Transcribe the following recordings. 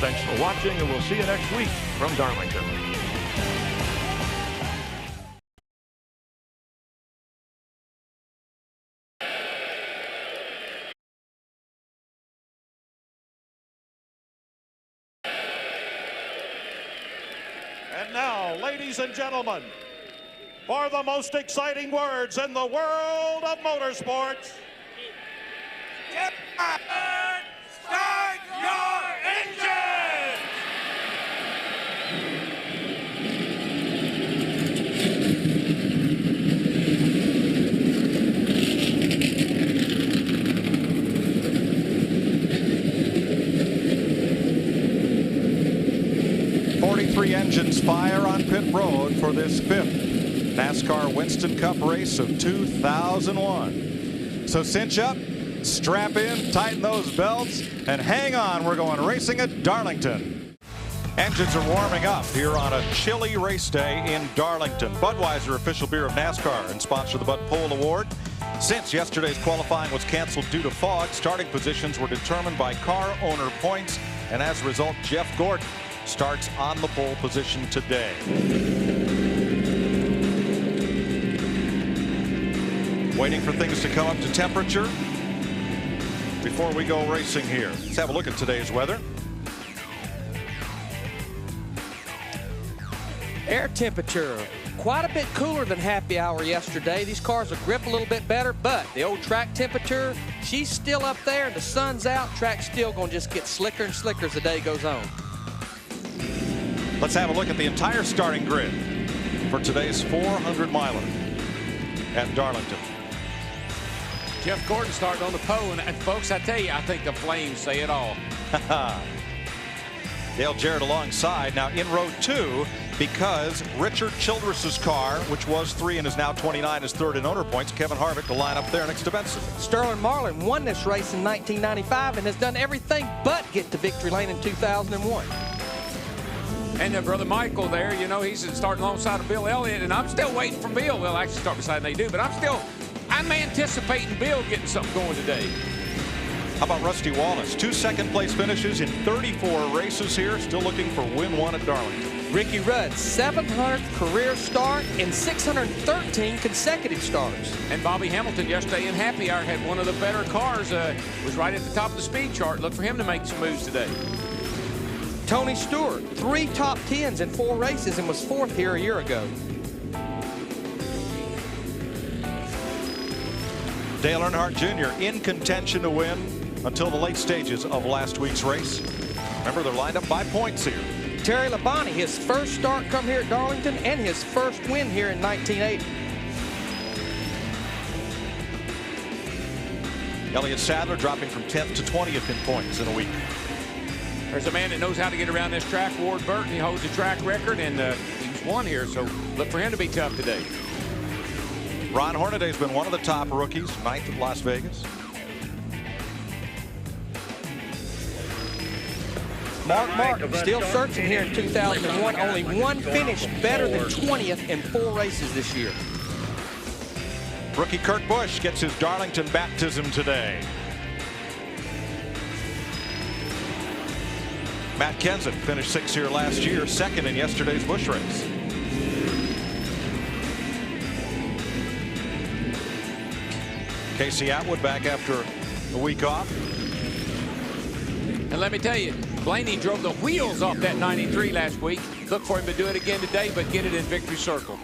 Thanks for watching, and we'll see you next week from Darlington. And now, ladies and gentlemen, for the most exciting words in the world of motorsports, Start your engine! Three engines fire on pit road for this fifth NASCAR Winston Cup race of 2001. So cinch up, strap in, tighten those belts, and hang on. We're going racing at Darlington. Engines are warming up here on a chilly race day in Darlington. Budweiser, official beer of NASCAR, and sponsor the Bud Pole Award. Since yesterday's qualifying was canceled due to fog, starting positions were determined by car owner points, and as a result, Jeff Gordon starts on the pole position today. Waiting for things to come up to temperature before we go racing here. Let's have a look at today's weather. Air temperature quite a bit cooler than happy hour yesterday. These cars will grip a little bit better, but the old track temperature, she's still up there. The sun's out. Track's still going to just get slicker and slicker as the day goes on. Let's have a look at the entire starting grid for today's 400-miler at Darlington. Jeff Gordon starting on the pole, and folks, I tell you, I think the flames say it all. Dale Jarrett alongside. Now in row 2, because Richard Childress's car, which was 3 and is now 29, is third in owner points. Kevin Harvick to line up there next to Benson. Sterling Marlin won this race in 1995 and has done everything but get to victory lane in 2001. And Brother Michael there, you know, he's starting alongside of Bill Elliott, and I'm still waiting for Bill. Well, actually start beside they do, but I'm anticipating Bill getting something going today. How about Rusty Wallace? 2 second-place finishes in 34 races here, still looking for win 1 at Darlington. Ricky Rudd's 700th career start and 613 consecutive starts. And Bobby Hamilton yesterday in happy hour had one of the better cars, was right at the top of the speed chart. Look for him to make some moves today. Tony Stewart, 3 top 10s in 4 races and was 4th here a year ago. Dale Earnhardt Jr. in contention to win until the late stages of last week's race. Remember, they're lined up by points here. Terry Labonte, his first start come here at Darlington and his first win here in 1980. Elliott Sadler dropping from 10th to 20th in points in a week. There's a man that knows how to get around this track, Ward Burton. He holds a track record, and he's won here, so look for him to be tough today. Ron Hornaday's been one of the top rookies, 9th at Las Vegas. Mark Martin still searching here in 2001. Only one finish better than 20th in 4 races this year. Rookie Kurt Busch gets his Darlington baptism today. Matt Kenseth finished 6th here last year, 2nd in yesterday's Busch race. Casey Atwood back after a week off. And let me tell you, Blaney drove the wheels off that 93 last week. Look for him to do it again today, but get it in victory circle.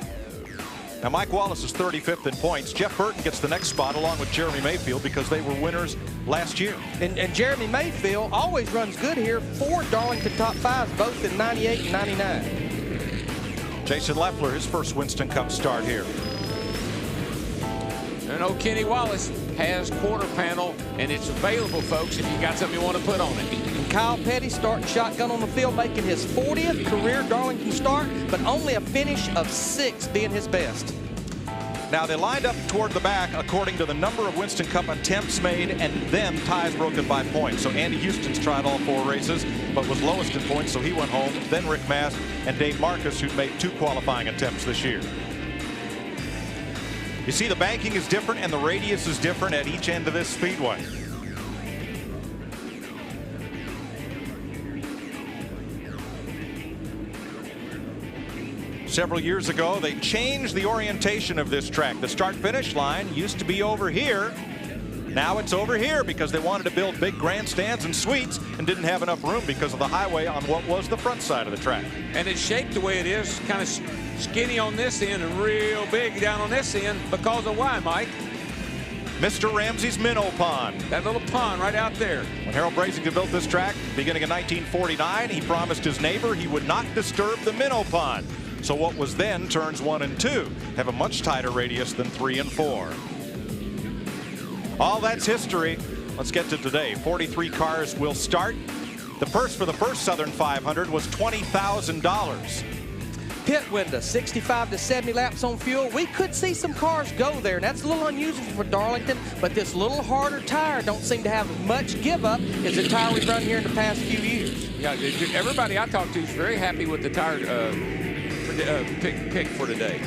Now Mike Wallace is 35th in points. Jeff Burton gets the next spot along with Jeremy Mayfield because they were winners last year. And Jeremy Mayfield always runs good here. 4 Darlington top 5s, both in 98 and 99. Jason Leffler, his first Winston Cup start here. And old Kenny Wallace has quarter panel, and it's available, folks, if you got something you want to put on it. And Kyle Petty starting shotgun on the field, making his 40th career Darlington start, but only a finish of 6 being his best. Now they lined up toward the back according to the number of Winston Cup attempts made and then ties broken by points. So Andy Houston's tried all 4 races, but was lowest in points, so he went home. Then Rick Mast and Dave Marcus, who'd made 2 qualifying attempts this year. You see, the banking is different and the radius is different at each end of this speedway. Several years ago, they changed the orientation of this track. The start-finish line used to be over here. Now it's over here because they wanted to build big grandstands and suites and didn't have enough room because of the highway on what was the front side of the track. And it's shaped the way it is, kind of skinny on this end and real big down on this end because of why, Mike? Mr. Ramsey's minnow pond. That little pond right out there. When Harold Brasington built this track beginning in 1949, he promised his neighbor he would not disturb the minnow pond. So what was then turns 1 and 2 have a much tighter radius than 3 and 4. All that's history. Let's get to today. 43 cars will start. The purse for the first Southern 500 was $20,000. Pit window, 65 to 70 laps on fuel. We could see some cars go there, and that's a little unusual for Darlington, but this little harder tire don't seem to have much give up as the tire we've run here in the past few years. Yeah, everybody I talked to is very happy with the tire pick for today.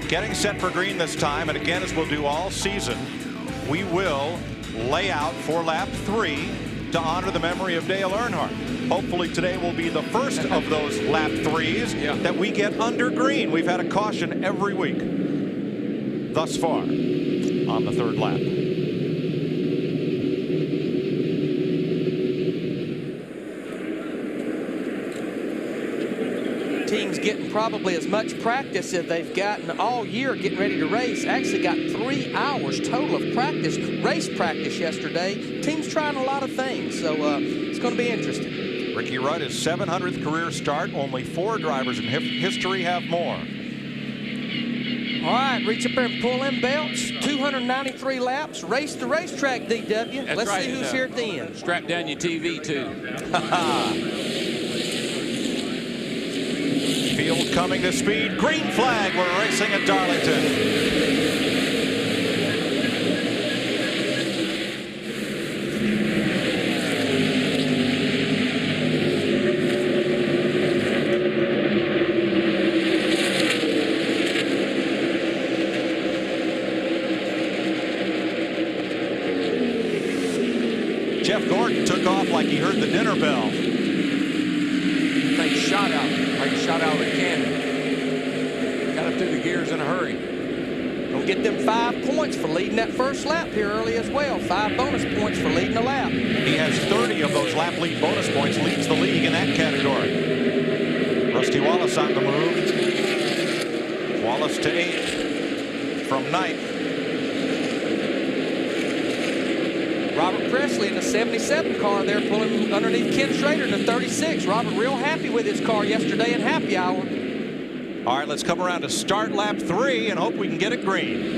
Getting set for green this time, and again, as we'll do all season, we will lay out for lap 3 to honor the memory of Dale Earnhardt. Hopefully today will be the first of those lap 3s that we get under green. We've had a caution every week thus far on the 3rd lap. Team's getting probably as much practice as they've gotten all year getting ready to race. Actually got 3 hours total of practice, race practice yesterday. Team's trying a lot of things, so it's going to be interesting. Ricky Rudd, his 700th career start. Only 4 drivers in history have more. All right, reach up there and pull them belts. 293 laps. Race the racetrack, DW. That's Let's right. see who's here at the end. Strap down your TV, too. Field coming to speed. Green flag. We're racing at Darlington. Jeff Gordon took off like he heard the dinner bell. Thing shot out, like a shot out of a cannon. Got up through the gears in a hurry. Gonna get them 5 points for leading that first lap here early as well. 5 bonus points for leading the lap. He has 30 of those lap lead bonus points, leads the league in that category. Rusty Wallace on the move. Wallace to 8th from 9th. Robert Presley in the 77 car there pulling underneath Ken Schrader in the 36. Robert real happy with his car yesterday in happy hour. All right, let's come around to start lap 3 and hope we can get it green.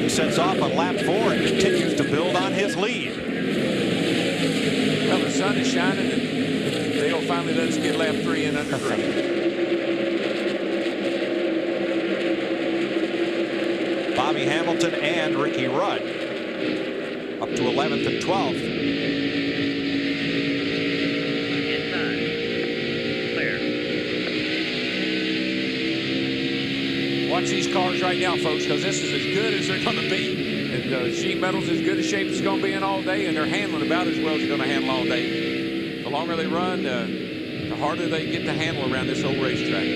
Sets off on lap 4 and continues to build on his lead. Well, the sun is shining and they'll finally let us get lap 3 in under green. Bobby Hamilton and Ricky Rudd up to 11th and 12th. Watch these cars right now, folks, because this is as good as they're going to be. And sheet metal's as good a shape as it's going to be in all day, and they're handling about as well as they're going to handle all day. The longer they run, the harder they get to handle around this old racetrack.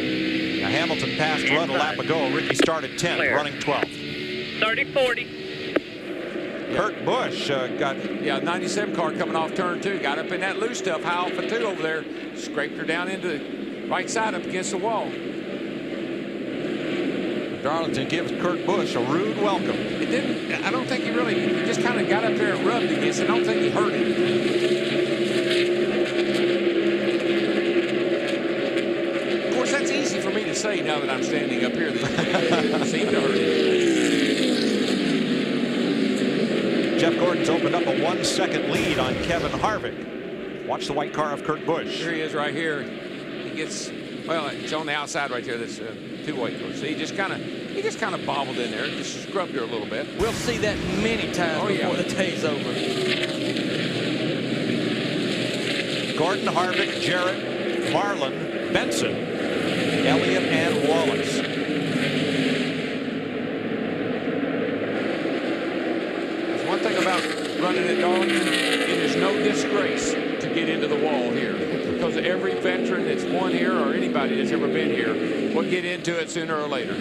Now Hamilton passed Rudd a lap ago. Ricky started 10th, running 12th. 30-40. Kurt Busch got... Yeah, 97 car coming off turn 2. Got up in that loose stuff, high off of 2 over there. Scraped her down into the right side up against the wall. Darlington gives Kurt Busch a rude welcome. It didn't, I don't think he really, he just kind of got up there and rubbed against it. I don't think he hurt it. Of course, that's easy for me to say now that I'm standing up here. That it seemed to hurt it. Jeff Gordon's opened up a 1-second lead on Kevin Harvick. Watch the white car of Kurt Busch. Here he is right here. He gets, well, it's on the outside right there. That's two white cars. So he just kind of bobbled in there, just scrubbed her a little bit. We'll see that many times before the day's over. Gordon, Harvick, Jarrett, Marlin, Benson, Elliott, and Wallace. There's one thing about running at Darlington, it is no disgrace to get into the wall here, because every veteran that's won here or anybody that's ever been here will get into it sooner or later.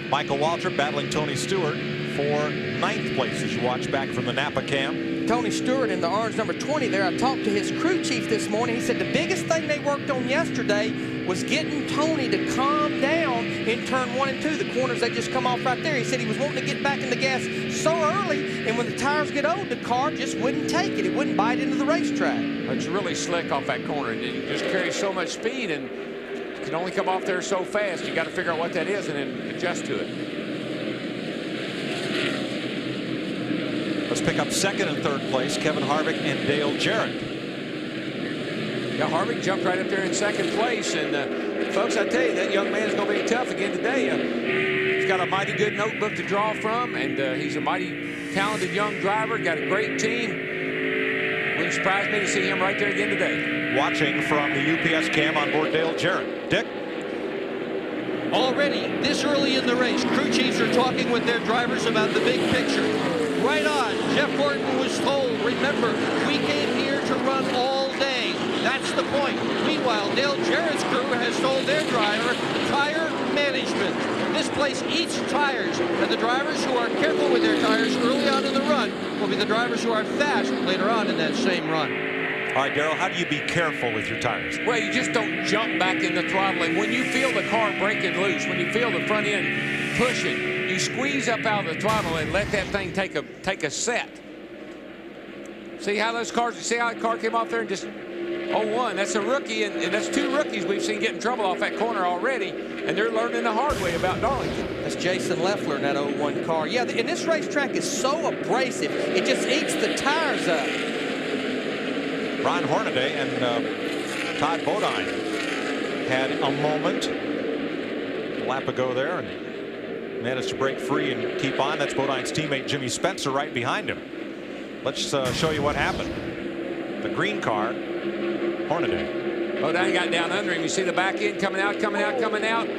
Michael Waltrip battling Tony Stewart for 9th place as you watch back from the Napa cam. Tony Stewart in the orange number 20 there. I talked to his crew chief this morning. He said the biggest thing they worked on yesterday was getting Tony to calm down in turn 1 and 2, the corners they just come off right there. He said he was wanting to get back in the gas so early, and when the tires get old, the car just wouldn't take it. It wouldn't bite into the racetrack. It's really slick off that corner, and it just carries so much speed, and you can only come off there so fast. You got to figure out what that is and then adjust to it. Let's pick up 2nd and 3rd place, Kevin Harvick and Dale Jarrett. Yeah, Harvick jumped right up there in 2nd place, and folks, I tell you, that young man's going to be tough again today. He's got a mighty good notebook to draw from, and he's a mighty talented young driver, got a great team. Wouldn't surprise me to see him right there again today. Watching from the UPS cam on board Dale Jarrett. Dick? Already this early in the race, crew chiefs are talking with their drivers about the big picture. Right on. Jeff Gordon was told, remember, we came here to run all day. That's the point. Meanwhile, Dale Jarrett's crew has told their driver, tire management. This place eats tires, and the drivers who are careful with their tires early on in the run will be the drivers who are fast later on in that same run. All right, Darrell, how do you be careful with your tires? Well, you just don't jump back in the throttle. And when you feel the car breaking loose, when you feel the front end pushing, you squeeze up out of the throttle and let that thing take a set. See how those cars, you see how that car came off there and just 0-1. That's a rookie, and that's 2 rookies we've seen get in trouble off that corner already, and they're learning the hard way about Darlington. That's Jason Leffler in that 0-1 car. Yeah, and this racetrack is so abrasive, it just eats the tires up. Ron Hornaday and Todd Bodine had a moment a lap ago there and managed to break free and keep on. That's Bodine's teammate Jimmy Spencer right behind him. Let's show you what happened. The green car, Hornaday. Bodine got down under him. You see the back end coming out, coming out, coming out.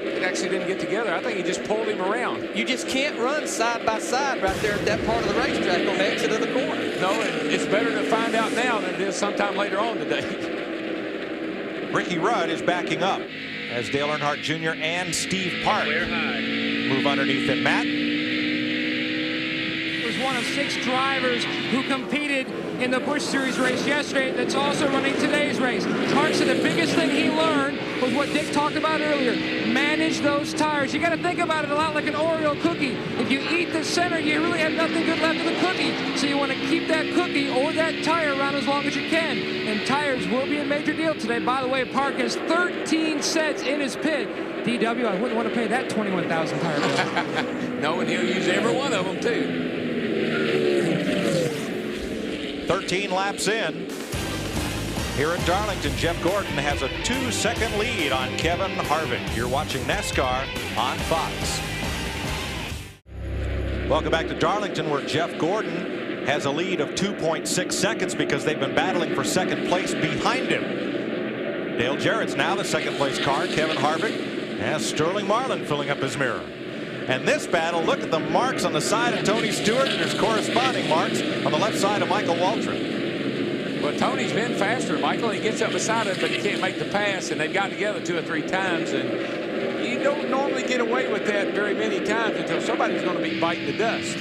It actually didn't get together. I think he just pulled him around. You just can't run side by side right there at that part of the racetrack on the exit of the corner. No, and it's better to find out now than it is sometime later on today. Ricky Rudd is backing up as Dale Earnhardt Jr. and Steve Park move underneath him. Matt? Was one of 6 drivers who competed in the Busch Series race yesterday that's also running today's race. Park said the biggest thing he learned was what Dick talked about earlier. Manage those tires. You got to think about it a lot like an Oreo cookie. If you eat the center, you really have nothing good left of the cookie. So you want to keep that cookie or that tire around as long as you can. And tires will be a major deal today. By the way, Park has 13 sets in his pit. DW, I wouldn't want to pay that 21,000 tire bill. No, and he'll use every one of them too. 13 laps in. Here at Darlington, Jeff Gordon has a 2-second lead on Kevin Harvick. You're watching NASCAR on Fox. Welcome back to Darlington, where Jeff Gordon has a lead of 2.6 seconds because they've been battling for 2nd place behind him. Dale Jarrett's now the 2nd place car. Kevin Harvick has Sterling Marlin filling up his mirror. And this battle, look at the marks on the side of Tony Stewart. There's corresponding marks on the left side of Michael Waltrip. Well, Tony's been faster, Michael. He gets up beside him, but he can't make the pass, and they've got together 2 or 3 times, and you don't normally get away with that very many times until somebody's going to be biting the dust.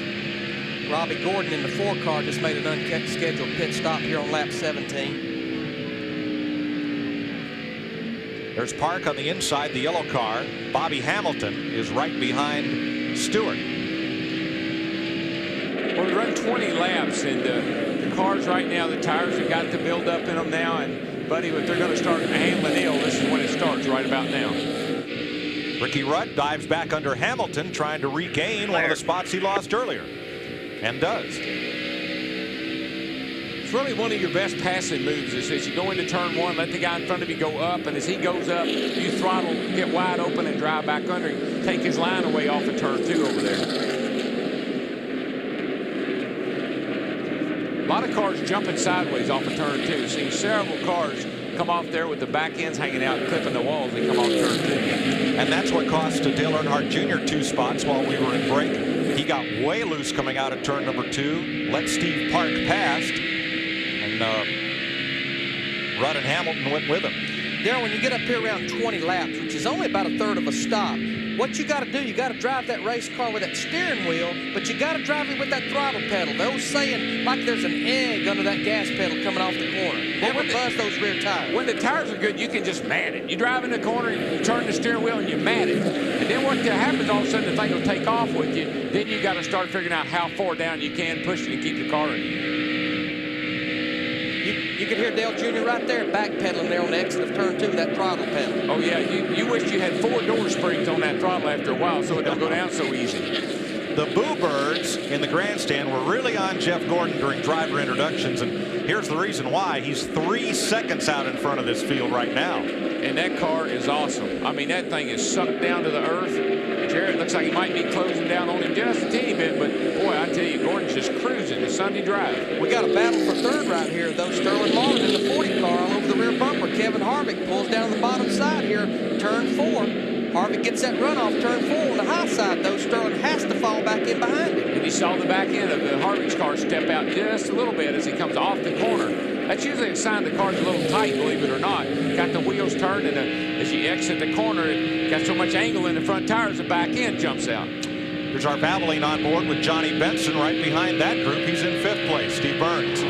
Robbie Gordon in the 4 car just made an unscheduled pit stop here on lap 17. There's Park on the inside, the yellow car. Bobby Hamilton is right behind Stewart. Well, we run 20 laps, and the cars right now, the tires have got to build up in them now. And, buddy, if they're going to start handling ill, this is when it starts right about now. Ricky Rudd dives back under Hamilton, trying to regain one of the spots he lost earlier, and does. It's really one of your best passing moves is as you go into turn one, let the guy in front of you go up, and as he goes up, you throttle, get wide open, and drive back under him. Take his line away off of turn two over there. A lot of cars jumping sideways off of turn two. Seeing several cars come off there with the back ends hanging out and clipping the walls and come off turn two. And that's what cost Dale Earnhardt Jr. 2 spots while we were in break. He got way loose coming out of turn number 2, let Steve Park past, and Rudd and Hamilton went with him. Darrell, when you get up here around 20 laps, which is only about a third of a stop, what you got to do, you got to drive that race car with that steering wheel, but you got to drive it with that throttle pedal. The old saying, like there's an egg under that gas pedal coming off the corner. Never buzz those rear tires. When the tires are good, you can just mat it. You drive in the corner, you turn the steering wheel, and you mat it. And then what happens, all of a sudden, the thing will take off with you. Then you got to start figuring out how far down you can push it to keep the car in. You can hear Dale Jr. right there backpedaling there on the exit of turn 2 with that throttle pedal. Oh, yeah. You wish you had 4 door springs on that throttle after a while so it don't go down so easy. The Boo Birds in the grandstand were really on Jeff Gordon during driver introductions, and here's the reason why. He's 3 seconds out in front of this field right now. And that car is awesome. I mean, that thing is sucked down to the earth. Jarrett looks like he might be closing down on him just a teeny bit, but boy, I tell you, Gordon's just cruising the Sunday drive. We got a battle for third right here, though. Sterling Marlin in the 40 car all over the rear bumper. Kevin Harvick pulls down the bottom side here, turn 4. Harvick gets that run off turn 4 on the high side, though. Sterling has to fall back in behind him. And you saw the back end of the Harvick's car step out just a little bit as he comes off the corner. That's usually a sign the car's a little tight, believe it or not. Got the wheels turned, and as you exit the corner, it got so much angle in the front tires, the back end jumps out. Here's our Valvoline on board with Johnny Benson right behind that group. He's in 5th place. Steve Burns.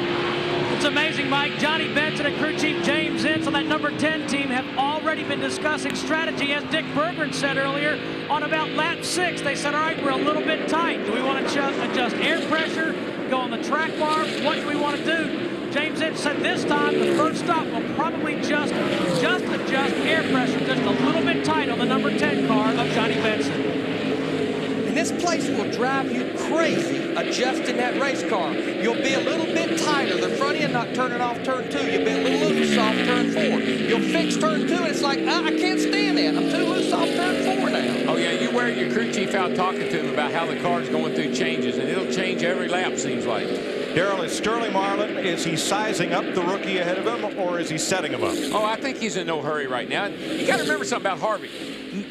It's amazing, Mike. Johnny Benson and crew chief James Ince on that number 10 team have already been discussing strategy, as Dick Berggren said earlier, on about lap 6. They said, all right, we're a little bit tight. Do we want to adjust air pressure, go on the track bar? What do we want to do? James Ince said this time the first stop will probably just adjust air pressure just a little bit tight on the number 10 car of Johnny Benson. And this place will drive you crazy adjusting that race car. You'll be a little bit tighter. The front end not turning off turn 2. You'll be a little loose off turn 4. You'll fix turn 2, and it's like, I can't stand that. I'm too loose off turn 4 now. Oh, yeah, you wear your crew chief out talking to him about how the car's going through changes, and it'll change every lap, seems like. Darrell, is Sterling Marlin, is he sizing up the rookie ahead of him, or is he setting him up? Oh, I think he's in no hurry right now. You got to remember something about Harvick.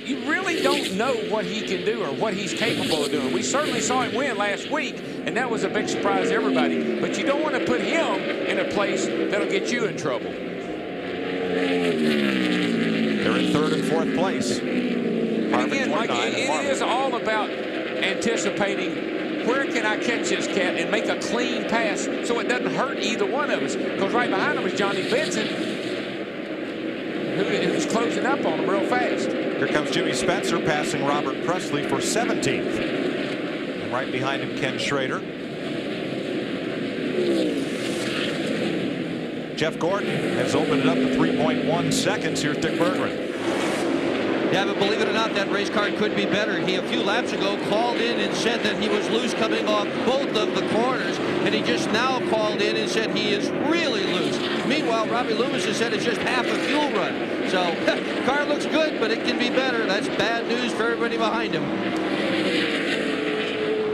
You really don't know what he can do or what he's capable of doing. We certainly saw him win last week, and that was a big surprise to everybody. But you don't want to put him in a place that'll get you in trouble. They're in 3rd and 4th place. And again, Mike, it is all about anticipating where can I catch this cat and make a clean pass so it doesn't hurt either one of us. Because right behind him is Johnny Benson, who's closing up on him real fast. Here comes Jimmy Spencer passing Robert Presley for 17th. And right behind him, Ken Schrader. Jeff Gordon has opened it up to 3.1 seconds. Here's Dick Berggren. Yeah, but believe it or not, that race car could be better. He, a few laps ago, called in and said that he was loose coming off both of the corners, and he just now called in and said he is really loose. Meanwhile, Robbie Loomis has said it's just half a fuel run. So, car looks good, but it can be better. That's bad news for everybody behind him.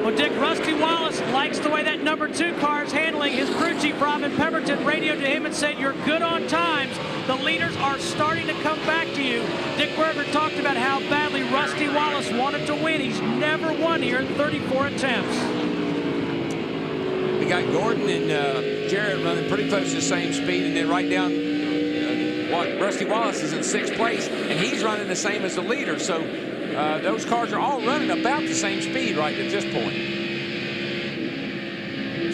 Well, Dick, Rusty Wallace likes the way that number 2 car is handling. His crew chief, Robin Pemberton, radioed to him and said, you're good on times. The leaders are starting to come back to you. Dick Berggren talked about how badly Rusty Wallace wanted to win. He's never won here in 34 attempts. We got Gordon and Jarrett running pretty close to the same speed, and then right down, Rusty Wallace is in 6th place, and he's running the same as the leader. So those cars are all running about the same speed right at this point.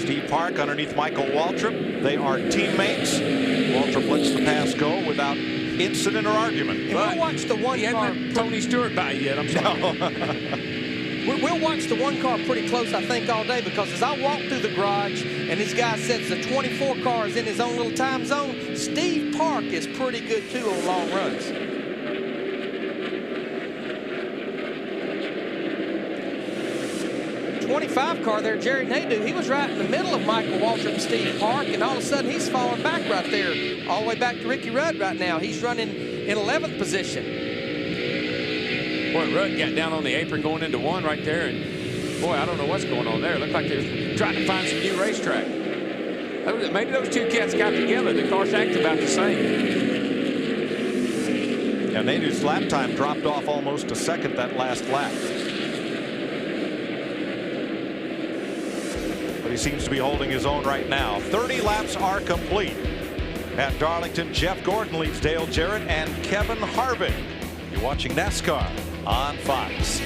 Steve Park underneath Michael Waltrip. They are teammates. Waltrip lets the pass go without incident or argument. We'll watch the one car. Tony Stewart by yet. I'm sorry. No. We'll watch the one car pretty close, I think, all day, because as I walk through the garage and this guy says the 24 car is in his own little time zone, Steve Park is pretty good, too, on long runs. 25 car there, Jerry Nadeau, he was right in the middle of Michael Waltrip and Steve Park, and all of a sudden he's falling back right there, all the way back to Ricky Rudd right now. He's running in 11th position. Boy, Rudd got down on the apron going into one right there, and boy, I don't know what's going on there. It looked like they're trying to find some new racetrack. Maybe those two cats got together. The cars act about the same. Yeah, Nadeau's lap time dropped off almost a second that last lap. But he seems to be holding his own right now. 30 laps are complete. At Darlington, Jeff Gordon leads Dale Jarrett and Kevin Harvick. You're watching NASCAR on Fox.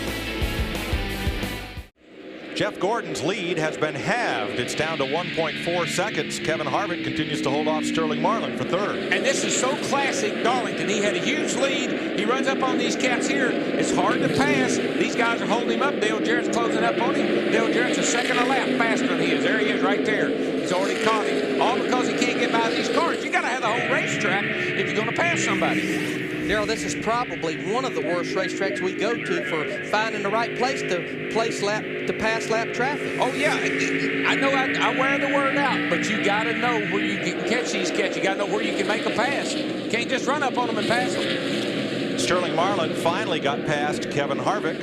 Jeff Gordon's lead has been halved. It's down to 1.4 seconds. Kevin Harvick continues to hold off Sterling Marlin for third. And this is so classic Darlington. He had a huge lead. He runs up on these cats here. It's hard to pass. These guys are holding him up. Dale Jarrett's closing up on him. Dale Jarrett's a second a lap faster than he is. There he is right there. He's already caught him. All because he can't get by these cars. You got to have the whole racetrack if you're going to pass somebody. Darrell, this is probably one of the worst racetracks we go to for finding the right place to pass lap traffic. Oh yeah, I know I wear the word out, but you got to know where you can catch these cats. You got to know where you can make a pass. You can't just run up on them and pass them. Sterling Marlin finally got past Kevin Harvick.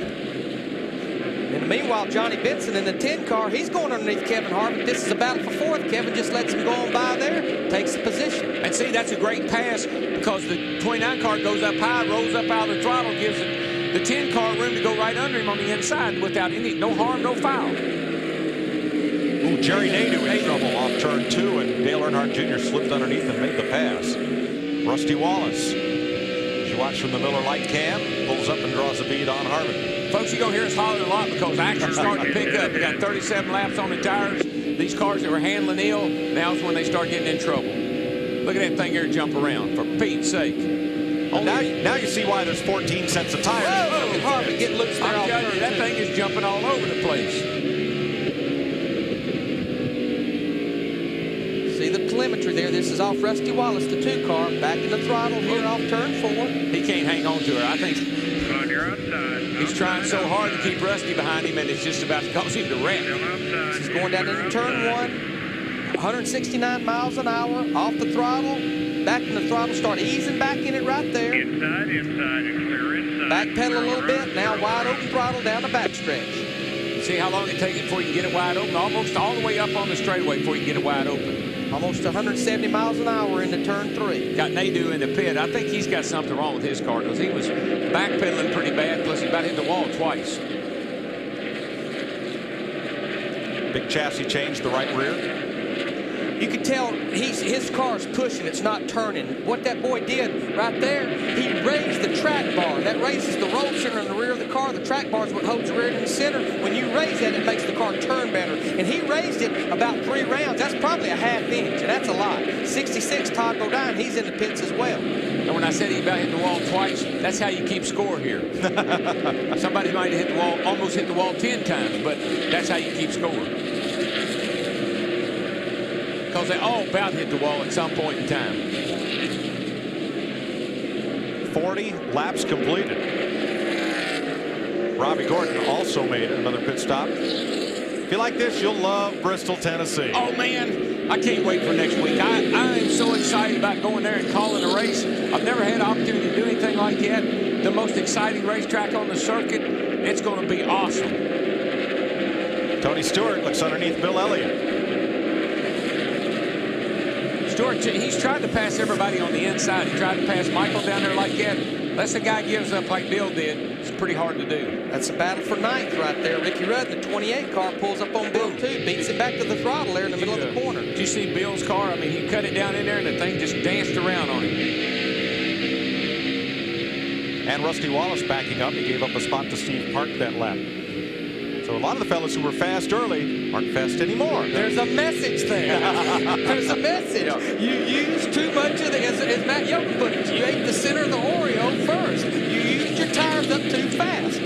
And meanwhile, Johnny Benson in the 10 car, he's going underneath Kevin Harvick. This is a battle for fourth. Kevin just lets him go on by there, takes the position. And see, that's a great pass because the 29 car goes up high, rolls up out of the throttle, gives the 10 car room to go right under him on the inside without no harm, no foul. Ooh, Jerry Nadeau in trouble off turn 2, and Dale Earnhardt Jr. slipped underneath and made the pass. Rusty Wallace, as you watch from the Miller Lite cam, pulls up and draws a bead on Harvick. Folks, you're going to hear us hollering a lot because action's starting to pick up. We got 37 laps on the tires. These cars that were handling ill, now's when they start getting in trouble. Look at that thing here jump around, for Pete's sake. Now you see why there's 14 sets of tires. Whoa, Harvick getting loose there. I'm telling you, that thing is jumping all over the place. See the telemetry there. This is off Rusty Wallace, the 2 car, back in the throttle here off turn 4. He can't hang on to her. I think he's trying so hard to keep Rusty behind him, and it's just about to cause him to wreck. He's going down into turn 1, 169 miles an hour, off the throttle, back in the throttle, start easing back in it right there. Inside, clear inside. Back pedal a little bit, now wide open throttle down the backstretch. See how long it takes before you get it wide open? Almost all the way up on the straightaway before you get it wide open. Almost 170 miles an hour into turn 3. Got Nadeau in the pit. I think he's got something wrong with his car because he was backpedaling pretty bad, plus he about hit the wall twice. Big chassis change, the right rear. You can tell his car's pushing, it's not turning. What that boy did right there, he raised the track bar. That raises the roll center in the rear of the car. The track bar is what holds the rear in the center. When you raise that, it makes the car turn better. And he raised it about 3 rounds. That's probably a ½ inch, and that's a lot. 66, Todd Bodine, he's in the pits as well. And when I said he about hit the wall twice, that's how you keep score here. Somebody might have hit the wall, almost hit the wall 10 times, but that's how you keep score. Because they all about hit the wall at some point in time. 40 laps completed. Robbie Gordon also made another pit stop. If you like this, you'll love Bristol, Tennessee. Oh, man, I can't wait for next week. I am so excited about going there and calling a race. I've never had an opportunity to do anything like that. The most exciting racetrack on the circuit. It's going to be awesome. Tony Stewart looks underneath Bill Elliott. Stewart, he's tried to pass everybody on the inside. He tried to pass Michael down there like that. Unless the guy gives up like Bill did, it's pretty hard to do. That's a battle for 9th right there. Ricky Rudd, the 28 car, pulls up on Bill too, beats it back to the throttle there in the middle of the corner. Did you see Bill's car? I mean, he cut it down in there and the thing just danced around on him. And Rusty Wallace backing up. He gave up a spot to Steve Park that lap. So a lot of the fellas who were fast early aren't fast anymore. There's a message there. There's a message. Yeah. You use too much of the, as Matt Young put it, you ate the center of the Oreo first. You used your tires up too fast.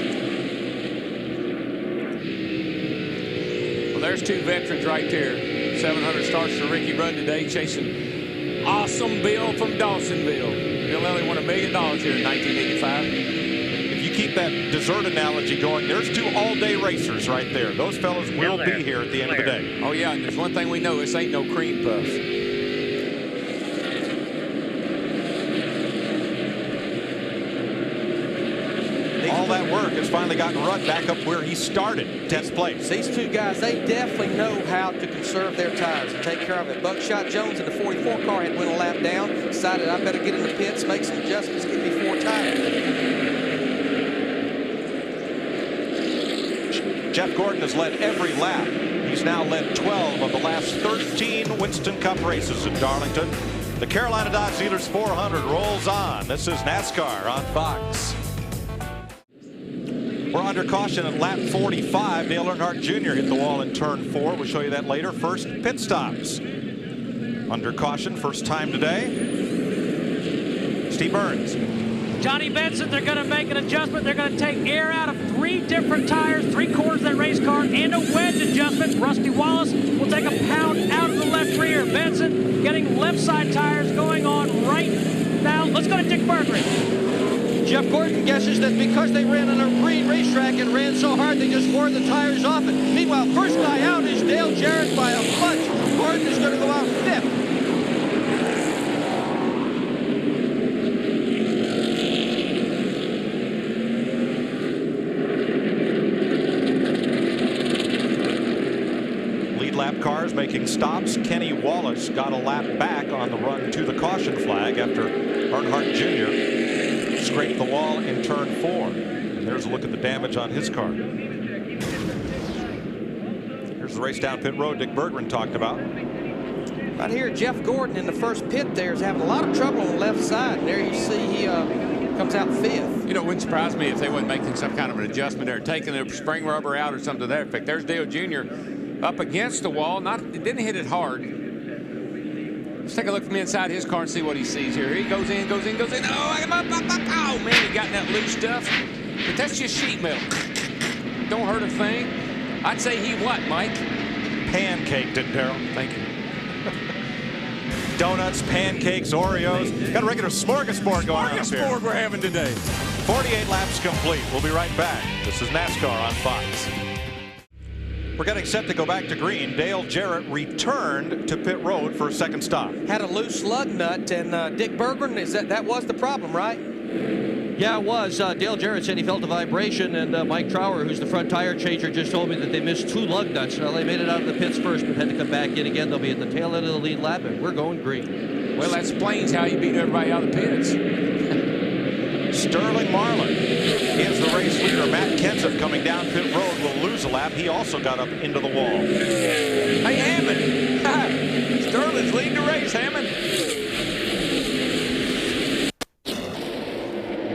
Well, there's 2 veterans right there. 700 starts for Ricky Rudd today, chasing Awesome Bill from Dawsonville. Bill Elliott won $1 million here in 1985. If you keep keep that dessert analogy going, there's two all-day racers right there. Those fellas will be here at the end of the day. Oh, yeah, and there's one thing we know. This ain't no cream puffs. All that work has finally gotten Rudd back up where he started, 10th place. These two guys, they definitely know how to conserve their tires and take care of it. Buckshot Jones in the 44 car had went a lap down, decided I better get in the pits, make some adjustments, get me 4 tires. Jeff Gordon has led every lap. He's now led 12 of the last 13 Winston Cup races in Darlington. The Carolina Dodge Dealers 400 rolls on. This is NASCAR on Fox. We're under caution at lap 45. Dale Earnhardt Jr. hit the wall in turn 4. We'll show you that later. First, pit stops. Under caution, first time today. Steve Burns. Johnny Benson, they're going to make an adjustment. They're going to take air out of 3 different tires, 3 quarters of that race car, and a wedge adjustment. Rusty Wallace will take a pound out of the left rear. Benson getting left side tires going on right now. Let's go to Dick Berggren. Jeff Gordon guesses that because they ran on a green racetrack and ran so hard, they just wore the tires off it. Meanwhile, first guy out is Dale Jarrett by a bunch. Gordon is going to go out 5th. Lead lap cars making stops. Kenny Wallace got a lap back on the run to the caution flag after Earnhardt Jr. scraped the wall in turn 4. And there's a look at the damage on his car. Here's the race down pit road Dick Berggren talked about. Right here, Jeff Gordon in the first pit there is having a lot of trouble on the left side. And there you see he comes out 5th. You know, it wouldn't surprise me if they weren't making some kind of an adjustment there, taking the spring rubber out or something to that effect. There's Dale Jr. up against the wall. It didn't hit it hard. Let's take a look from inside his car and see what he sees here. He goes in, goes in, goes in. Oh, man, he got that loose stuff. But that's just sheet metal. Don't hurt a thing. I'd say he what, Mike? Pancaked it, Darrell. Thank you. Donuts, pancakes, Oreos. Got a regular smorgasbord going on up here. Smorgasbord we're having today. 48 laps complete. We'll be right back. This is NASCAR on Fox. We're getting set to go back to green. Dale Jarrett returned to pit road for a second stop. Had a loose lug nut, and Dick Berggren, that was the problem, right? Yeah, it was. Dale Jarrett said he felt a vibration, and Mike Trower, who's the front tire changer, just told me that they missed 2 lug nuts. Now, they made it out of the pits first, but had to come back in again. They'll be at the tail end of the lead lap, and we're going green. Well, that explains how you beat everybody out of the pits. Sterling Marlin is the race leader. Matt Kenseth coming down pit road will lose a lap. He also got up into the wall. Hey, Hammond. Sterling's leading the race, Hammond.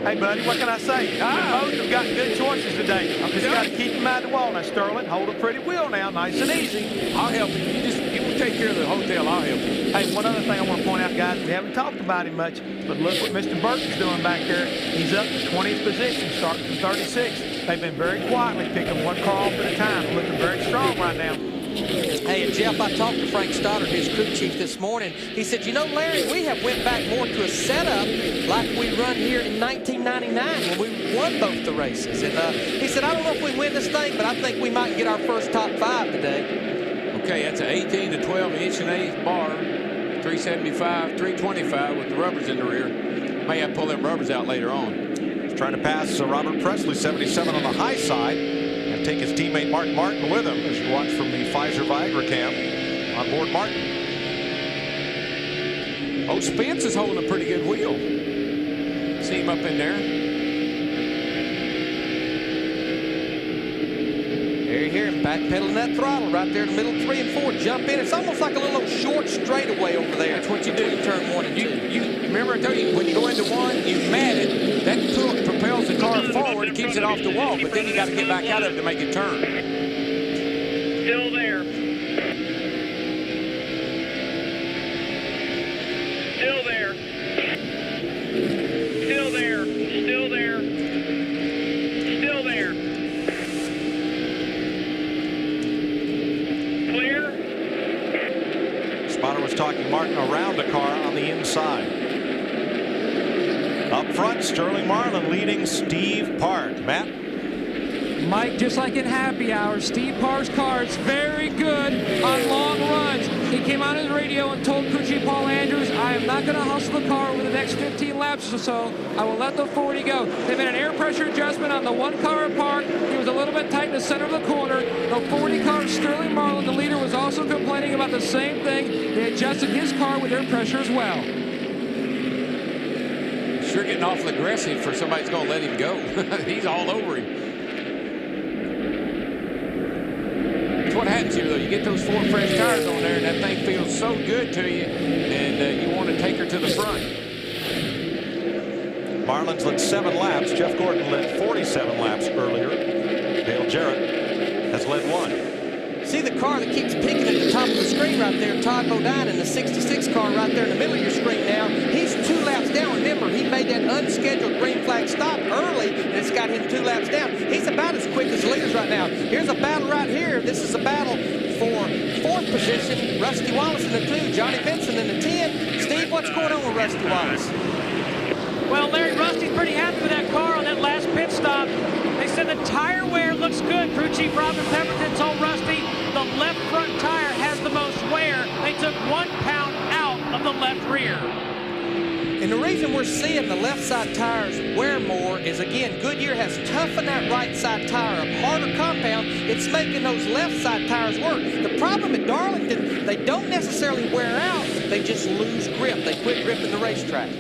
Hey, buddy, what can I say? Both have got good choices today. I've just got to keep them out of the wall. Now, Sterling, hold a pretty wheel now, nice and easy. I'll help you. You will take care of the hotel. I'll help you. Hey, one other thing I want to point out, guys, we haven't talked about him much, but look what Mr. Burton's doing back there. He's up to 20th position, starting from 36th. They've been very quietly picking one car off at a time, looking very strong right now. Hey, and Jeff, I talked to Frank Stoddard, his crew chief, this morning. He said, you know, Larry, we have went back more to a setup like we run here in 1999 when we won both the races. And he said, I don't know if we win this thing, but I think we might get our first top 5 today. Okay, that's an 18 to 12 inch-and-eighth bar, 375, 325 with the rubbers in the rear. May have to pull them rubbers out later on. He's trying to pass Robert Presley, 77 on the high side, and take his teammate Mark Martin with him as you watch from the Pfizer Viagra cam on board Martin. Oh, Spence is holding a pretty good wheel. See him up in there. There you hear him backpedaling that throttle right there in the middle, 3 and 4. Jump in. It's almost like a little short straightaway over there. That's what you do. Turn 1 and 2. You remember I told you when you go into 1, you mat it. That propels the car forward and keeps it off the wall. But then you got to get back out of it to make it turn. Still there. Still there. Still there. Still there. Still there. Clear. Spotter was talking Martin around the car on the inside. Up front, Sterling Marlin leading Steve Park. Matt? Mike, just like in happy hour, Steve Park's car is very good on long runs. He came on his radio and told crew chief Paul Andrews, I am not going to hustle the car over the next 15 laps or so. I will let the 40 go. They've made an air pressure adjustment on the one car at Park. He was a little bit tight in the center of the corner. The 40 car, Sterling Marlin, the leader, was also complaining about the same thing. They adjusted his car with air pressure as well. Sure getting awful aggressive for somebody that's going to let him go. He's all over him. What happens here, though, you get those 4 fresh tires on there and that thing feels so good to you, and you want to take her to the front. Marlin's led 7 laps. Jeff Gordon led 47 laps earlier. Dale Jarrett has led 1. See the car that keeps peeking at the top of the screen right there, Todd Bodine in the 66 car right there in the middle of your screen now. He's 2 laps down. Remember, he made that unscheduled green flag stop early, and it's got him 2 laps down. He's about as quick as the leaders right now. Here's a battle right here. This is a battle for 4th position. Rusty Wallace in the 2, Johnny Benson in the 10. Steve, what's going on with Rusty Wallace? Well, Larry, Rusty's pretty happy with that car on that last pit stop. They said the tire wear looks good. Crew Chief Robin Pemberton told Rusty the left front tire has the most wear. They took 1 pound out of the left rear. And the reason we're seeing the left side tires wear more is, again, Goodyear has toughened that right side tire up. Harder compound, it's making those left side tires work. The problem at Darlington, they don't necessarily wear out, they just lose grip. They quit gripping the racetrack.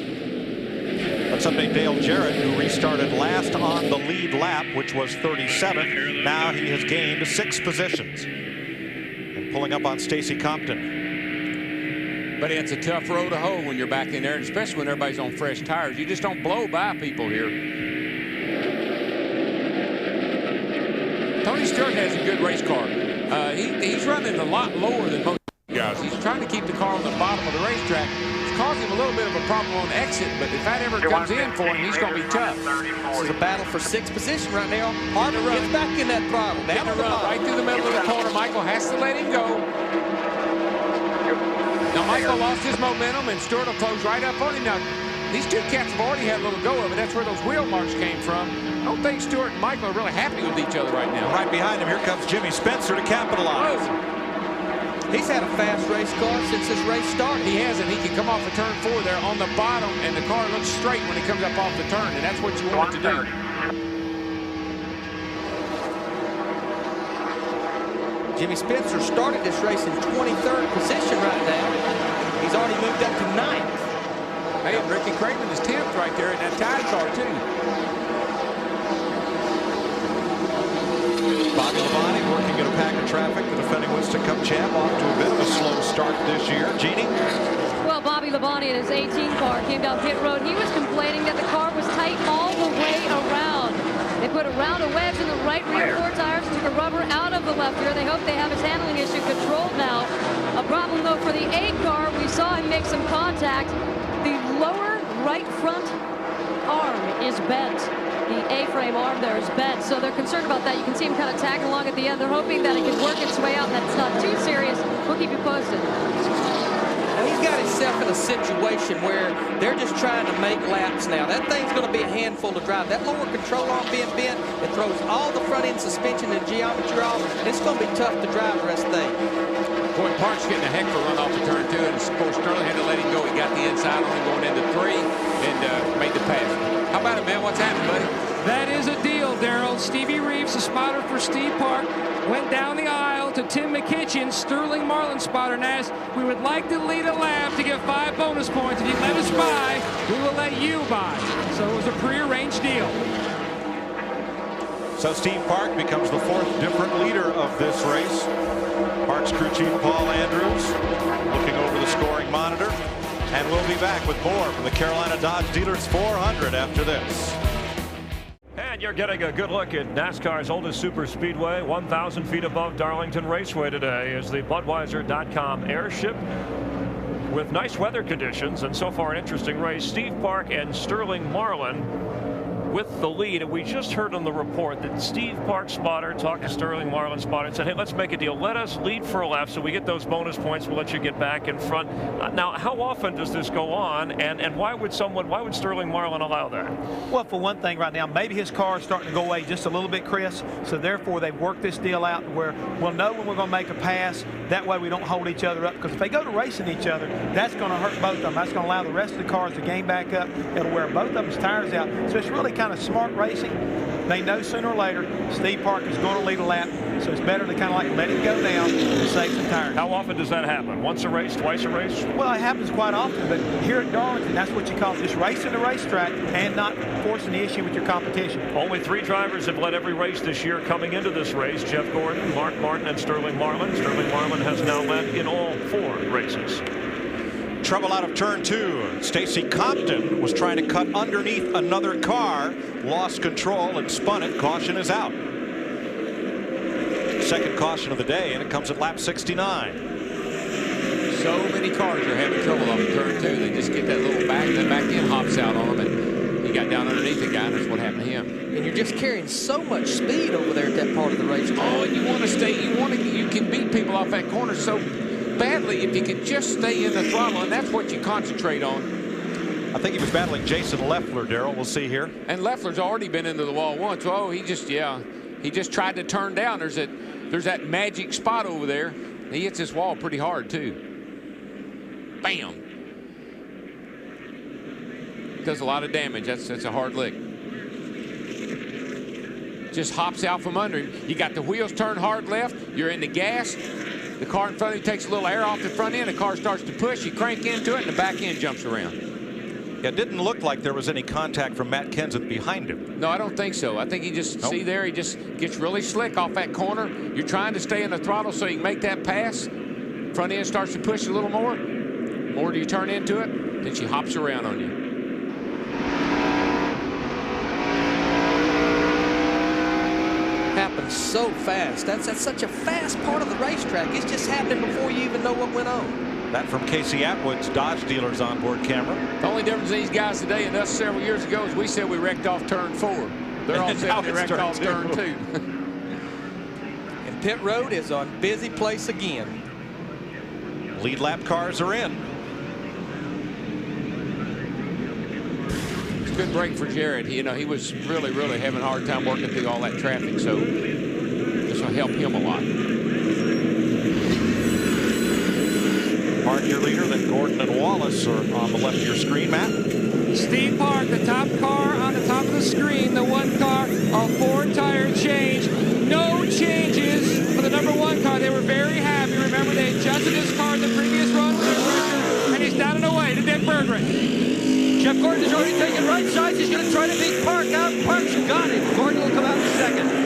Let's update Dale Jarrett, who restarted last on the lead lap, which was 37th. Now he has gained 6 positions. And pulling up on Stacy Compton. But it's a tough row to hoe when you're back in there, and especially when everybody's on fresh tires. You just don't blow by people here. Tony Stewart has a good race car. He's running a lot lower than most guys. He's trying to keep the car on the bottom of the racetrack. It's causing him a little bit of a problem on exit, but if that ever comes in for him, he's going to be tough. This is a battle for 6th position right now. Harder gets back in that throttle. Down to the bottom. Right through the middle of the corner. Michael has to let him go. Now, Michael lost his momentum, and Stewart will close right up on him. Now, these 2 cats have already had a little go of it. That's where those wheel marks came from. I don't think Stewart and Michael are really happy with each other right now. Right behind him, here comes Jimmy Spencer to capitalize. He's had a fast race car since this race started. He has, and he can come off of turn 4 there on the bottom, and the car looks straight when he comes up off the turn, and that's what you want it to do. Jimmy Spencer started this race in 23rd position right now. He's already moved up to 9th. Hey, and Ricky Craven is 10th right there in that tie car, too. Bobby Labonte working in a pack of traffic. The defending Winston Cup champ off to a bit of a slow start this year. Jeannie? Well, Bobby Labonte in his 18 car came down pit road. He was complaining that the car was tight all the way around. They put a round of wedge in the right rear 4 tires, took a rubber out of the left rear. They hope they have his handling issue controlled now. A problem, though, for the 8 car. We saw him make some contact. The lower right front arm is bent. The A-frame arm there is bent, so they're concerned about that. You can see him kind of tagging along at the end. They're hoping that it can work its way out and that it's not too serious. We'll keep you posted. Now he's got himself in a situation where they're just trying to make laps now. That thing's going to be a handful to drive. That lower control arm being bent, it throws all the front end suspension and geometry off. It's going to be tough to drive the rest of the thing. Boy, Park's getting a heck of a run off the turn 2, and of course Sterling had to let him go. He got the inside on him going into 3 and made the pass. How about it, man? What's happening, buddy? That is a deal, Darrell. Stevie Reeves, the spotter for Steve Park, went down the aisle to Tim McKitchen, Sterling Marlin spotter, and asked, we would like to lead a lap to get 5 bonus points. If you let us by, we will let you by. So it was a prearranged deal. So Steve Park becomes the 4th different leader of this race. Park's crew chief Paul Andrews looking over the scoring monitor. And we'll be back with more from the Carolina Dodge Dealers 400 after this. And you're getting a good look at NASCAR's oldest super speedway, 1,000 feet above Darlington Raceway today is the Budweiser.com airship with nice weather conditions and so far an interesting race. Steve Park and Sterling Marlin with the lead. And we just heard on the report that Steve Park spotter talked to Sterling Marlin spotter and said, hey, let's make a deal. Let us lead for a lap so we get those bonus points. We'll let you get back in front. Now, how often does this go on? And why would Sterling Marlin allow that? Well, for one thing right now, maybe his car is starting to go away just a little bit, Chris. So therefore, they've worked this deal out where we'll know when we're going to make a pass. That way we don't hold each other up. Because if they go to racing each other, that's going to hurt both of them. That's going to allow the rest of the cars to gain back up. It'll wear both of them's tires out. So it's really kind of smart racing. They know sooner or later Steve Park is going to lead a lap. So it's better to kind of like let it go down and save some tires. How often does that happen? Once a race, twice a race? Well, it happens quite often, but here at Darlington, that's what you call just racing the racetrack and not forcing the issue with your competition. Only 3 drivers have led every race this year coming into this race. Jeff Gordon, Mark Martin, and Sterling Marlin. Sterling Marlin has now led in all 4 races. Trouble out of turn 2. Stacy Compton was trying to cut underneath another car, lost control and spun it. Caution is out. Second caution of the day, and it comes at lap 69. So many cars are having trouble off of turn 2. They just get that little back, and that back end hops out on them, and he got down underneath the guy, and that's what happened to him. And you're just carrying so much speed over there at that part of the race. Oh, and you want to stay, you can beat people off that corner so badly if you could just stay in the throttle, and that's what you concentrate on. I think he was battling Jason Leffler, Darrell. We'll see here. And Leffler's already been into the wall once. Oh, he just tried to turn down. There's that magic spot over there. He hits this wall pretty hard too. Bam. Does a lot of damage. That's a hard lick. Just hops out from under him. You got the wheels turned hard left. You're in the gas. The car in front of you takes a little air off the front end. The car starts to push. You crank into it, and the back end jumps around. Yeah, it didn't look like there was any contact from Matt Kenseth behind him. No, I don't think so. I think he just, see there, he just gets really slick off that corner. You're trying to stay in the throttle so you can make that pass. Front end starts to push a little more. More do you turn into it, then she hops around on you. Happens so fast. That's such a fast part of the racetrack. It's just happening before you even know what went on. That from Casey Atwood's Dodge dealer's onboard camera. The only difference in these guys today and us several years ago is we said we wrecked off turn 4. They're all saying they wrecked off turn 2. And pit road is on busy place again. Lead lap cars are in. It's a good break for Jarrett. He was really having a hard time working through all that traffic, so this will help him a lot. Park, your leader, then Gordon and Wallace are on the left of your screen, Matt. Steve Park, the top car on the top of the screen, the 1 car, a 4-tire change. No changes for the number 1 car. They were very happy. Remember, they adjusted his car in the previous run with their pressure, and he's down and away to Dick Berggren. Jeff Gordon is already taking right sides. He's going to try to beat Park out. Park's got it. Gordon will come out in second.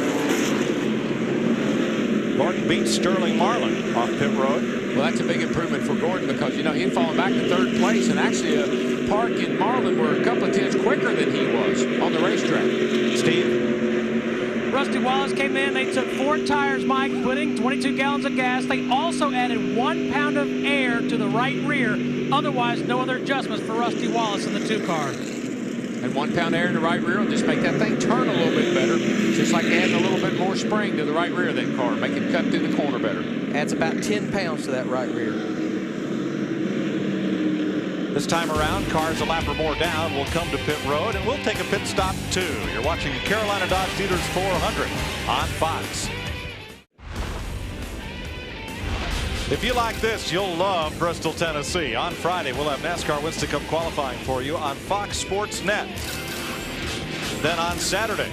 Gordon beats Sterling Marlin off pit road. Well, that's a big improvement for Gordon because, he'd fallen back to 3rd place, and actually Park and Marlin were a couple of tenths quicker than he was on the racetrack. Steve? Rusty Wallace came in. They took 4 tires, Mike, putting 22 gallons of gas. They also added 1 pound of air to the right rear. Otherwise, no other adjustments for Rusty Wallace in the 2 car. And 1 pound air in the right rear will just make that thing turn a little bit better. Just like adding a little bit more spring to the right rear of that car. Make it cut through the corner better. Adds about 10 pounds to that right rear. This time around, cars a lap or more down will come to pit road, and we'll take a pit stop too. You're watching Carolina Dodge Dealers 400 on Fox. If you like this, you'll love Bristol, Tennessee. On Friday, we'll have NASCAR Winston Cup qualifying for you on Fox Sports Net. Then on Saturday,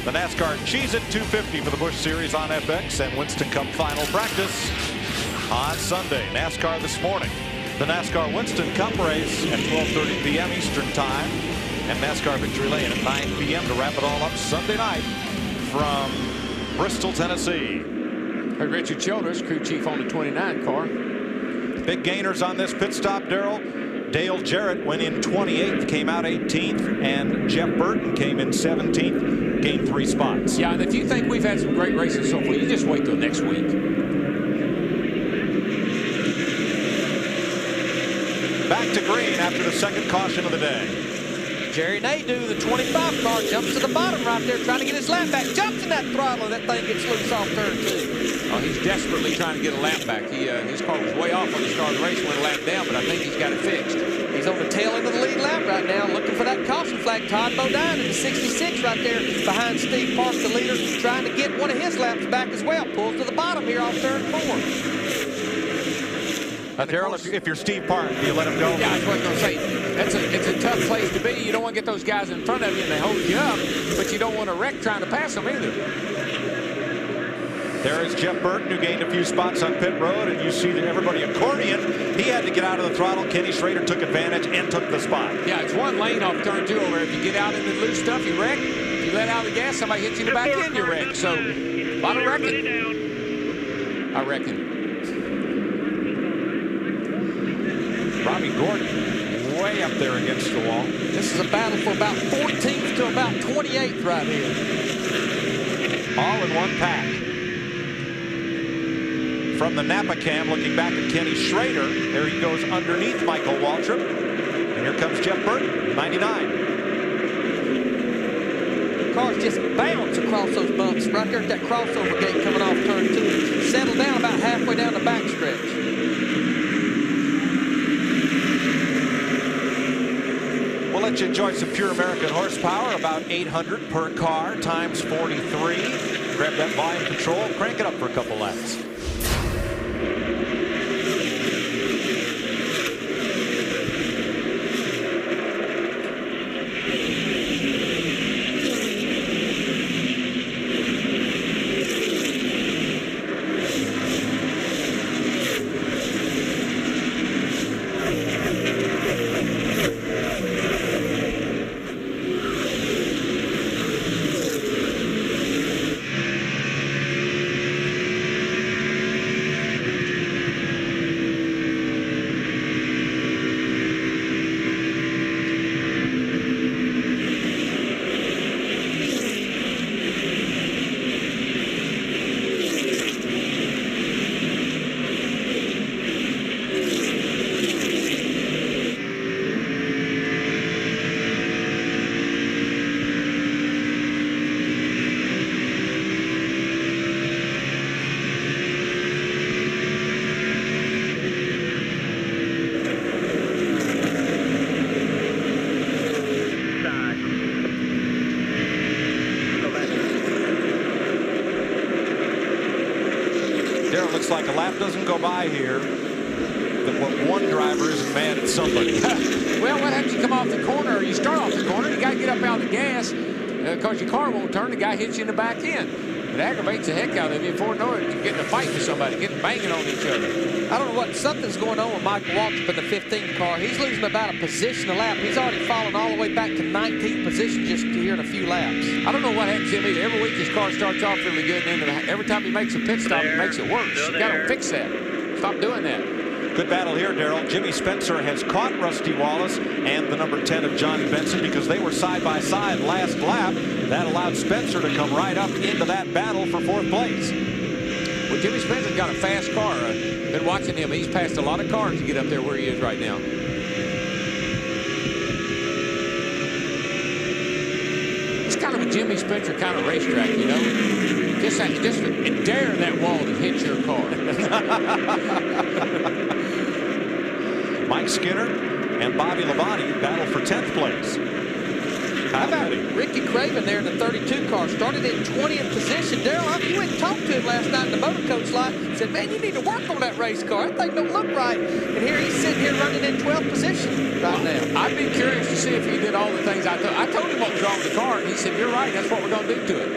the NASCAR Cheez-It 250 for the Busch Series on FX and Winston Cup final practice. On Sunday, NASCAR This Morning, the NASCAR Winston Cup race at 12:30 p.m. Eastern Time, and NASCAR Victory Lane at 9 p.m. to wrap it all up Sunday night from Bristol, Tennessee. Heard Richard Childress, crew chief on the 29 car. Big gainers on this pit stop, Darrell. Dale Jarrett went in 28th, came out 18th, and Jeff Burton came in 17th, gained 3 spots. Yeah, and if you think we've had some great races so far, you just wait till next week. Back to green after the second caution of the day. Jerry Nadeau, the 25 car, jumps to the bottom right there, trying to get his lap back. Jumps in that throttle, and that thing gets loose off turn 2. Oh, he's desperately trying to get a lap back. His car was way off on the start of the race, went a lap down, but I think he's got it fixed. He's on the tail end of the lead lap right now, looking for that caution flag. Todd Bodine in the 66 right there behind Steve Park, the leader, trying to get one of his laps back as well. Pulls to the bottom here off turn 4. Darrell, if you're Steve Park, do you let him go? Yeah, that's what I was going to say. It's a tough place to be. You don't want to get those guys in front of you and they hold you up, but you don't want to wreck trying to pass them either. There is Jeff Burton, who gained a few spots on pit road, and you see that everybody accordion. He had to get out of the throttle. Kenny Schrader took advantage and took the spot. Yeah, it's one lane off turn 2 over. If you get out into loose stuff, you wreck. If you let out of the gas, somebody hits you in the back end, you wreck. So, a lot of wrecking. I reckon. Robbie Gordon way up there against the wall. This is a battle for about 14th to about 28th right here. All in one pack. From the Napa cam, looking back at Kenny Schrader. There he goes underneath Michael Waltrip. And here comes Jeff Burton, 99. Cars just bounce across those bumps right there at that crossover gate coming off turn 2. Settle down about halfway down the backstretch. We'll let you enjoy some pure American horsepower, about 800 per car, times 43. Grab that volume control, crank it up for a couple laps. Looks like a lap doesn't go by here that what one driver isn't mad at somebody. Well, what happens? You come off the corner, or you start off the corner, you got to get up out of the gas because your car won't turn. The guy hits you in the back end. It aggravates the heck out of you. Before you know it, you're getting a fight with somebody, getting banging on each other. I don't know what, something's going on with Michael Waltrip in the 15 car. He's losing about a position a lap. He's already fallen all the way back to 19th position just here in a few laps. I don't know what happens to him either. Every week his car starts off really good, and then every time he makes a pit stop, it makes it worse. You got to fix that. Stop doing that. Good battle here, Darrell. Jimmy Spencer has caught Rusty Wallace and the number 10 of Johnny Benson because they were side by side last lap. That allowed Spencer to come right up into that battle for 4th place. Well, Jimmy Spencer's got a fast car. Been watching him. He's passed a lot of cars to get up there where he is right now. It's kind of a Jimmy Spencer kind of racetrack, you know. Just dare that wall to hit your car. Mike Skinner and Bobby Labonte battle for 10th place. How about Ricky Craven there in the 32 car? Started in 20th position. Darrell, you went and talked to him last night in the motor coach lot. Said, man, you need to work on that race car. That thing don't look right. And here he's sitting here running in 12th position right now. I've been curious to see if he did all the things I told him what was wrong with the car, and he said, you're right. That's what we're going to do to it.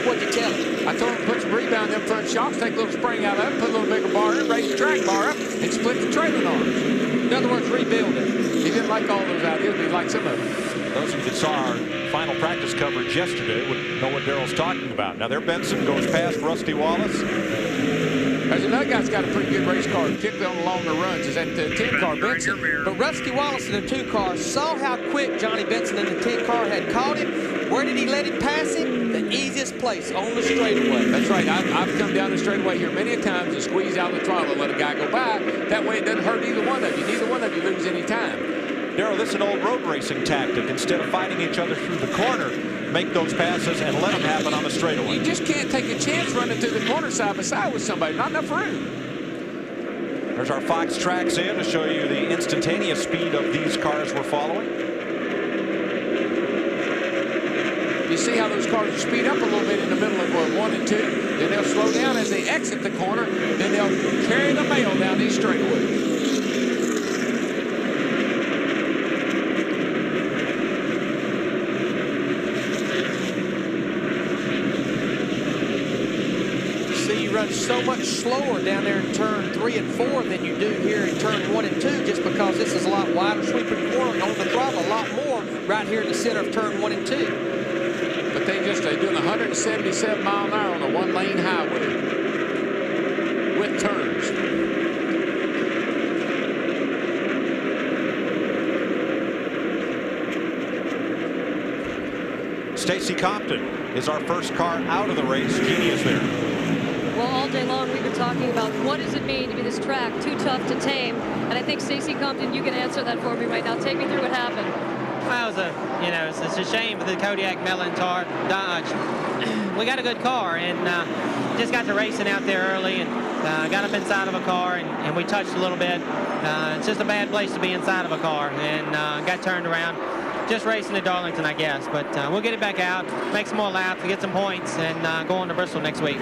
What'd you tell him? I told him to put some rebound in them front shocks, take a little spring out of it, put a little bigger bar in, raise the track bar up, and split the trailing arms. In other words, rebuild it. He didn't like all those ideas, but he liked some of them. Those of you that saw our final practice coverage yesterday would know what Darrell's talking about. Now there Benson goes past Rusty Wallace. There's another guy's got a pretty good race car, particularly on the longer runs. Is that the 10 car, Benson? But Rusty Wallace in the 2 car saw how quick Johnny Benson in the 10 car had caught him. Where did he let him pass him? The easiest place, on the straightaway. That's right. I've come down the straightaway here many a times and squeeze out the throttle and let a guy go by. That way it doesn't hurt either one of you. Neither one of you lose any time. Darrell, this is an old road racing tactic. Instead of fighting each other through the corner, make those passes and let them happen on the straightaway. You just can't take a chance running through the corner side by side with somebody. Not enough room. There's our Fox tracks in to show you the instantaneous speed of these cars we're following. You see how those cars will speed up a little bit in the middle of 1 and 2. Then they'll slow down as they exit the corner. Then they'll carry the mail down these straightaways. So much slower down there in turn 3 and 4 than you do here in turn 1 and 2, just because this is a lot wider sweeping corner on the throttle, a lot more right here in the center of turn 1 and 2. But they're doing 177 mile an hour on a one-lane highway with turns. Stacey Compton is our first car out of the race. Jeannie is there. Well, all day long we've been talking about what does it mean to be this track too tough to tame, and I think Stacey Compton, you can answer that for me right now. Take me through what happened. Well, it's a shame for the Kodiak Mellon Dodge. We got a good car and just got to racing out there early and got up inside of a car and we touched a little bit. It's just a bad place to be inside of a car and got turned around. Just racing at Darlington, I guess, but we'll get it back out, make some more laps, get some points, and go on to Bristol next week.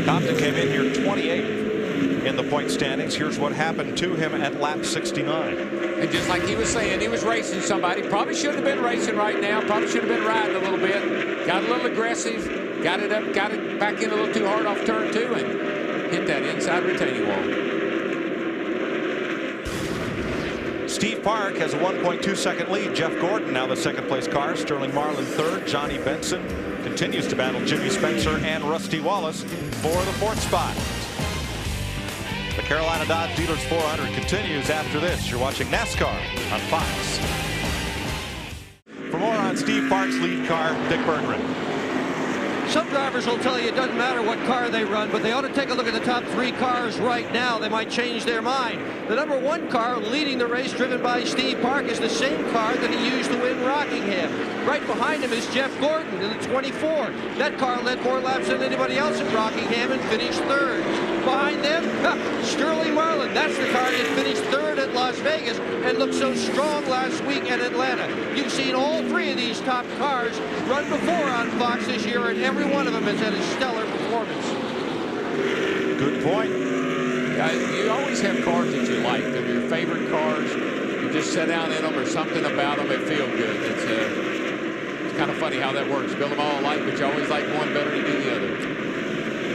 Compton came in here 28th in the point standings. Here's what happened to him at lap 69. And just like he was saying, he was racing somebody. Probably shouldn't have been racing right now. Probably should have been riding a little bit. Got a little aggressive. Got it up. Got it back in a little too hard off turn 2 and hit that inside retaining wall. Steve Park has a 1.2 second lead. Jeff Gordon now the second place car. Sterling Marlin third. Johnny Benson continues to battle Jimmy Spencer and Rusty Wallace for the fourth spot. The Carolina Dodge Dealers 400 continues after this. You're watching NASCAR on Fox. For more on Steve Park's lead car, Dick Berggren. Some drivers will tell you it doesn't matter what car they run, but they ought to take a look at the top 3 cars right now. They might change their mind. The number 1 car leading the race, driven by Steve Park, is the same car that he used to win Rockingham. Right behind him is Jeff Gordon in the 24. That car led more laps than anybody else at Rockingham and finished 3rd. Behind them, Sterling Marlin. That's the car that finished 3rd at Las Vegas and looked so strong last week at Atlanta. You've seen all 3 of these top cars run before on Fox this year, and every one of them has had a stellar performance. Good point. Guys, you always have cars that you like. They're your favorite cars. You just sit down in them or something about them that feel good. It's kind of funny how that works. Build them all alike, but you always like one better than you do the other.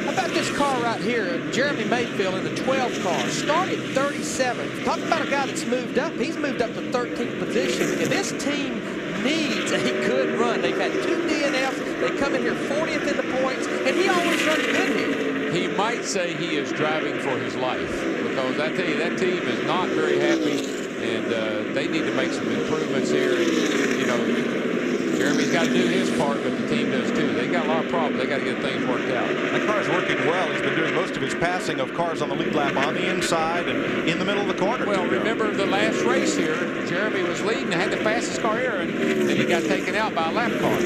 How about this car right here? Jeremy Mayfield in the 12 car. Started 37th. Talk about a guy that's moved up. He's moved up to 13th position. And this team needs a good run. They've had 2 DNFs. They come in here 40th in the points, and he always runs good here. He might say he is driving for his life, because I tell you, that team is not very happy, and they need to make some improvements here. And, you know, Jeremy's got to do his part, but the team does too. They got a lot of problems. They got to get things worked out. That car's working well. He's been doing most of his passing of cars on the lead lap on the inside and in the middle of the corner. Well, remember the last race here, Jeremy was leading, had the fastest car here, and then he got taken out by a lap car.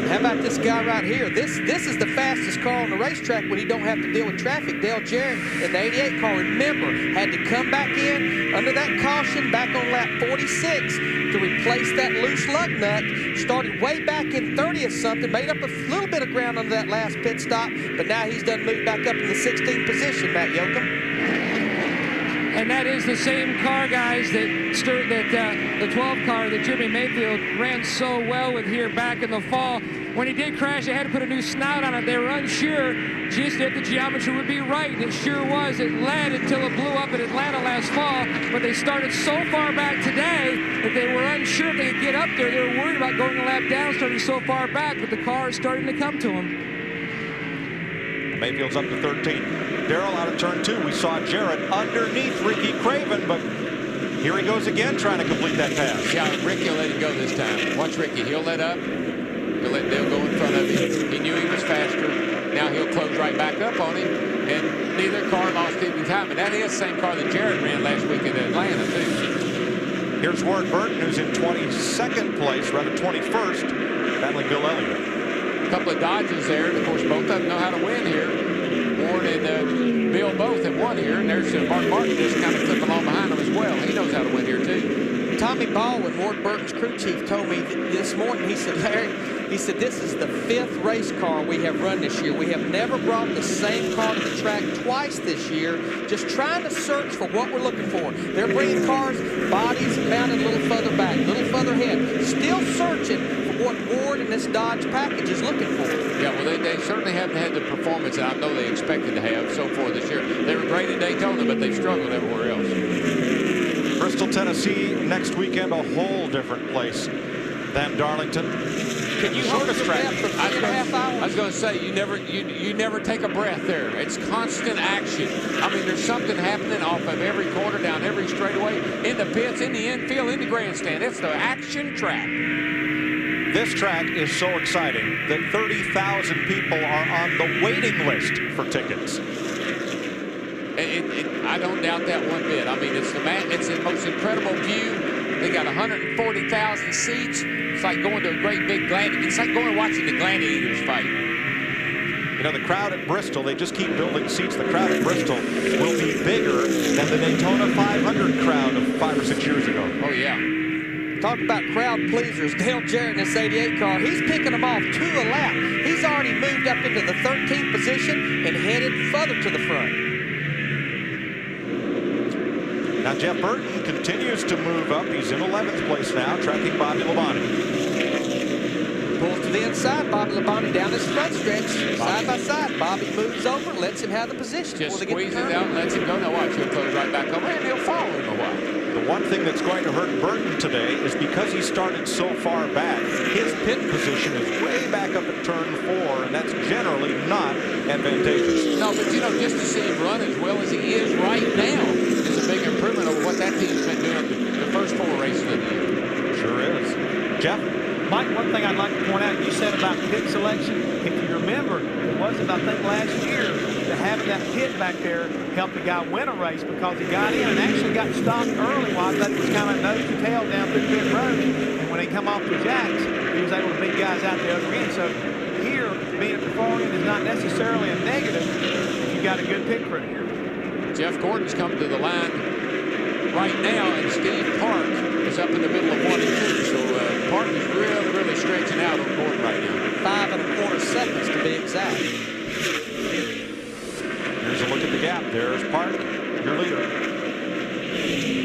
How about this guy right here? This is the fastest car on the racetrack when he don't have to deal with traffic. Dale Jarrett in the 88 car, remember, had to come back in under that caution back on lap 46 to replace that loose lug nut. Started way back in 30th something, made up a little bit of ground under that last pit stop, but now he's done moved back up in the 16th position, Matt Yoakum. And that is the same car, guys, the 12 car that Jimmy Mayfield ran so well with here back in the fall. When he did crash, they had to put a new snout on it. They were unsure just if the geometry would be right, and it sure was. It led until it blew up in Atlanta last fall, but they started so far back today that they were unsure if they could get up there. They were worried about going a lap down, starting so far back, but the car is starting to come to them. Mayfield's up to 13. Darrell out of turn 2. We saw Jarrett underneath Ricky Craven, but here he goes again trying to complete that pass. Yeah, Ricky will let it go this time. Watch Ricky. He'll let up. He'll let Dale go in front of him. He knew he was faster. Now he'll close right right back up on him, and neither car lost any time. And that is the same car that Jarrett ran last week in Atlanta, too. Here's Ward Burton, who's in 22nd place, rather 21st, battling Bill Elliott. A couple of dodges there, and of course both of them know how to win here. Ward and Bill both have won here, and there's Mark Martin just kind of clipping along behind them as well. He knows how to win here too. Tommy Baldwin, Ward Burton's crew chief, told me this morning, he said, Larry, he said, this is the 5th race car we have run this year. We have never brought the same car to the track twice this year, just trying to search for what we're looking for. They're bringing cars, bodies mounted a little further back, a little further ahead, still searching for what Ward and this Dodge package is looking for. Yeah, well, they certainly haven't had the performance that I know they expected to have so far this year. They were great at Daytona, but they've struggled everywhere else. Bristol, Tennessee, next weekend, a whole different place than Darlington. Can you hold your breath for 3.5 hours? I was going to say, you never take a breath there. It's constant action. I mean, there's something happening off of every corner, down every straightaway, in the pits, in the infield, in the grandstand. It's the action track. This track is so exciting that 30,000 people are on the waiting list for tickets. I don't doubt that one bit. I mean, it's the most incredible view. They got 140,000 seats. It's like going to a great big gladiator. It's like going and watching the gladiators fight. You know, the crowd at Bristol, they just keep building seats. The crowd at Bristol will be bigger than the Daytona 500 crowd of 5 or 6 years ago. Oh, yeah. Talk about crowd pleasers. Dale Jarrett in this 88 car, he's picking them off 2 a lap. He's already moved up into the 13th position and headed further to the front. Now Jeff Burton continues to move up. He's in 11th place now, tracking Bobby Labonte. Pulls to the inside. Bobby Labonte down this front stretch, side by side. Bobby moves over, lets him have the position. Just squeezes out and lets him go. Now watch, he'll close right back over, and he'll follow him a while. The one thing that's going to hurt Burton today is because he started so far back, his pit position is way back up at turn 4, and that's generally not advantageous. No, but you know, just to see him run as well as he is right now is a big improvement over what that team's been doing the first 4 races of the year. Sure is. Jeff? Mike, one thing I'd like to point out, you said about pit selection. If you remember, it wasn't, I think, last year that having that pit back there helped the guy win a race because he got in and actually got stopped early while I thought he was kind of nose to tail down through pit road. And when they come off the jacks, he was able to beat guys out the other end. So here, being at the far end is not necessarily a negative if you got a good pit crew here. Jeff Gordon's coming to the line right now, and Steve Park is up in the middle of 1 and 2. So Park is really stretching out on Gordon right now. 5 1/4 seconds to be exact. Here's a look at the gap. There's Park, your leader.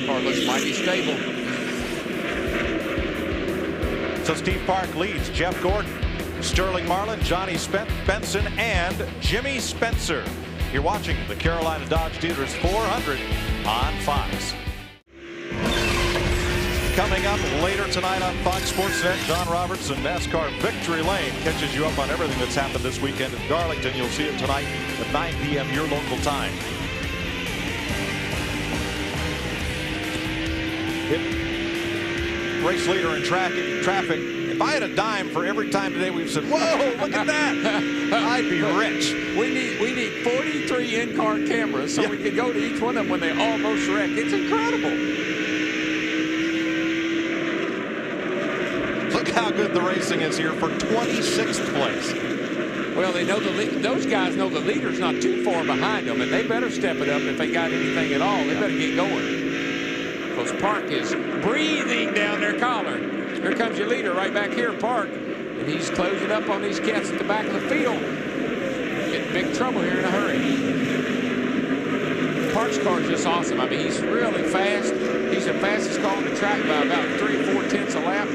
Car looks mighty stable. So Steve Park leads. Jeff Gordon, Sterling Marlin, Johnny Benson, and Jimmy Spencer. You're watching the Carolina Dodge Dealers 400 on Fox. Coming up later tonight on Fox Sports Net, John Robertson, NASCAR Victory Lane catches you up on everything that's happened this weekend in Darlington. You'll see it tonight at 9 p.m. your local time. Race leader in traffic. If I had a dime for every time today we've said, whoa, look at that, I'd be rich. We need 43 in-car cameras so we can go to each one of them when they almost wreck. It's incredible. Look how good the racing is here for 26th place. Well, they know those guys know the leader's not too far behind them, and they better step it up if they got anything at all. They better get going. Because Park is breathing down their collar. Here comes your leader right back here, Park. And he's closing up on these cats at the back of the field. Getting big trouble here in a hurry. Park's car is just awesome. I mean, he's really fast. He's the fastest car on the track by about 3 or 4 tenths a lap.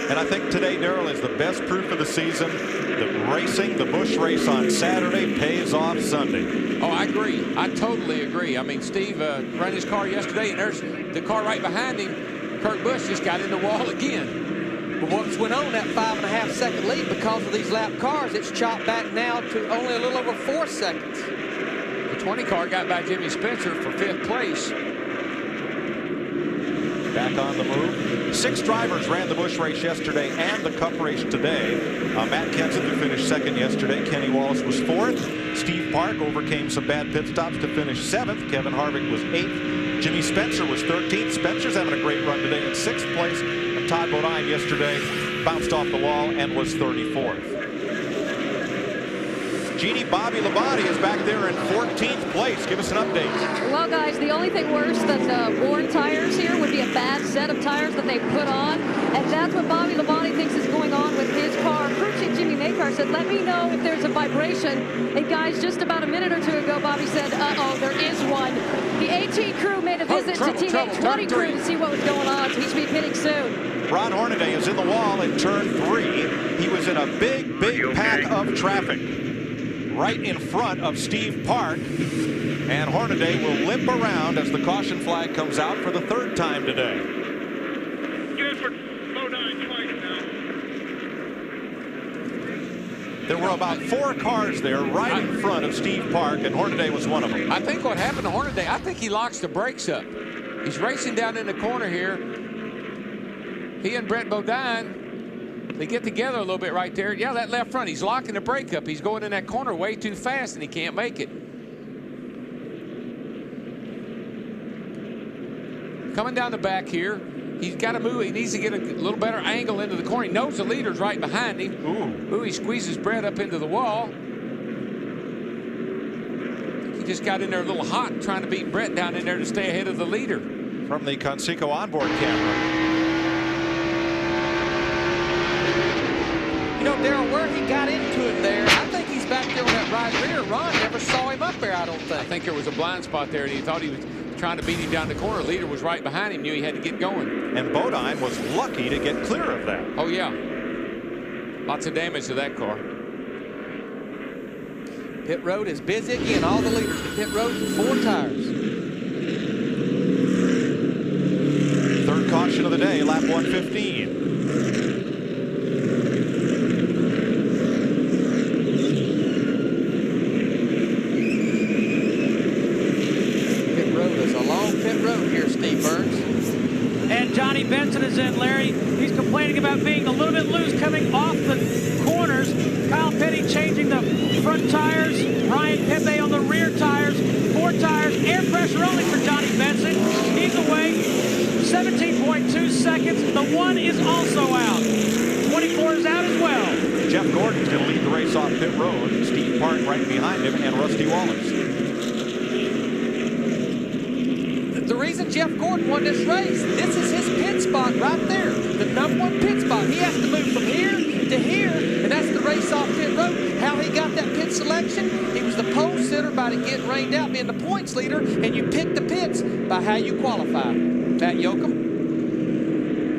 And I think today, Darrell, is the best proof of the season that racing, the Busch race on Saturday, pays off Sunday. Oh, I agree. I totally agree. I mean, Steve ran his car yesterday, and there's the car right behind him. Kurt Busch just got in the wall again. But what's went on that 5.5 second lead because of these lap cars, it's chopped back now to only a little over 4 seconds. The 20 car got by Jimmy Spencer for 5th place. Back on the move. 6 drivers ran the Busch race yesterday and the Cup race today. Matt Kenseth, who finished 2nd yesterday. Kenny Wallace was 4th. Steve Park overcame some bad pit stops to finish 7th. Kevin Harvick was 8th. Jimmy Spencer was 13th. Spencer's having a great run today in 6th place. And Todd Bodine yesterday bounced off the wall and was 34th. Jeannie Bobby Labonte is back there in 14th place. Give us an update. Well, guys, the only thing worse than worn tires here would be a bad set of tires that they put on. And that's what Bobby Labonte thinks is going on with his car. Crew chief Jimmy Makar said, let me know if there's a vibration. And guys, just about a minute or two ago, Bobby said, uh-oh, there is one. The 18 crew made a visit to teammate 20 crew to see what was going on. So he should be pitting soon. Ron Hornaday is in the wall in turn 3. He was in a big pack of traffic right in front of Steve Park. And Hornaday will limp around as the caution flag comes out for the 3rd time today. Good for Bodine twice now. There were about 4 cars there right in front of Steve Park, and Hornaday was one of them. I think what happened to Hornaday, I think he locks the brakes up. He's racing down in the corner here. He and Brett Bodine, they get together a little bit right there. Yeah, that left front, he's locking the brake up. He's going in that corner way too fast, and he can't make it. Coming down the back here, he's got to move. He needs to get a little better angle into the corner. He knows the leader's right behind him. Ooh, he squeezes Brett up into the wall. He just got in there a little hot trying to beat Brett down in there to stay ahead of the leader. From the Conseco onboard camera. You know, Darrell, where he got into it there, I think he's back there on that right rear. Ron never saw him up there, I don't think. I think there was a blind spot there, and he thought he was trying to beat him down the corner. The leader was right behind him, knew he had to get going. And Bodine was lucky to get clear of that. Oh, yeah. Lots of damage to that car. Pit road is busy again. All the leaders to pit road with 4 tires. 3rd caution of the day, lap 115. And Johnny Benson is in, Larry. He's complaining about being a little bit loose coming off the corners. Kyle Petty changing the front tires. Ryan Pepe on the rear tires. 4 tires. Air pressure only for Johnny Benson. He's away. 17.2 seconds. The 1 is also out. 24 is out as well. Jeff Gordon's going to lead the race off pit road. Steve Park right behind him, and Rusty Wallace. The reason Jeff Gordon won this race, this is his pit spot right there, the #1 pit spot. He has to move from here to here, and that's the race off pit road. How he got that pit selection, he was the pole sitter by the getting rained out, being the points leader, and you pick the pits by how you qualify. Pat Yoakum.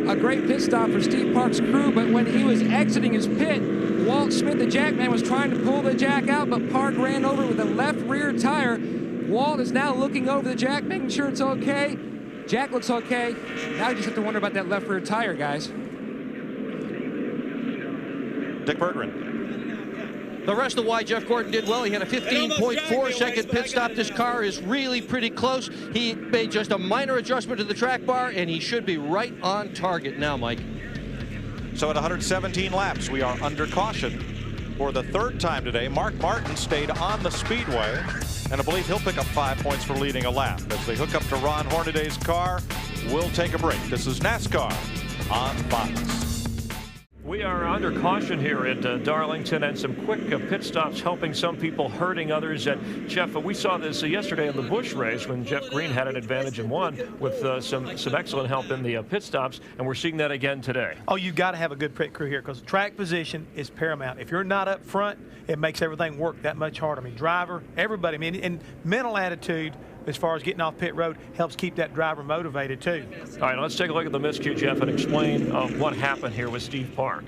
A great pit stop for Steve Park's crew, but when he was exiting his pit, Walt Smith, the jackman, was trying to pull the jack out, but Park ran over with the left rear tire. Walt is now looking over the jack, making sure it's okay. Jack looks okay. Now you just have to wonder about that left rear tire, guys. Dick Berggren. The rest of why Jeff Gordon did well. He had a 15.4-second pit stop. This car is really pretty close. He made just a minor adjustment to the track bar, and he should be right on target now, Mike. So at 117 laps, we are under caution for the 3rd time today. Mark Martin stayed on the speedway, and I believe he'll pick up 5 points for leading a lap. As they hook up to Ron Hornaday's car, we'll take a break. This is NASCAR on Fox. We are under caution here at Darlington, and some quick pit stops helping some people, hurting others. And Jeff, we saw this yesterday in the Busch race when Jeff Green had an advantage and won with some excellent help in the pit stops, and we're seeing that again today. Oh, you've got to have a good pit crew here because track position is paramount. If you're not up front, it makes everything work that much harder. I mean, driver, everybody, I mean, and mental attitude as far as getting off pit road helps keep that driver motivated too. All right, let's take a look at the miscue, Jeff, and explain what happened here with Steve Park.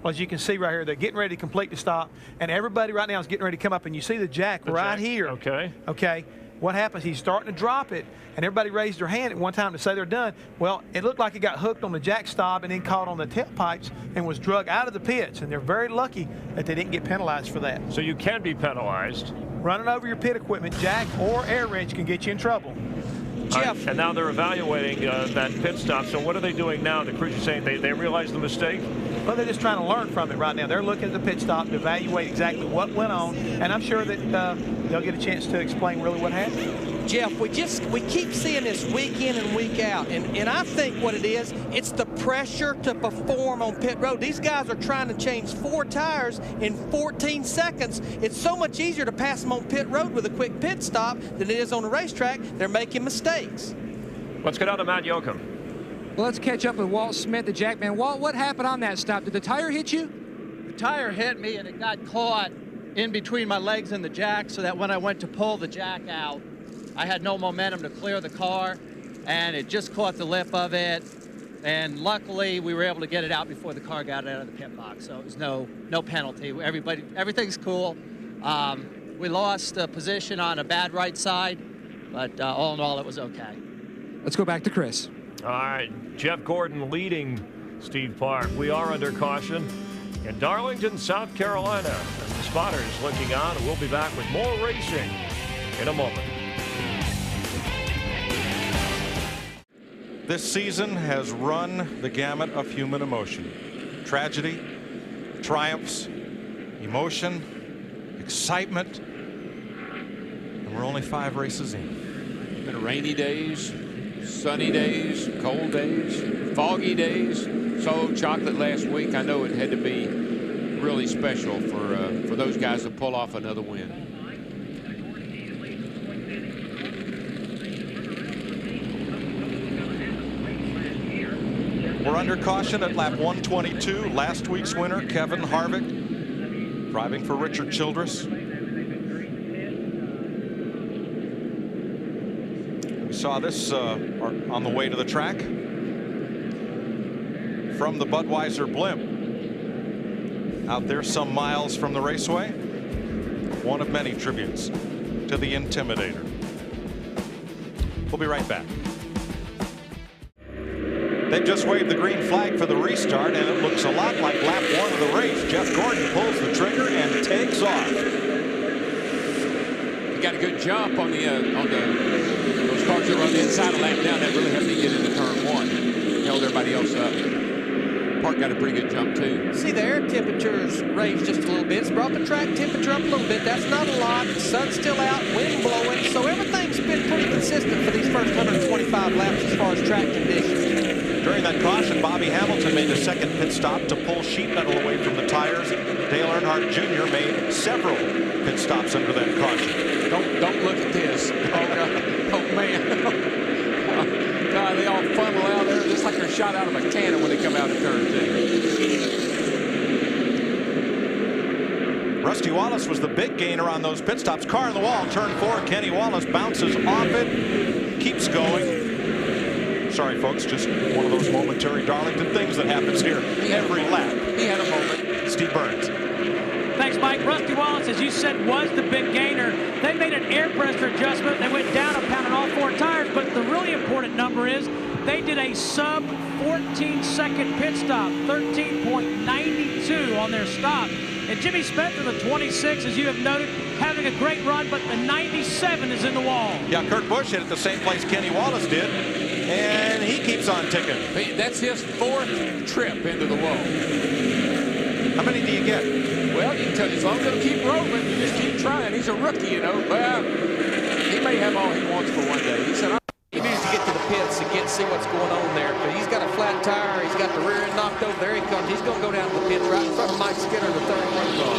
Well, as you can see right here, they're getting ready to complete the stop, and everybody right now is getting ready to come up, and you see the jack right here. Okay. Okay. What happens? He's starting to drop it, and everybody raised their hand at one time to say they're done. Well, it looked like it got hooked on the jack stop and then caught on the tailpipes and was drug out of the pits, and they're very lucky that they didn't get penalized for that. So you can be penalized. Running over your pit equipment, jack or air wrench, can get you in trouble. Jeff. Right, and now they're evaluating that pit stop. So what are they doing now? The crews are saying they realize the mistake? Well, they're just trying to learn from it right now. They're looking at the pit stop to evaluate exactly what went on, and I'm sure that they'll get a chance to explain really what happened. Jeff, we keep seeing this week in and week out, and I think what it is, it's the pressure to perform on pit road. These guys are trying to change 4 tires in 14 seconds. It's so much easier to pass them on pit road with a quick pit stop than it is on the racetrack. They're making mistakes. Let's get on to Matt Yoakum. Well, let's catch up with Walt Smith, the Jackman. Walt, what happened on that stop? Did the tire hit you? The tire hit me, and it got caught in between my legs and the jack, so that when I went to pull the jack out, I had no momentum to clear the car, and it just caught the lip of it. And luckily, we were able to get it out before the car got out of the pit box, so it was no penalty. Everything's cool. We lost a position on a bad right side, but all in all, it was okay. Let's go back to Chris. All right, Jeff Gordon leading Steve Park. We are under caution in Darlington, South Carolina. And the spotters looking on, and we'll be back with more racing in a moment. This season has run the gamut of human emotion. Tragedy, triumphs, emotion, excitement, and we're only 5 races in. Been rainy days, sunny days, cold days, foggy days. So chocolate last week. I know it had to be really special for those guys to pull off another win. We're under caution at lap 122. Last week's winner, Kevin Harvick, driving for Richard Childress. We saw this on the way to the track from the Budweiser blimp. Out there some miles from the raceway. One of many tributes to the Intimidator. We'll be right back. They've just waved the green flag for the restart, and it looks a lot like lap 1 of the race. Jeff Gordon pulls the trigger and takes off. He got a good jump on those cars that run the inside of lap down. That really helped me get into turn 1. Held everybody else up. Park got a pretty good jump too. See, the air temperature's raised just a little bit. It's brought the track temperature up a little bit. That's not a lot. The sun's still out, wind blowing, so everything's been pretty consistent for these first 125 laps as far as track conditions. During that caution, Bobby Hamilton made a second pit stop to pull sheet metal away from the tires. Dale Earnhardt Jr. made several pit stops under that caution. Don't look at this. Oh, God. Oh, man. God, they all funnel out there just like they're shot out of a cannon when they come out of turn 2. Rusty Wallace was the big gainer on those pit stops. Car in the wall, turn 4. Kenny Wallace bounces off it, keeps going. Sorry, folks, just one of those momentary Darlington things that happens here every lap. He had a moment. Steve Burns. Thanks, Mike. Rusty Wallace, as you said, was the big gainer. They made an air pressure adjustment. They went down a pound on all 4 tires, but the really important number is they did a sub 14-second pit stop, 13.92 on their stop. And Jimmy Spencer, the 26, as you have noted, having a great run, but the 97 is in the wall. Yeah, Kurt Busch hit at the same place Kenny Wallace did, and he keeps on ticking. That's his 4th trip into the wall. How many do you get? Well, you can tell, as long as he'll keep rolling, you just keep trying. He's a rookie, you know. Well, he may have all he wants for one day. He said, he needs to get to the pits and see what's going on there. But he's got a flat tire. He's got the rear end knocked over. There he comes. He's going to go down to the pits right in front of Mike Skinner, the 31 car.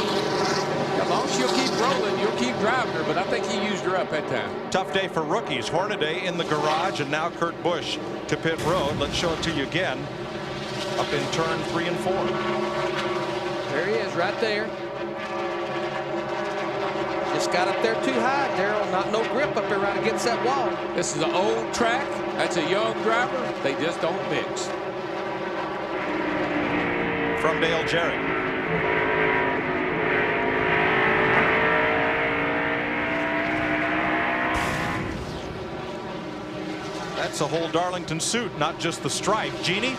As long as you'll keep rolling, you'll keep driving her. But I think he used her up that time. Tough day for rookies. Hornaday in the garage, and now Kurt Busch to pit road. Let's show it to you again. Up in turn 3 and 4. There he is, right there. Just got up there too high, Darrell. Not no grip up there right against that wall. This is an old track. That's a young driver. They just don't mix. From Dale Jarrett. That's a whole Darlington suit, not just the stripe. Jeannie?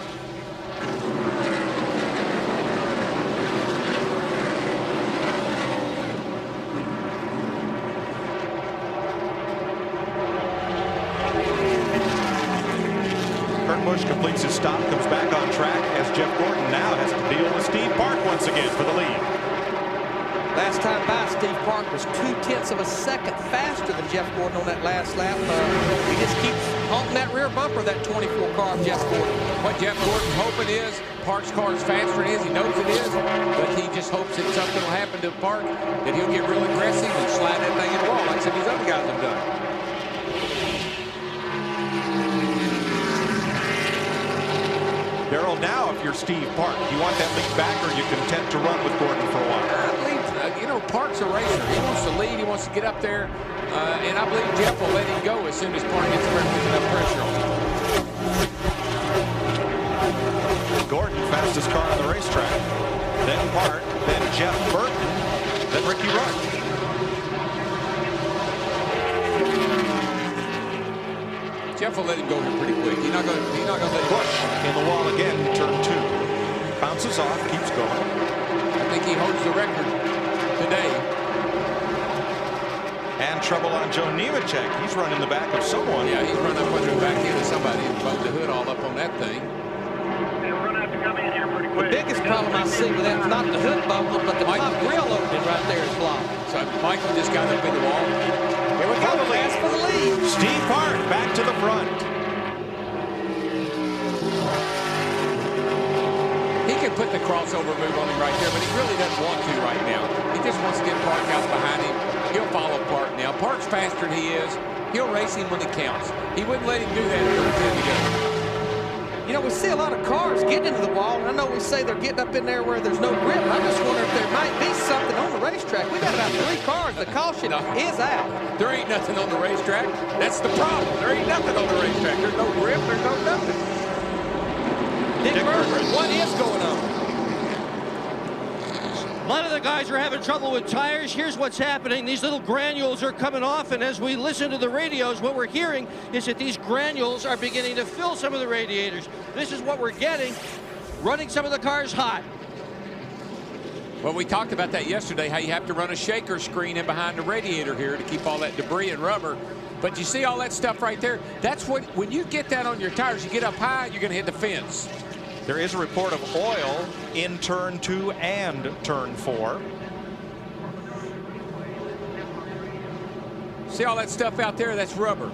Busch completes his stop, comes back on track as Jeff Gordon now has to deal with Steve Park once again for the lead. Last time by, Steve Park was 0.2 of a second faster than Jeff Gordon on that last lap. He just keeps haunting that rear bumper, that 24 car of Jeff Gordon. What Jeff Gordon's hoping is Park's car is faster than his. He knows it is, but he just hopes that something will happen to Park, that he'll get real aggressive and slide that thing in the wall like some of these other guys have done. Darrell, now if you're Steve Park, you want that lead back, or are you content to run with Gordon for a while? You know, Park's a racer. He wants to lead. He wants to get up there. And I believe Jeff will let him go as soon as Park gets enough pressure on him. Gordon, fastest car on the racetrack. Then Park, then Jeff Burton, then Ricky Rudd. Jeff will let him go here pretty quick. He's not going to let him push in the wall again, turn 2. Bounces off, keeps going. I think he holds the record today. And trouble on Joe Nemechek. He's running the back of someone. Yeah, he's running up under the back end of somebody and bumped the hood all up on that thing. The biggest problem I see with that is not the hood buckle, but the top grill opening right there is blocked. So Michael just got up in the wall. Here we go, fast for the lead. Steve Park back to the front. He can put the crossover move on him right there, but he really doesn't want to right now. He just wants to get Park out behind him. He'll follow Park now. Park's faster than he is. He'll race him when it counts. He wouldn't let him do that if it was 10 to go. You know, we see a lot of cars getting into the wall, and I know we say they're getting up in there where there's no grip. I just wonder if there might be something on the racetrack. We got about 3 cars. The caution is out. There ain't nothing on the racetrack. That's the problem. There ain't nothing on the racetrack. There's no grip. There's no nothing. Dick Berger, what is going on? A lot of the guys are having trouble with tires. Here's what's happening. These little granules are coming off, and as we listen to the radios, what we're hearing is that these granules are beginning to fill some of the radiators. This is what we're getting, running some of the cars hot. Well, we talked about that yesterday, how you have to run a shaker screen in behind the radiator here to keep all that debris and rubber. But you see all that stuff right there? That's what, when you get that on your tires, you get up high, you're going to hit the fence. There is a report of oil in turn 2 and turn 4. See all that stuff out there? That's rubber.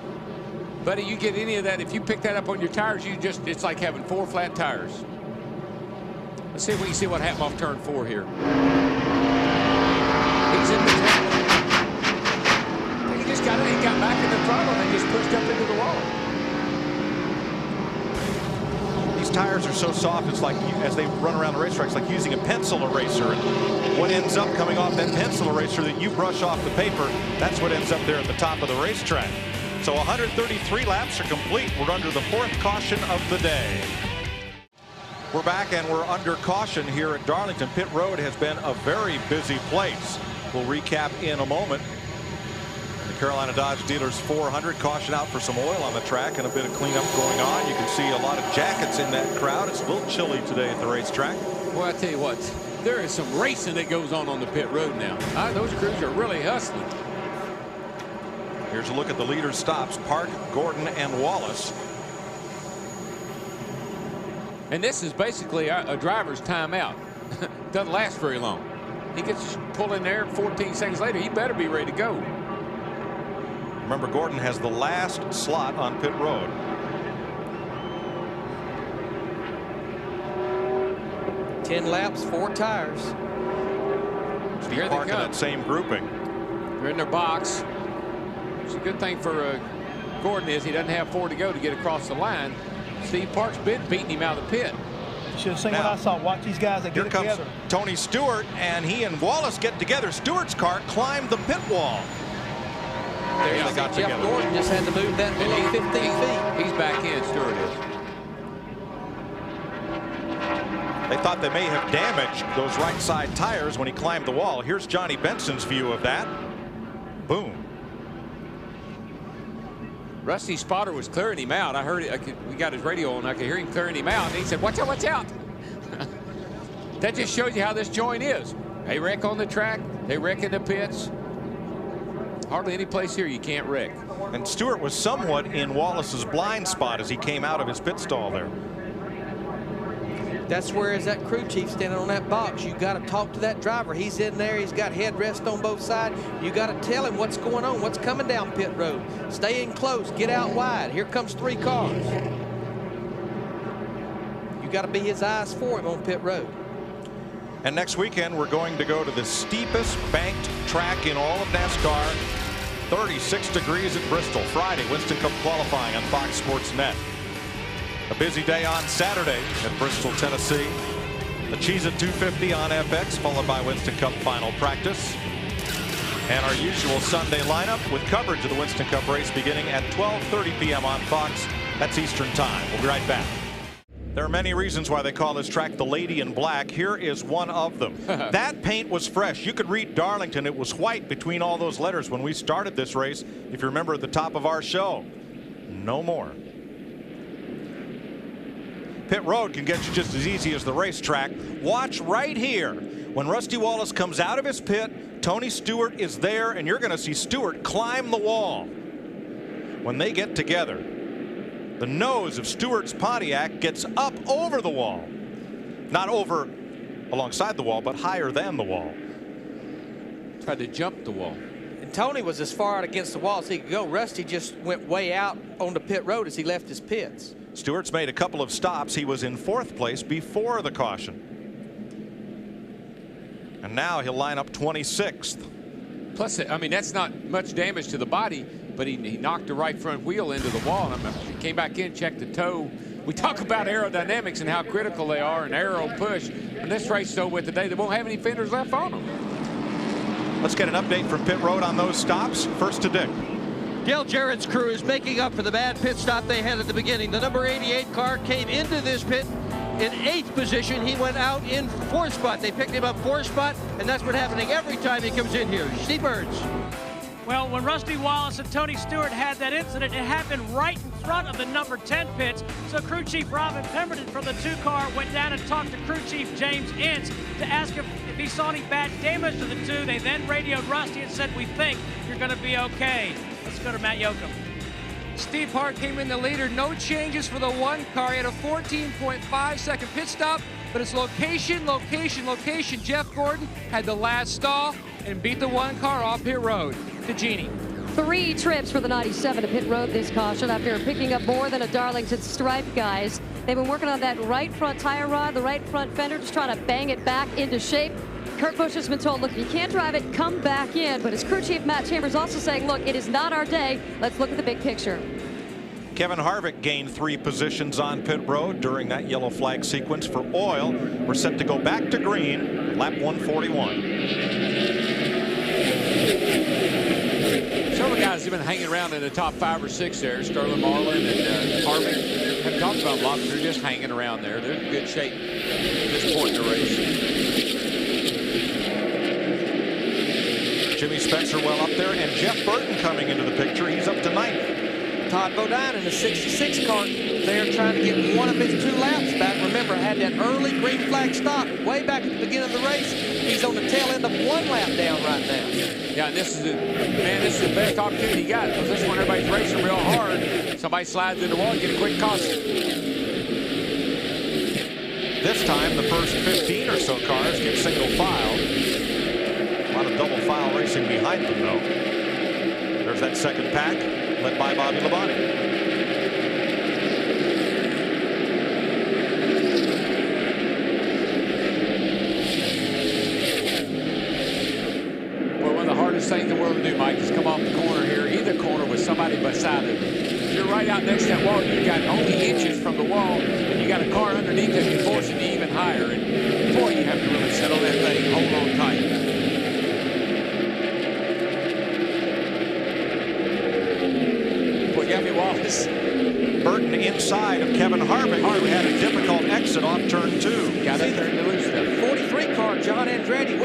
Buddy, you get any of that, if you pick that up on your tires, it's like having 4 flat tires. Let's see if we can see what happened off turn 4 here. He's in the throttle. He just got back in the throttle and just pushed up into the wall. These tires are so soft, it's like, as they run around the racetrack, it's like using a pencil eraser. And what ends up coming off that pencil eraser that you brush off the paper, that's what ends up there at the top of the racetrack. So 133 laps are complete. We're under the 4th caution of the day. We're back and we're under caution here at Darlington. Pit Road has been a very busy place. We'll recap in a moment. The Carolina Dodge Dealers 400, caution out for some oil on the track and a bit of cleanup going on. You can see a lot of jackets in that crowd. It's a little chilly today at the racetrack. Well, I tell you what, there is some racing that goes on the pit road now. Those crews are really hustling. Here's a look at the leader stops: Park, Gordon, and Wallace. And this is basically a driver's timeout. Doesn't last very long. He gets pulled in there 14 seconds later. He better be ready to go. Remember, Gordon has the last slot on pit road. Ten laps, 4 tires. Steve Park in that same grouping. They're in their box. It's a good thing for Gordon is he doesn't have 4 to go to get across the line. Steve Park's been beating him out of the pit. You should have seen what I saw. Watch these guys that get it together. Here comes Tony Stewart, and he and Wallace get together. Stewart's car climbed the pit wall. There you go. Jeff Gordon just had to move that below 15 feet. He's back in, Stewart is. They thought they may have damaged those right side tires when he climbed the wall. Here's Johnny Benson's view of that. Boom. Rusty Spotter was clearing him out. I heard it. We got his radio on. I could hear him clearing him out. And he said, watch out, watch out. That just shows you how this joint is. They wreck on the track. They wreck in the pits. hardly any place here you can't wreck. And Stewart was somewhat in Wallace's blind spot as he came out of his pit stall there. That's where is that crew chief standing on that box. You got to talk to that driver. He's in there. He's got headrest on both sides. You got to tell him what's going on, what's coming down pit road. Stay in close. Get out wide. Here comes 3 cars. You got to be his eyes for him on pit road. And next weekend, we're going to go to the steepest banked track in all of NASCAR. 36 degrees at Bristol. Friday, Winston Cup qualifying on Fox Sports Net. A busy day on Saturday at Bristol, Tennessee. The Cheez-It 250 on FX, followed by Winston Cup final practice. And our usual Sunday lineup with coverage of the Winston Cup race beginning at 12:30 p.m. on Fox. That's Eastern Time. We'll be right back. There are many reasons why they call this track the Lady in Black. Here is one of them. That paint was fresh. You could read Darlington. It was white between all those letters when we started this race, if you remember at the top of our show. No more. Pit road can get you just as easy as the racetrack. Watch right here. When Rusty Wallace comes out of his pit, Tony Stewart is there, and you're going to see Stewart climb the wall. When they get together, the nose of Stewart's Pontiac gets up over the wall. Not over alongside the wall, but higher than the wall. Tried to jump the wall. And Tony was as far out against the wall as he could go. Rusty just went way out on the pit road as he left his pits. Stewart's made a couple of stops. He was in 4th place before the caution. And now he'll line up 26th. Plus, I mean, that's not much damage to the body, but he knocked the right front wheel into the wall. And he came back in, checked the toe. We talk about aerodynamics and how critical they are and aero push. And this race, though, with today, they won't have any fenders left on them. Let's get an update from pit road on those stops. First to Dick. Dale Jarrett's crew is making up for the bad pit stop they had at the beginning. The number 88 car came into this pit in 8th position. He went out in 4th spot. They picked him up 4th spot, and that's what's happening every time he comes in here. Steve Burns. Well, when Rusty Wallace and Tony Stewart had that incident, it happened right in front of the number 10 pits. So crew chief Robin Pemberton from the 2 car went down and talked to crew chief James Ince to ask him if he saw any bad damage to the 2. They then radioed Rusty and said, "We think you're going to be okay." Let's go to Matt Yoakum. Steve Hart came in the leader. No changes for the 1 car. He had a 14.5 second pit stop, but it's location, location, location. Jeff Gordon had the last stall and beat the 1 car off pit road. To Jeannie. 3 trips for the 97 to pit road this caution after picking up more than a Darlington stripe, guys. They've been working on that right front tire rod, the right front fender, just trying to bang it back into shape. Kurt Busch has been told, look, you can't drive it, come back in. But his crew chief, Matt Chambers, also saying, look, it is not our day. Let's look at the big picture. Kevin Harvick gained 3 positions on pit road during that yellow flag sequence for oil. We're set to go back to green, lap 141. Several guys have been hanging around in the top 5 or 6 there. Sterling Marlin and Harvick. Haven't talked about lots. They're just hanging around there. They're in good shape at this point in the race. Jimmy Spencer well up there, and Jeff Burton coming into the picture. He's up to 9th. Todd Bodine in the 66 car there trying to get one of his 2 laps back. Remember, had that early green flag stop way back at the beginning of the race. He's on the tail end of 1 lap down right now. Yeah, and this is the best opportunity he got, because this one everybody's racing real hard. Somebody slides in the wall and get a quick caution. This time, the first 15 or so cars get single file. A lot of double file racing behind them, though. There's that second pack, led by Bobby Labonte. Thing in the world to do, Mike, is come off the corner here, either corner with somebody beside it. If you're right out next to that wall, you've got only inches from the wall, and you got a car underneath it and forcing you even higher. And boy, you have to really settle that thing, hold on tight. Boy, Jeffy Wallace. Burton inside of Kevin Harvick, who had a difficult exit off turn 2. Got in there in the loose stuff. 43 car, John Andretti.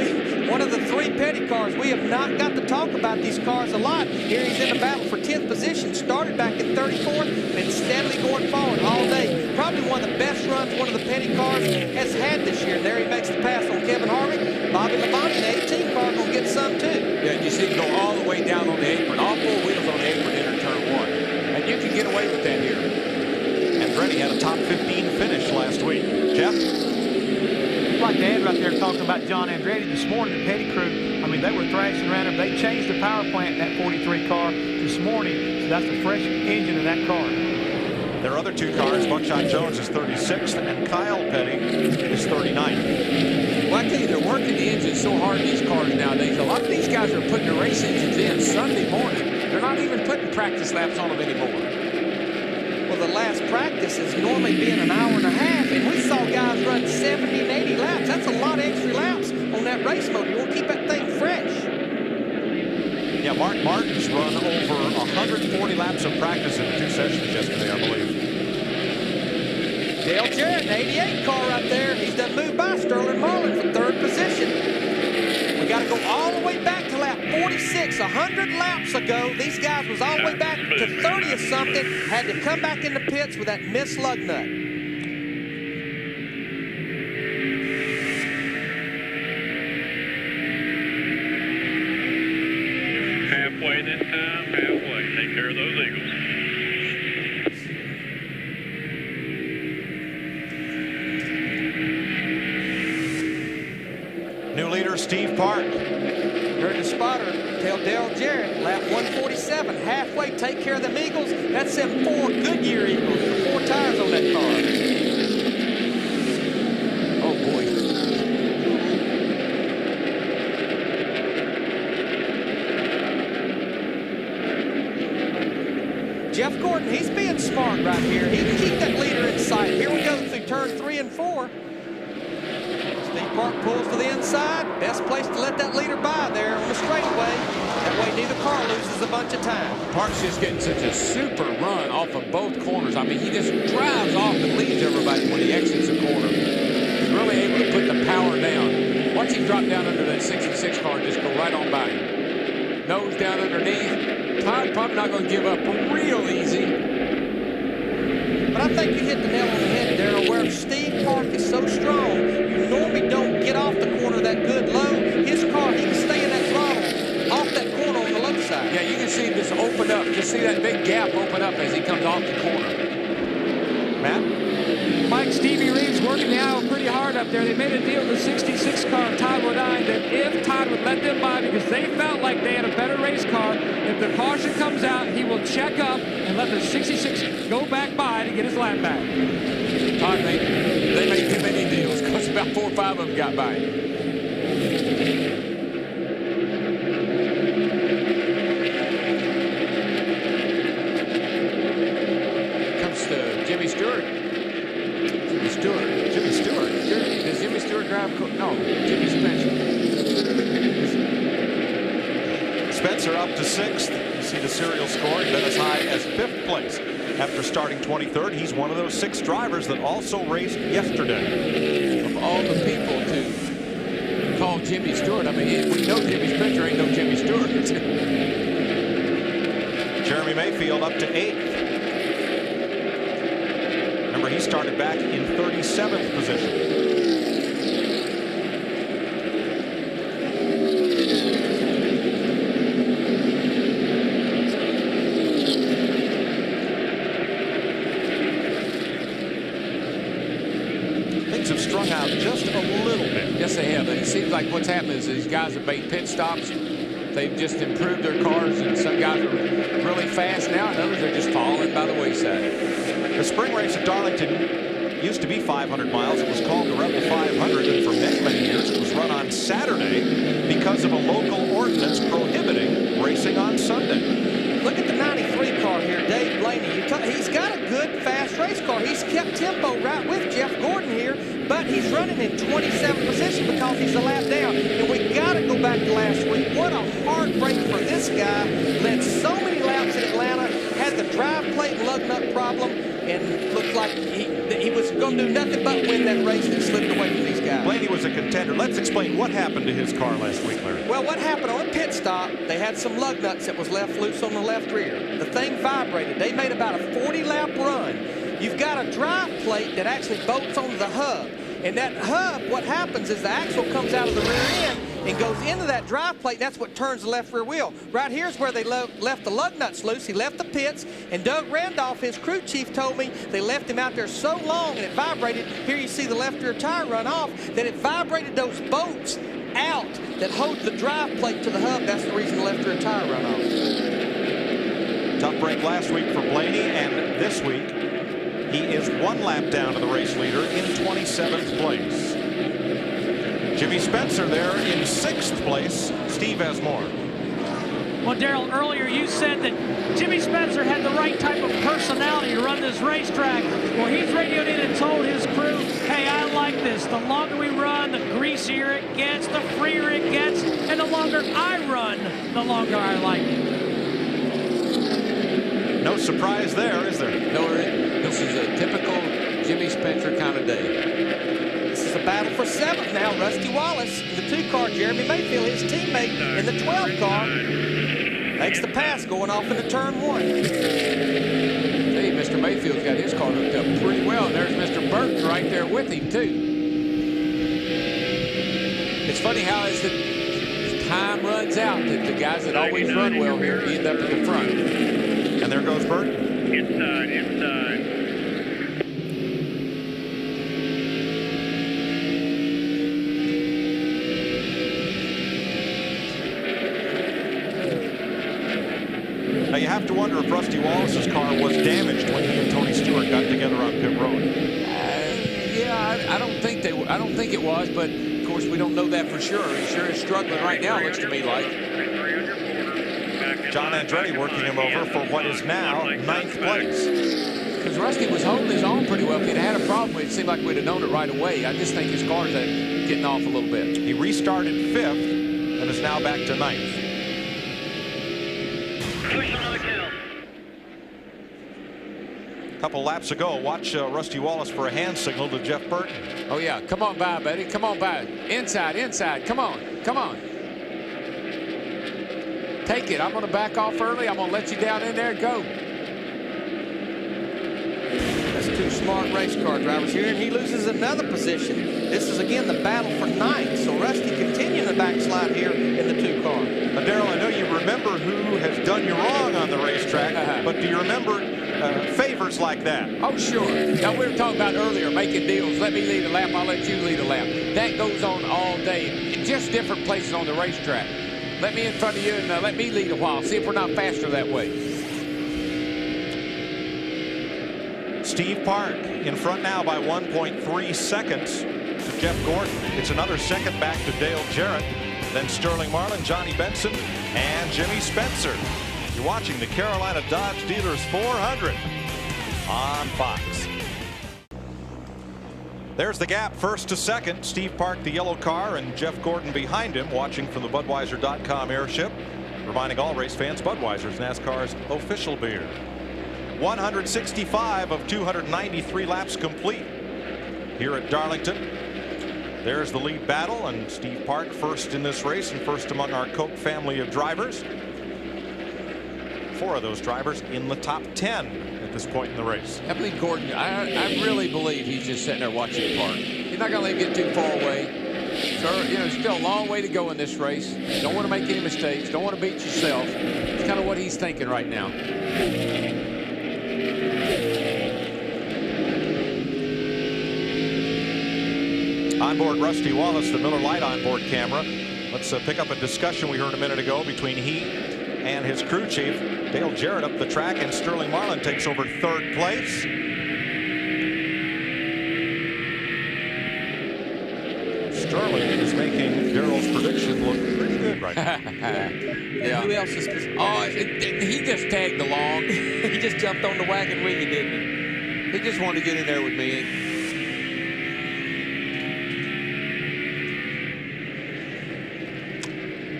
One of the 3 petty cars. We have not got to talk about these cars a lot. Here he's in the battle for 10th position. Started back in 34th, been steadily going forward all day. Probably one of the best runs one of the petty cars has had this year. There he makes the pass on Kevin Harvick. Bobby Labonte, the 18 car, going to get some too. Yeah, you see him go all the way down on the apron, all 4 wheels on the apron enter turn 1. And you can get away with that here. Andretti had a top 15 finish last week. Jeff? Like Dad right there talking about John Andretti this morning, the Petty crew. I mean, they were thrashing around him. They changed the power plant in that 43 car this morning, so that's the fresh engine in that car. Their other 2 cars, Buckshot Jones is 36th and Kyle Petty is 39th. Well, I tell you, they're working the engines so hard in these cars nowadays. A lot of these guys are putting their race engines in Sunday morning. They're not even putting practice laps on them anymore. Well, the last practice is normally being an hour and a half, and we saw guys run 70 and 80 laps. That's a lot of extra laps on that race motor. You want to keep that thing fresh. Yeah, Mark Martin's run over 140 laps of practice in 2 sessions yesterday, I believe. Dale Jarrett, the 88 car right there. He's done moved by Sterling Marlin for 3rd position. We got to go all the way back to lap 46. 100 laps ago, these guys was all the way back to 30th something. Had to come back in the pits with that missed lug nut. Halfway this time, halfway. Take care of those Eagles. New leader Steve Park. Heard the spotter tell Dale Jarrett, lap 147, halfway, take care of them Eagles. That's them 4 Goodyear Eagles, the 4 tires on that car. Oh, boy. Jeff Gordon, he's being smart right here. He can keep that leader in sight. Here we go through turn 3 and 4. Steve Park pulls to the inside. Best place to let that leader by there on the straightaway. That way neither car loses a bunch of time. Park's just getting such a super run off of both corners. I mean, he just drives off and leaves everybody when he exits the corner. He's really able to put the power down. Watch him drop down under that 66 car and just go right on by him. Nose down underneath. Todd probably not going to give up real easy. But I think you hit the nail on the head, Darrell, where Steve Park is so strong, you normally don't get off the corner that good low. His car, he can stay in that throttle off that corner on the low side. Yeah, you can see him just open up. Just see that big gap open up as he comes off the corner. Matt? Mike, Stevie Reeves working the aisle pretty hard up there. They made a deal with the 66 car, Todd Bodine, that if Todd would let them by because they felt like they had a better race car, if the caution comes out, he will check up and let the 66 go back by to get his lap back. Todd they made too many deals because about 4 or 5 of them got by him. Comes to Jimmy Stewart. Jimmy Stewart. Does Jimmy Stewart drive? No, Jimmy Spencer. Spencer up to 6th. You see the serial score. He's been as high as 5th place after starting 23rd. He's one of those 6 drivers that also raced yesterday. Of all the people to call Jimmy Stewart, I mean, we know Jimmy Spencer ain't no Jimmy Stewart. Jeremy Mayfield up to 8th. Remember, he started back in 37th position. Things have strung out just a little bit. Yes, they have. It seems like what's happened is these guys have made pit stops. They've just improved their cars, and some guys are really fast now, and others are just falling by the wayside. The spring race at Darlington used to be 500 miles. It was called the Rebel 500, and for many, many years it was run on Saturday because of a local ordinance prohibiting racing on Sunday. Look at the 93 car here, Dave Blaney. He's got a good, fast race car. He's kept tempo right with Jeff Gordon here, but he's running in 27th position because he's a lap down. And we got to go back to last week. What a heartbreak for this guy. Led so many laps in Atlanta, had the drive plate lug nut problem, and looked like he was going to do nothing but win that race and slipped away from these guys. Blaney was a contender. Let's explain what happened to his car last week, Larry. Well, what happened on a pit stop, they had some lug nuts that was left loose on the left rear. The thing vibrated. They made about a 40-lap run. You've got a drive plate that actually bolts onto the hub. And that hub, what happens is the axle comes out of the rear end, and goes into that drive plate. That's what turns the left rear wheel. Right here's where they left the lug nuts loose. He left the pits, and Doug Randolph, his crew chief, told me they left him out there so long and it vibrated. Here you see the left rear tire run off, that it vibrated those bolts out that hold the drive plate to the hub. That's the reason the left rear tire run off. Tough break last week for Blaney, and this week he is 1 lap down to the race leader in 27th place. Jimmy Spencer there in 6th place. Steve has more. Well, Darrell, earlier you said that Jimmy Spencer had the right type of personality to run this racetrack. Well, he's radioed in and told his crew, hey, I like this. The longer we run, the greasier it gets, the freer it gets, and the longer I run, the longer I like it. No surprise there, is there? No, this is a typical Jimmy Spencer kind of day. This is a battle for 7th now. Rusty Wallace in the 2 car. Jeremy Mayfield, his teammate in the 12 car, makes the pass going off into turn 1. Hey, Mr. Mayfield's got his car hooked up pretty well. There's Mr. Burton right there with him, too. It's funny how as the time runs out that the guys that always run well here end up in the front. And there goes Burton. Inside. Now you have to wonder if Rusty Wallace's car was damaged when he and Tony Stewart got together on pit road. Yeah, I don't think it was, but of course we don't know that for sure. He sure is struggling right now, looks to me like. John Andretti working him over for what is now 9th place. Because Rusty was holding his own pretty well. If he'd had a problem, it seemed like we'd have known it right away. I just think his car's getting off a little bit. He restarted 5th and is now back to 9th. A couple laps ago, watch Rusty Wallace for a hand signal to Jeff Burton. Oh, yeah. Come on by, buddy. Come on by. Inside. Come on. Take it. I'm going to back off early. I'm going to let you down in there and go. That's 2 smart race car drivers here, and he loses another position. This is, again, the battle for 9th. So Rusty continuing the backslide here in the 2 car. Now, Darrell, I know you remember who has done you wrong on the racetrack, but do you remember favors like that? Oh, sure. Now, we were talking about earlier, making deals. Let me lead a lap. I'll let you lead a lap. That goes on all day. In just different places on the racetrack. Let me in front of you and let me lead a while. See if we're not faster that way. Steve Park in front now by 1.3 seconds to Jeff Gordon. It's another second back to Dale Jarrett. Then Sterling Marlin, Johnny Benson, and Jimmy Spencer. You're watching the Carolina Dodge Dealers 400 on Fox. There's the gap, 1st to 2nd. Steve Park, the yellow car, and Jeff Gordon behind him, watching from the Budweiser.com airship. Reminding all race fans, Budweiser's NASCAR's official beer. 165 of 293 laps complete here at Darlington. There's the lead battle, and Steve Park first in this race and first among our Koch family of drivers. 4 of those drivers in the top 10 at this point in the race. I believe Gordon, I really believe he's just sitting there watching the park. He's not going to let him get too far away. So, you know, still a long way to go in this race. Don't want to make any mistakes. Don't want to beat yourself. It's kind of what he's thinking right now. Onboard Rusty Wallace, the Miller Lite onboard camera. Let's pick up a discussion we heard a minute ago between he and his crew chief. Dale Jarrett up the track, and Sterling Marlin takes over 3rd place. Sterling is making Darrell's prediction look pretty good right now. Yeah. Who else is? He just tagged along. He just jumped on the wagon with you, didn't he? He just wanted to get in there with me.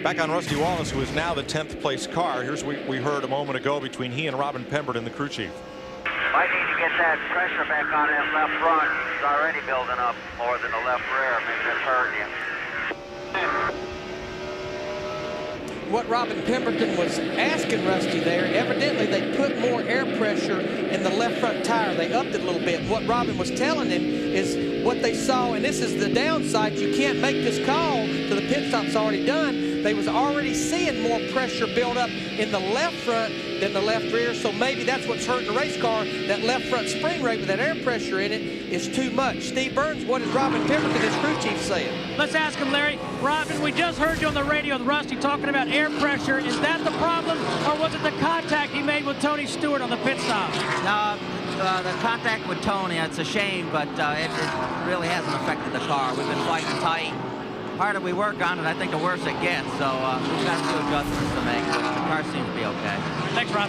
Back on Rusty Wallace, who is now the 10th place car. Here's what we heard a moment ago between he and Robin Pemberton, the crew chief. Might need to get that pressure back on that left front. It's already building up more than the left rear. Maybe that's hurting you. what Robin Pemberton was asking Rusty there, evidently they put more air pressure in the left front tire. They upped it a little bit. What Robin was telling him is what they saw, and this is the downside. You can't make this call till the pit stop's already done. They was already seeing more pressure build up in the left front than the left rear, so maybe that's what's hurting the race car. That left front spring rate with that air pressure in it is too much. Steve Burns, what is Robin Pemberton, his crew chief, saying? Let's ask him, Larry. Robin, we just heard you on the radio with Rusty talking about air pressure. Is that the problem, or was it the contact he made with Tony Stewart on the pit stop? No, the contact with Tony, it's a shame, but it really hasn't affected the car. We've been fighting tight. The harder we work on it, I think the worse it gets. So we've got a few adjustments to make, but the car seems to be okay. Thanks, Rob.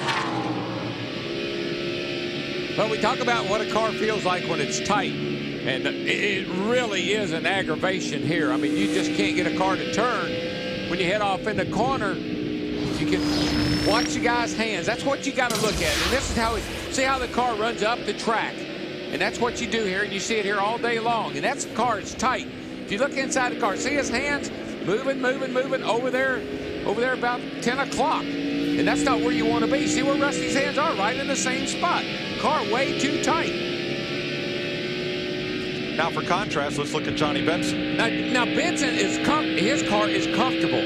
Well, we talk about what a car feels like when it's tight, and it really is an aggravation here. I mean, you just can't get a car to turn. When you head off in the corner, you can watch the guy's hands. That's what you got to look at. And this is how see how the car runs up the track. And that's what you do here, and you see it here all day long. And that's the car, it's tight. If you look inside the car, see his hands moving over there about 10 o'clock. And that's not where you want to be. See where Rusty's hands are, right in the same spot. Car way too tight. Now for contrast, let's look at Johnny Benson. Now Benson his car is comfortable.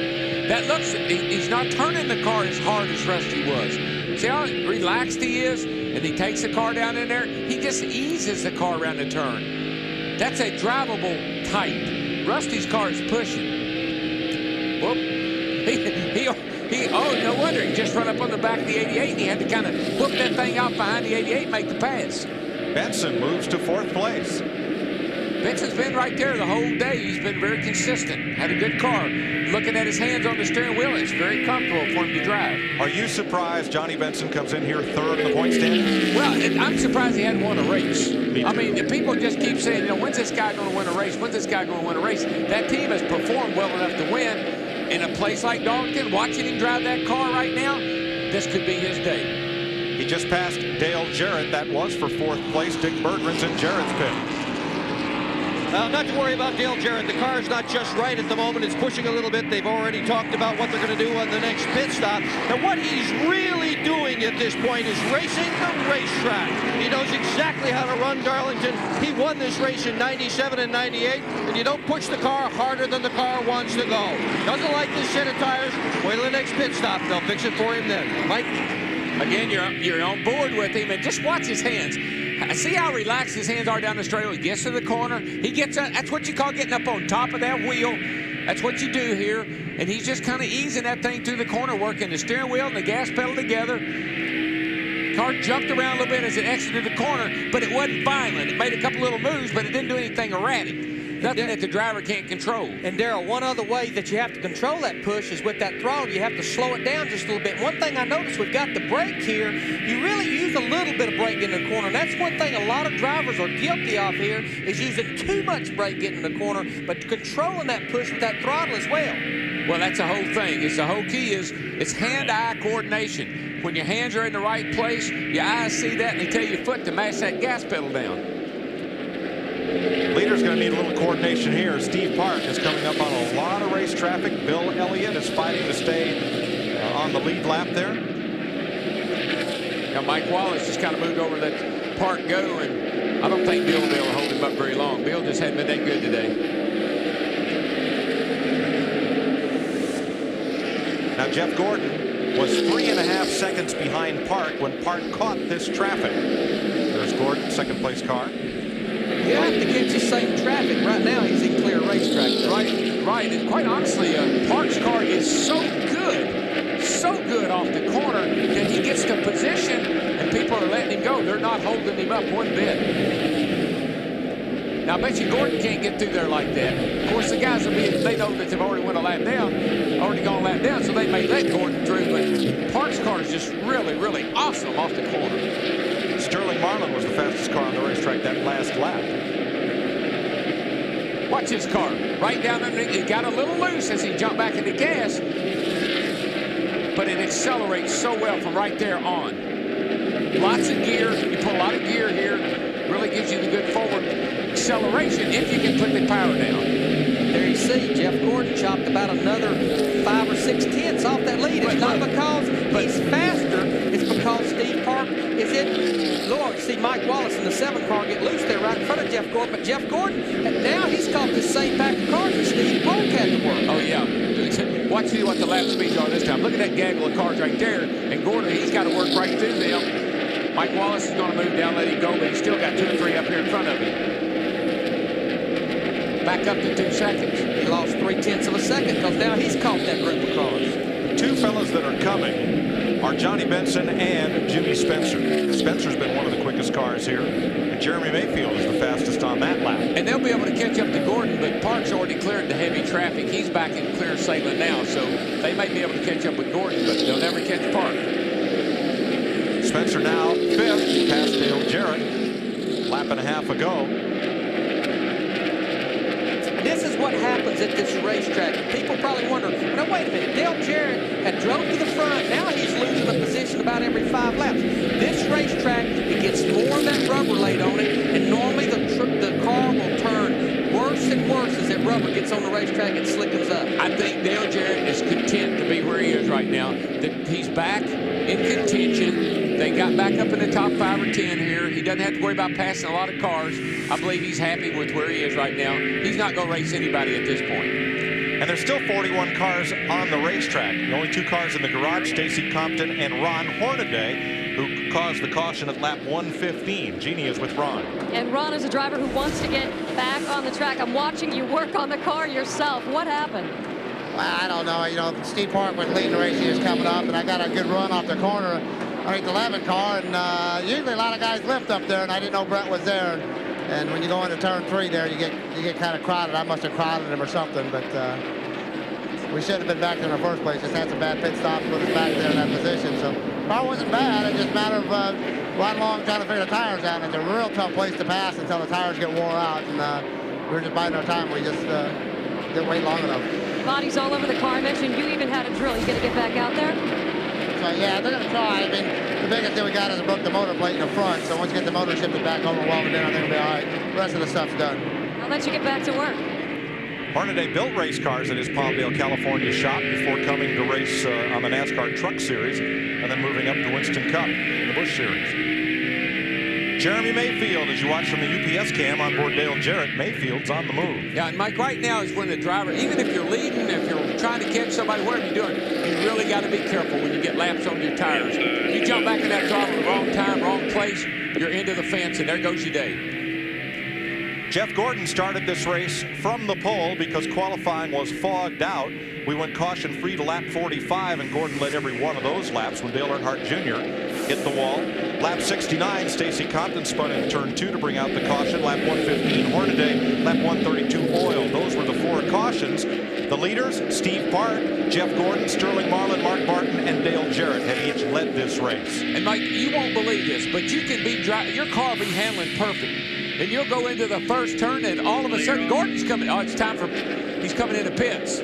That looks, he's not turning the car as hard as Rusty was. See how relaxed he is? And he takes the car down in there. He just eases the car around the turn. That's a drivable tight. Rusty's car is pushing. Whoop. Oh, no wonder. He just run up on the back of the 88, and he had to kind of hook that thing out behind the 88 and make the pass. Benson moves to 4th place. Benson's been right there the whole day. He's been very consistent. Had a good car. Looking at his hands on the steering wheel, it's very comfortable for him to drive. Are you surprised Johnny Benson comes in here 3rd in the point standings? Well, I'm surprised he hadn't won a race. I mean, people just keep saying, you know, when's this guy going to win a race? When's this guy going to win a race? That team has performed well enough to win. In a place like Darlington, watching him drive that car right now, this could be his day. He just passed Dale Jarrett. That was for 4th place. Dick Berggren's in Jarrett's pit. Not to worry about Dale Jarrett. The car's not just right at the moment. It's pushing a little bit. They've already talked about what they're going to do on the next pit stop. And what he's really doing at this point is racing the racetrack. He knows exactly how to run Darlington. He won this race in 97 and 98. And you don't push the car harder than the car wants to go. Doesn't like this set of tires. Wait till the next pit stop. They'll fix it for him then. Mike? Again, you're on board with him. And just watch his hands. See how relaxed his hands are down the straightaway. He gets to the corner. He gets up. That's what you call getting up on top of that wheel. That's what you do here. And he's just kind of easing that thing through the corner, working the steering wheel and the gas pedal together. Car jumped around a little bit as it exited the corner, but it wasn't violent. It made a couple little moves, but it didn't do anything erratic. Nothing that the driver can't control. And Darrell, one other way that you have to control that push is with that throttle. You have to slow it down just a little bit. One thing I noticed, we've got the brake here. You really use a little bit of brake in the corner. And that's one thing a lot of drivers are guilty of here, is using too much brake getting in the corner, but controlling that push with that throttle as well. Well, that's the whole thing. It's the whole key is it's hand-eye coordination. When your hands are in the right place, your eyes see that, and they tell your foot to mash that gas pedal down. Leader's going to need a little coordination here. Steve Park is coming up on a lot of race traffic. Bill Elliott is fighting to stay on the lead lap there. Now Mike Wallace just kind of moved over to let Park go, and I don't think Bill will be able to hold him up very long. Bill just hadn't been that good today. Now Jeff Gordon was 3.5 seconds behind Park when Park caught this traffic. There's Gordon, 2nd place car. You have to catch the same traffic. Right now, he's in clear racetrack. Right. And quite honestly, Park's car is so good off the corner that he gets to position and people are letting him go. They're not holding him up one bit. Now, I bet you Gordon can't get through there like that. Of course, the guys they know that they've already went a lap down, so they may let Gordon through. But Park's car is just really, really awesome off the corner. Sterling Marlin was the fastest car on the racetrack that last lap. Watch his car. Right down underneath. It got a little loose as he jumped back into gas. But it accelerates so well from right there on. Lots of gear. You put a lot of gear here. Really gives you the good forward acceleration if you can put the power down. There you see, Jeff Gordon chopped about another 5 or 6 tenths gets off that lead. It's not because he's faster. It's because Steve Park is in. Lord, see Mike Wallace in the 7 car get loose there right in front of Jeff Gordon. But Jeff Gordon, now he's caught the same pack of cars that Steve Park had to work. Oh, yeah. Watch see what the lap speeds are this time. Look at that gaggle of cars right there. And Gordon, he's got to work right through them. Mike Wallace is going to move down, let him go, but he's still got 2 or 3 up here in front of him. Back up to 2 seconds. He lost 0.3 of a second because now he's caught that group of cars. The 2 fellas that are coming are Johnny Benson and Jimmy Spencer. Spencer's been one of the quickest cars here, and Jeremy Mayfield is the fastest on that lap. And they'll be able to catch up to Gordon, but Park's already cleared the heavy traffic. He's back in clear sailing now, so they may be able to catch up with Gordon, but they'll never catch Park. Spencer now 5th, past Dale Jarrett. Lap and a half ago. This is what happens at this racetrack. People probably wonder, now wait a minute, Dale Jarrett had drove to the front. Now he's losing a position about every 5 laps. This racetrack, it gets more of that rubber laid on it, and normally the car will turn worse and worse as that rubber gets on the racetrack and slickens up. I think Dale Jarrett is content to be where he is right now. That he's back in contention. They got back up in the top 5 or 10 here. He doesn't have to worry about passing a lot of cars. I believe he's happy with where he is right now. He's not going to race anybody at this point. And there's still 41 cars on the racetrack. The only 2 cars in the garage, Stacy Compton and Ron Hornaday, who caused the caution at lap 115. Jeannie is with Ron. And Ron is a driver who wants to get back on the track. I'm watching you work on the car yourself. What happened? Well, I don't know. You know, Steve Park was leading the race. He was coming up, and I got a good run off the corner underneath the 11 car. And usually a lot of guys lift up there, and I didn't know Brett was there. And when you go into turn 3 there, you get kind of crowded. I must have crowded him or something, but we should have been back there in the first place. Just had some bad pit stops, put us back there in that position. So car wasn't bad. It just a matter of run long trying to figure the tires out. It's a real tough place to pass until the tires get wore out, and we were just biding our time. We just didn't wait long enough. Bodies all over the car. I mentioned you even had a drill. You going to get back out there? So, yeah, they're going to try. I mean, the biggest thing we got is broke the motor plate in the front. So once you get the motor shifted back over, welded in, I think it'll be all right. The rest of the stuff's done. I'll let you get back to work. Hornaday built race cars at his Palmdale, California shop before coming to race on the NASCAR Truck Series and then moving up to Winston Cup in the Busch Series. Jeremy Mayfield, as you watch from the UPS cam on board Dale Jarrett, Mayfield's on the move. Yeah, and Mike, right now is when the driver, even if you're leading, if you're trying to catch somebody, whatever you're doing, you really got to be careful when you get laps on your tires. You jump back in that throttle at the wrong time, wrong place, you're into the fence, and there goes your day. Jeff Gordon started this race from the pole because qualifying was fogged out. We went caution-free to lap 45, and Gordon led every one of those laps when Dale Earnhardt Jr. hit the wall. Lap 69, Stacy Compton spun in turn 2 to bring out the caution. Lap 115, Hornaday. Lap 132, Oil. Those were the 4 cautions. The leaders, Steve Park, Jeff Gordon, Sterling Marlin, Mark Barton, and Dale Jarrett have each led this race. And Mike, you won't believe this, but you can be your car be handling perfect. And you'll go into the first turn, and all of a sudden, Gordon's coming. Oh, it's time for, he's coming into pits.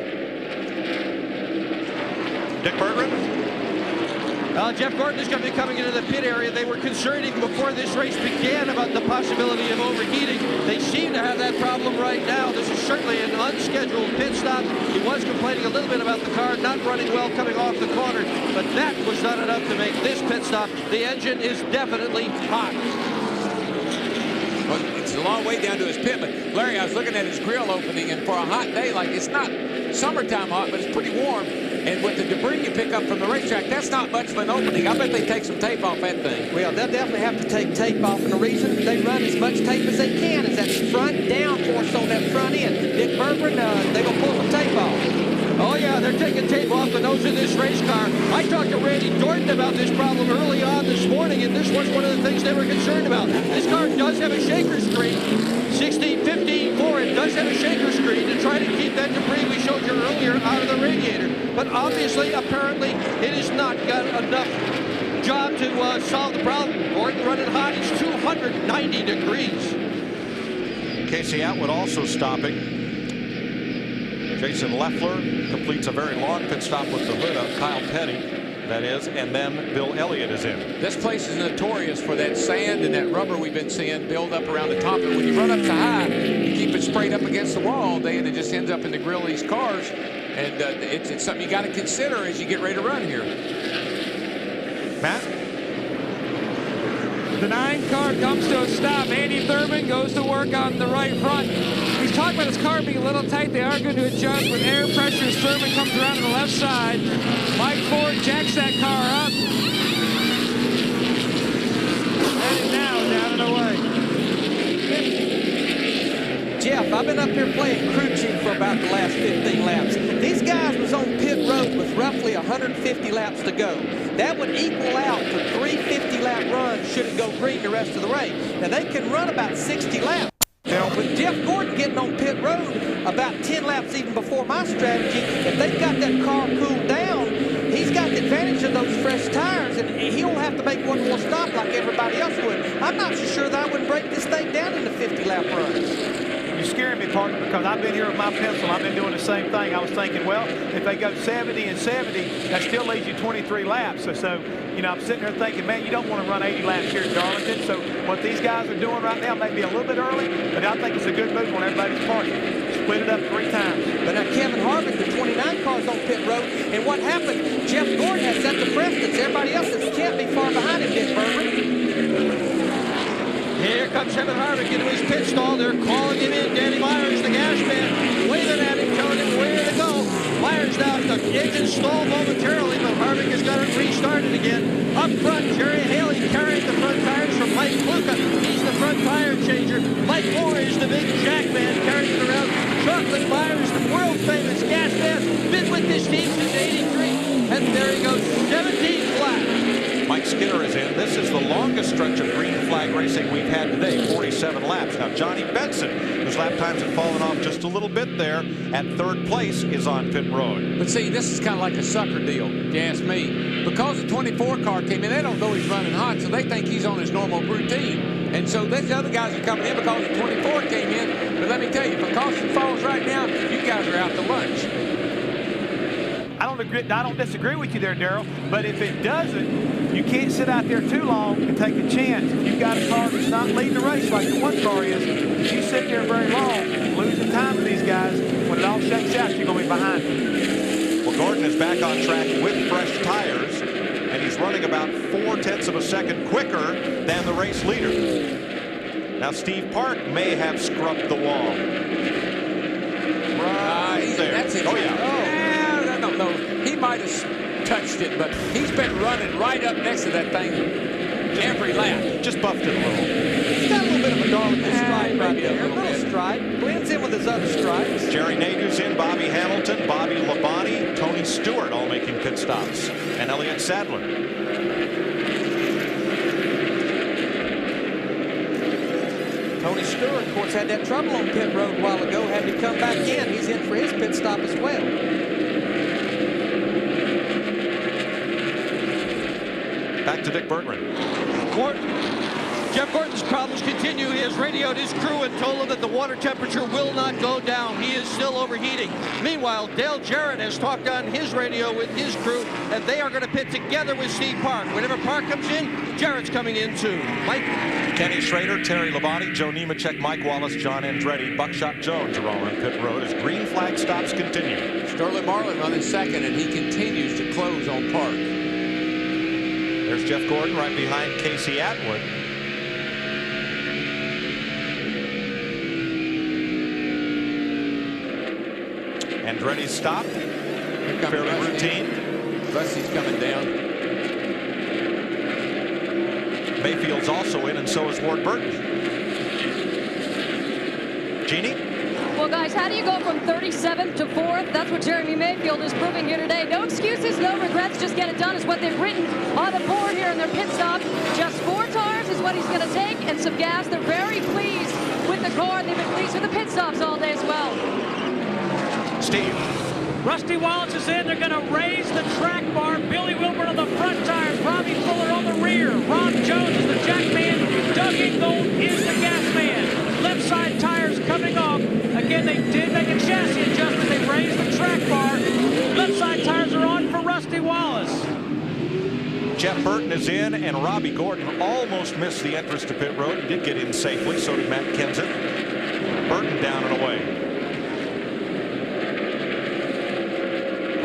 Dick Berggren? Jeff Gordon is going to be coming into the pit area. They were concerned even before this race began about the possibility of overheating. They seem to have that problem right now. This is certainly an unscheduled pit stop. He was complaining a little bit about the car not running well coming off the corner, but that was not enough to make this pit stop. The engine is definitely hot. Well, it's a long way down to his pit, but Larry, I was looking at his grill opening, and for a hot day, like it's not summertime hot, but it's pretty warm. And with the debris you pick up from the racetrack, that's not much of an opening. I bet they take some tape off that thing. Well, they'll definitely have to take tape off, and the reason they run as much tape as they can is that front downforce on that front end. Dick Berggren, they're going to pull some tape off. Oh, yeah, they're taking tape off the nose of this race car. I talked to Randy Dorton about this problem early on this morning, and this was one of the things they were concerned about. This car does have a shaker screen. 16-15 Ford does have a shaker screen to try to keep that debris we showed you earlier out of the radiator. But obviously, apparently, it has not got enough job to solve the problem. Gordon running hot. It's 290 degrees. Casey Atwood also stopping. Jason Leffler completes a very long pit stop with the hood up. Kyle Petty, that is, and then Bill Elliott is in. This place is notorious for that sand and that rubber we've been seeing build up around the top. And when you run up to high, you keep it sprayed up against the wall all day, and it just ends up in the grill of these cars. And it's something you got to consider as you get ready to run here. Matt? The 9 car comes to a stop. Andy Thurman goes to work on the right front. He's talking about his car being a little tight. They are going to adjust with air pressure as Thurman comes around to the left side. Mike Ford jacks that car up. Heading now down and away. Jeff, I've been up here playing crew chief for about the last 15 laps. These guys was on pit road with roughly 150 laps to go. That would equal out to 3 50-lap runs should it go green the rest of the race. Now, they can run about 60 laps. Now, with Jeff Gordon getting on pit road about 10 laps even before my strategy, if they've got that car cooled down, he's got the advantage of those fresh tires, and he'll have to make one more stop like everybody else would. I'm not so sure that I would break this thing down into 50-lap runs. You're scaring me, partner, because I've been here with my pencil. I've been doing the same thing. I was thinking, well, if they go 70 and 70, that still leaves you 23 laps. So you know, I'm sitting there thinking, man, you don't want to run 80 laps here at Darlington. So what these guys are doing right now may be a little bit early, but I think it's a good move on everybody's part. Split it up 3 times. But now Kevin Harvick, the 29 cars on pit road, and what happened? Jeff Gordon has set the precedence. Everybody else can't be far behind him, Dick Bergman. Here comes Kevin Harvick into his pit stall. They're calling him in. Danny Myers, the gas man, waving at him, telling him where to go. Myers now, the engine stalled momentarily, but Harvick has got it restarted again. Up front, Jerry Haley carrying the front tires from Mike Kluka. He's the front tire changer. Mike Moore is the big jack man carrying it around. Chocolate Myers, the world-famous gas man, been with this team since '83. And there he goes, 17th lap. Mike Skinner is in. This is the longest stretch of green flag racing we've had today, 47 laps. Now, Johnny Benson, whose lap times have fallen off just a little bit there, at 3rd place, is on pit road. But see, this is kind of like a sucker deal, if you ask me. Because the 24 car came in, they don't know he's running hot, so they think he's on his normal routine. And so these other guys are coming in because the 24 came in. But let me tell you, if a caution falls right now, you guys are out to lunch. I don't disagree with you there, Darrell, but if it doesn't, you can't sit out there too long and take a chance. If you've got a car that's not leading the race like the 1 car is, if you sit there very long, losing time to these guys, when it all shakes out, you're going to be behind them. Well, Gordon is back on track with fresh tires, and he's running about 0.4 of a second quicker than the race leader. Now, Steve Park may have scrubbed the wall. Right there. That's it. Oh, yeah. I don't know. He might have touched it, but he's been running right up next to that thing every lap. Just buffed it a little. He's got a little bit of a Darlington stripe right there. A little stripe. Blends in with his other stripes. Jerry Nadeau's in, Bobby Hamilton, Bobby Labonte, Tony Stewart all making pit stops, and Elliott Sadler. Tony Stewart, of course, had that trouble on pit road a while ago, had to come back in. He's in for his pit stop as well. Back to Dick Bergman. Jeff Gordon's problems continue. He has radioed his crew and told them that the water temperature will not go down. He is still overheating. Meanwhile, Dale Jarrett has talked on his radio with his crew, and they are going to pit together with Steve Park. Whenever Park comes in, Jarrett's coming in too. Mike? Kenny Schrader, Terry Labonte, Joe Nemechek, Mike Wallace, John Andretti, Buckshot Jones are all on pit road as green flag stops continue. Sterling Marlin running second, and he continues to close on Park. There's Jeff Gordon right behind Casey Atwood. Andretti's stop. Fairly routine. Rusty's coming down. Mayfield's also in, and so is Ward Burton. Jeannie? Well, guys, how do you go from 37th to 4th? That's what Jeremy Mayfield is proving here today. No excuses, no regrets, just get it done is what they've written on the board here in their pit stop. Just 4 tires is what he's going to take, and some gas. They're very pleased with the car. They've been pleased with the pit stops all day as well. Steve. Rusty Wallace is in. They're going to raise the track bar. Billy Wilburn on the front tires. Robbie Fuller on the rear. Ron Jones is the jack man. Doug Ingold is the gas man. Left side tires coming off. Again, they did make a chassis adjustment. They raised the track bar. Left side tires are on for Rusty Wallace. Jeff Burton is in, and Robbie Gordon almost missed the entrance to pit road. He did get in safely, so did Matt Kenseth. Burton down and away.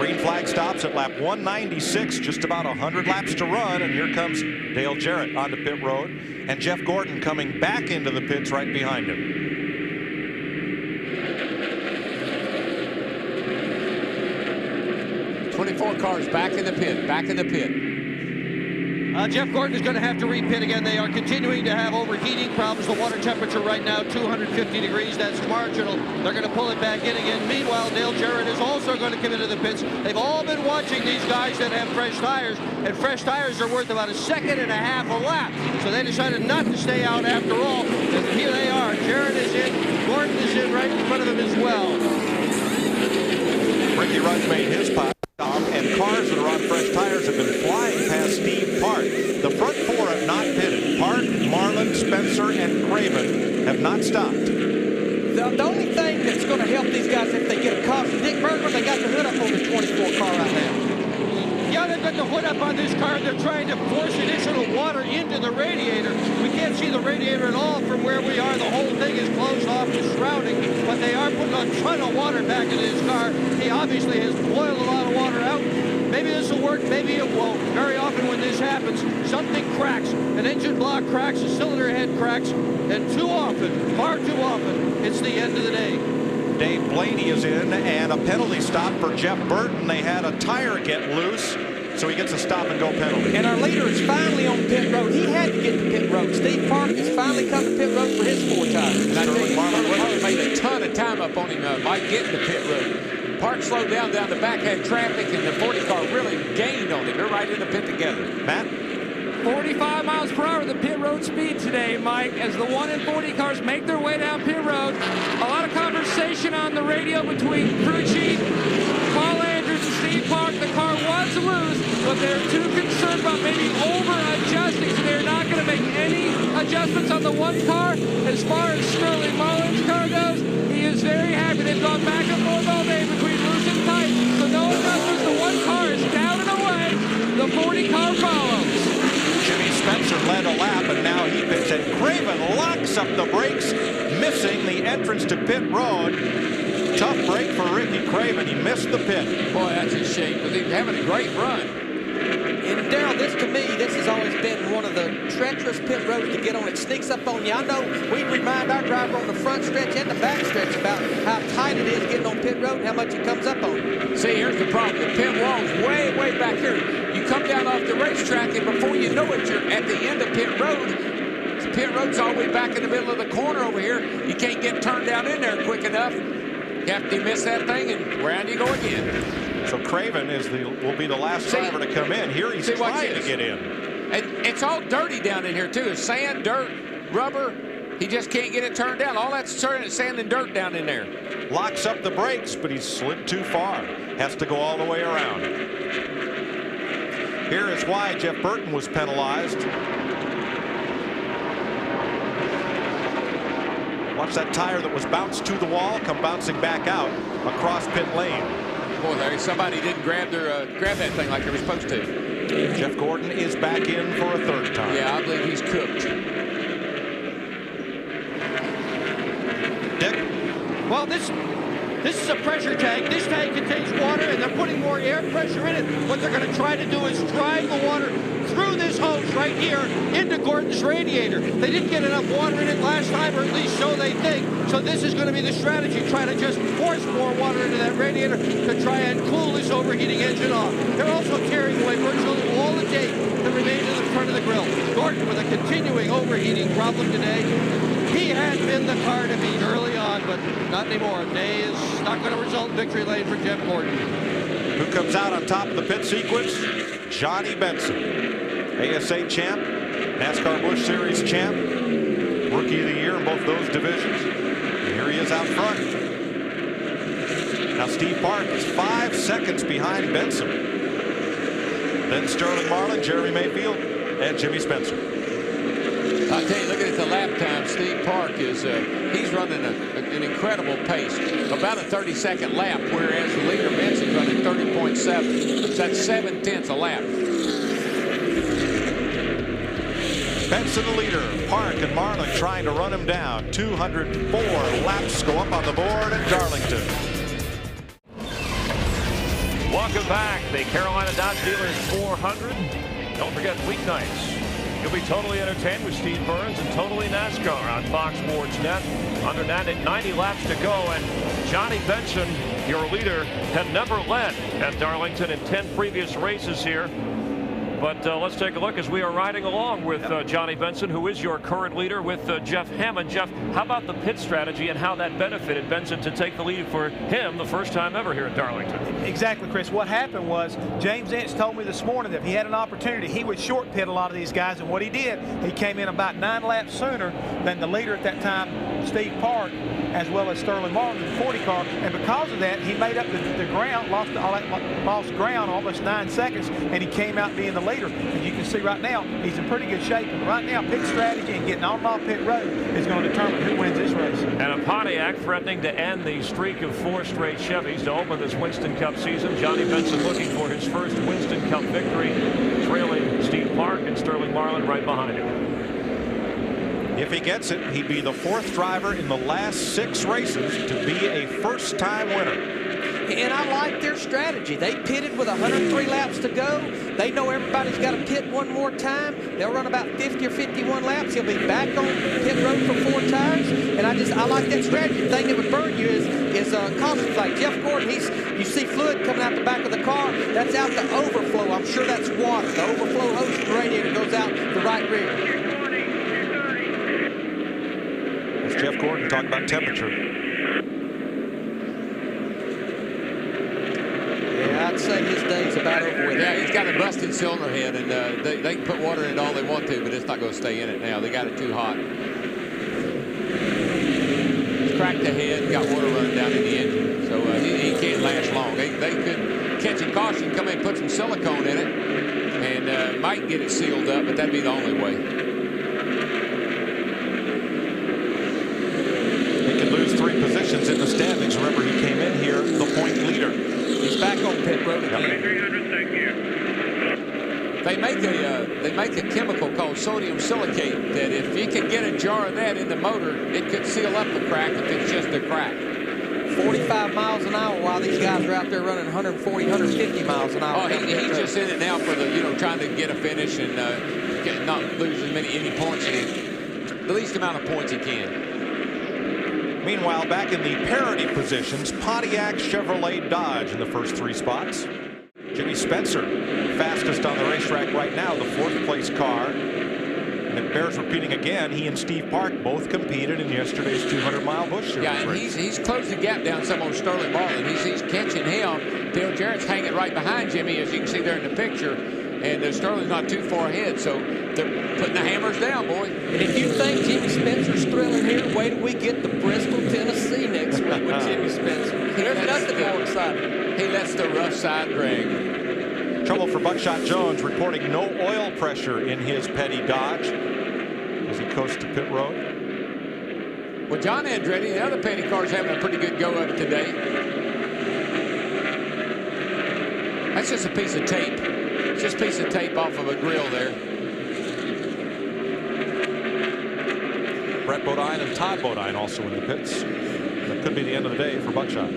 Green flag stops at lap 196, just about 100 laps to run, and here comes Dale Jarrett onto pit road, and Jeff Gordon coming back into the pits right behind him. 24 cars back in the pit, Jeff Gordon is going to have to repit again. They are continuing to have overheating problems. The water temperature right now, 250 degrees. That's marginal. They're going to pull it back in again. Meanwhile, Dale Jarrett is also going to come into the pits. They've all been watching these guys that have fresh tires, and fresh tires are worth about 1.5 seconds a lap. So they decided not to stay out after all. And here they are. Jarrett is in. Gordon is in right in front of him as well. Ricky Rudd made his pot. And cars that are on fresh tires have been flying past Steve Park. The front four have not pitted. Park, Marlin, Spencer, and Craven have not stopped. The only thing that's going to help these guys if they get a caution, Dick Berger, they got the hood up on the 24 car right now. Yeah, they've got the hood up on this car. They're trying to force additional water into the radiator. We can't see the radiator at all from where we are. The whole thing is closed off with shrouding, but they are putting a ton of water back into this car. He obviously has boiled a lot of water out. Maybe this will work, maybe it won't. Very often when this happens, something cracks. An engine block cracks, a cylinder head cracks, and too often, far too often, it's the end of the day. Dave Blaney is in, and a penalty stop for Jeff Burton. They had a tire get loose, so he gets a stop-and-go penalty. And our leader is finally on pit road. He had to get to pit road. Steve Park has finally come to pit road for his 4 tires. And I tell you, Marlon made a ton of time up on him, Mike, getting to pit road. Park slowed down the back, had traffic, and the 40 car really gained on him. They're right in the pit together. Matt? 45 miles per hour, the pit road speed today, Mike, as the 1 and 40 cars make their way down pit road. A lot of conversation on the radio between crew chief Paul Andrews and Steve Park. The car was loose, but they're too concerned about maybe over-adjusting, so they're not going to make any adjustments on the 1 car. As far as Sterling Marlin's car goes, he is very happy. They've gone back and forth all day between loose and tight, so no adjustments. The 1 car is down and away. The 40 car follows. Jimmy Spencer led a lap, and now he pits, and Craven locks up the brakes, missing the entrance to pit road. Tough break for Ricky Craven. He missed the pit. Boy, that's a shame, because he's having a great run. And Darrell, this to me, this has always been one of the treacherous pit roads to get on. It sneaks up on you. I know we remind our driver on the front stretch and the back stretch about how tight it is getting on pit road and how much it comes up on. See, here's the problem. The pit wall's way, way back here. You come down off the racetrack, and before you know it, you're at the end of pit road. The pit road's all the way back in the middle of the corner over here. You can't get turned down in there quick enough. You have to miss that thing, and round you go again. So Craven will be the last driver to come in. Here he's trying to get in. And it's all dirty down in here, too. It's sand, dirt, rubber. He just can't get it turned down. All that's sand and dirt down in there. Locks up the brakes, but he's slid too far. Has to go all the way around. Here is why Jeff Burton was penalized. Watch that tire that was bounced to the wall come bouncing back out across pit lane. Boy, there somebody didn't grab that thing like they were supposed to. Jeff Gordon is back in for a 3rd time. Yeah, I believe he's cooked. Dick? Well, this is a pressure tank. This tank contains water, and they're putting more air pressure in it. What they're going to try to do is drive the water through this hose right here into Gordon's radiator. They didn't get enough water in it last time, or at least so they think. So this is going to be the strategy, try to just force more water into that radiator to try and cool this overheating engine off. They're also tearing away virtually all the tape that remained in the front of the grill. Gordon with a continuing overheating problem today. He had been the car to beat early on, but not anymore. Day is not going to result in victory lane for Jeff Gordon. Who comes out on top of the pit sequence? Johnny Benson. ASA champ, NASCAR Busch Series champ, Rookie of the Year in both those divisions. And here he is out front. Now Steve Park is 5 seconds behind Benson. Then Sterling Marlin, Jeremy Mayfield, and Jimmy Spencer. I'll tell you, looking at the lap time, Steve Park is he's running an incredible pace, about a 30-second lap, whereas the leader Benson's running 30.7. So that's 7/10 a lap. Benson the leader. Park and Marlin trying to run him down. 204 laps go up on the board at Darlington. Welcome back. The Carolina Dodge Dealers 400. Don't forget weeknights. You'll be totally entertained with Steve Burns and Totally NASCAR on Fox Sports Net. Under 90 laps to go, and Johnny Benson, your leader, had never led at Darlington in 10 previous races here. But let's take a look as we are riding along with Johnny Benson, who is your current leader, with Jeff Hammond. Jeff, how about the pit strategy and how that benefited Benson to take the lead for him the first time ever here at Darlington? Exactly, Chris. What happened was James Ince told me this morning that if he had an opportunity, he would short pit a lot of these guys. And what he did, he came in about 9 laps sooner than the leader at that time, Steve Park, as well as Sterling Martin, the 40 car. And because of that, he made up the ground, lost ground almost 9 seconds, and he came out being the leader. And you can see right now, he's in pretty good shape. And right now, pit strategy and getting on and off pit road is going to determine who wins this race. And a Pontiac threatening to end the streak of 4 straight Chevys to open this Winston Cup season. Johnny Benson looking for his first Winston Cup victory, trailing Steve Park and Sterling Marlin right behind him. If he gets it, he'd be the 4th driver in the last 6 races to be a first-time winner. And I like their strategy. They pitted with 103 laps to go. They know everybody's got to pit one more time. They'll run about 50 or 51 laps. He'll be back on pit road for 4 tires. And I like that strategy. The thing that would burn you is cautions. Like Jeff Gordon, you see fluid coming out the back of the car. That's out the overflow. I'm sure that's water. The overflow hose of the radiator goes out the right rear. As Jeff Gordon talked about temperature. I'd say his day's about over with. Yeah, he's got a busted cylinder head, and they can put water in it all they want to, but it's not going to stay in it now. They got it too hot. He's cracked the head, got water running down in the engine, so he can't last long. They could catch a caution, come in and put some silicone in it, and might get it sealed up, but that'd be the only way. He could lose 3 positions in the standings. Remember, he came in here the point leader. He's back on pit road again. They make a chemical called sodium silicate that if you can get a jar of that in the motor, it could seal up the crack if it's just a crack. 45 miles an hour while these guys are out there running 140, 150 miles an hour. Oh, he's just in it now for the, trying to get a finish and not lose any points, the least amount of points he can. Meanwhile, back in the parity positions, Pontiac, Chevrolet, Dodge in the first 3 spots. Jimmy Spencer, fastest on the racetrack right now, the 4th place car. And it bears repeating again, he and Steve Park both competed in yesterday's 200-mile Busch Series race. Yeah, and he's closed the gap down some on Sterling Marlin. He's catching him. Dale Jarrett's hanging right behind Jimmy, as you can see there in the picture. And Sterling's not too far ahead, so they're putting the hammers down, boy. And if you think Jimmy Spencer's thrilling here, wait till we get to Bristol, Tennessee next week with Jimmy Spencer. There's nothing more exciting. He lets the rough side drag. Trouble for Buckshot Jones, reporting no oil pressure in his Petty Dodge as he coasts to pit road. Well, John Andretti, the other Petty car's having a pretty good go of it today. That's just a piece of tape. Just a piece of tape off of a grill there. Brett Bodine and Todd Bodine also in the pits. That could be the end of the day for Buckshot.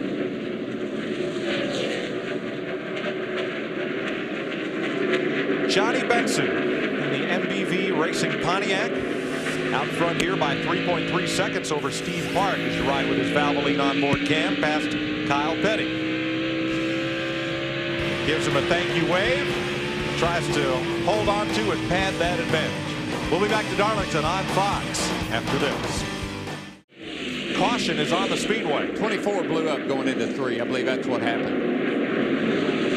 Johnny Benson in the MBV Racing Pontiac. Out front here by 3.3 seconds over Steve Park as you ride with his Valvoline onboard cam past Kyle Petty. Gives him a thank you wave. Tries to hold on to and pad that advantage. We'll be back to Darlington on Fox after this. Caution is on the speedway. 24 blew up going into 3. I believe that's what happened.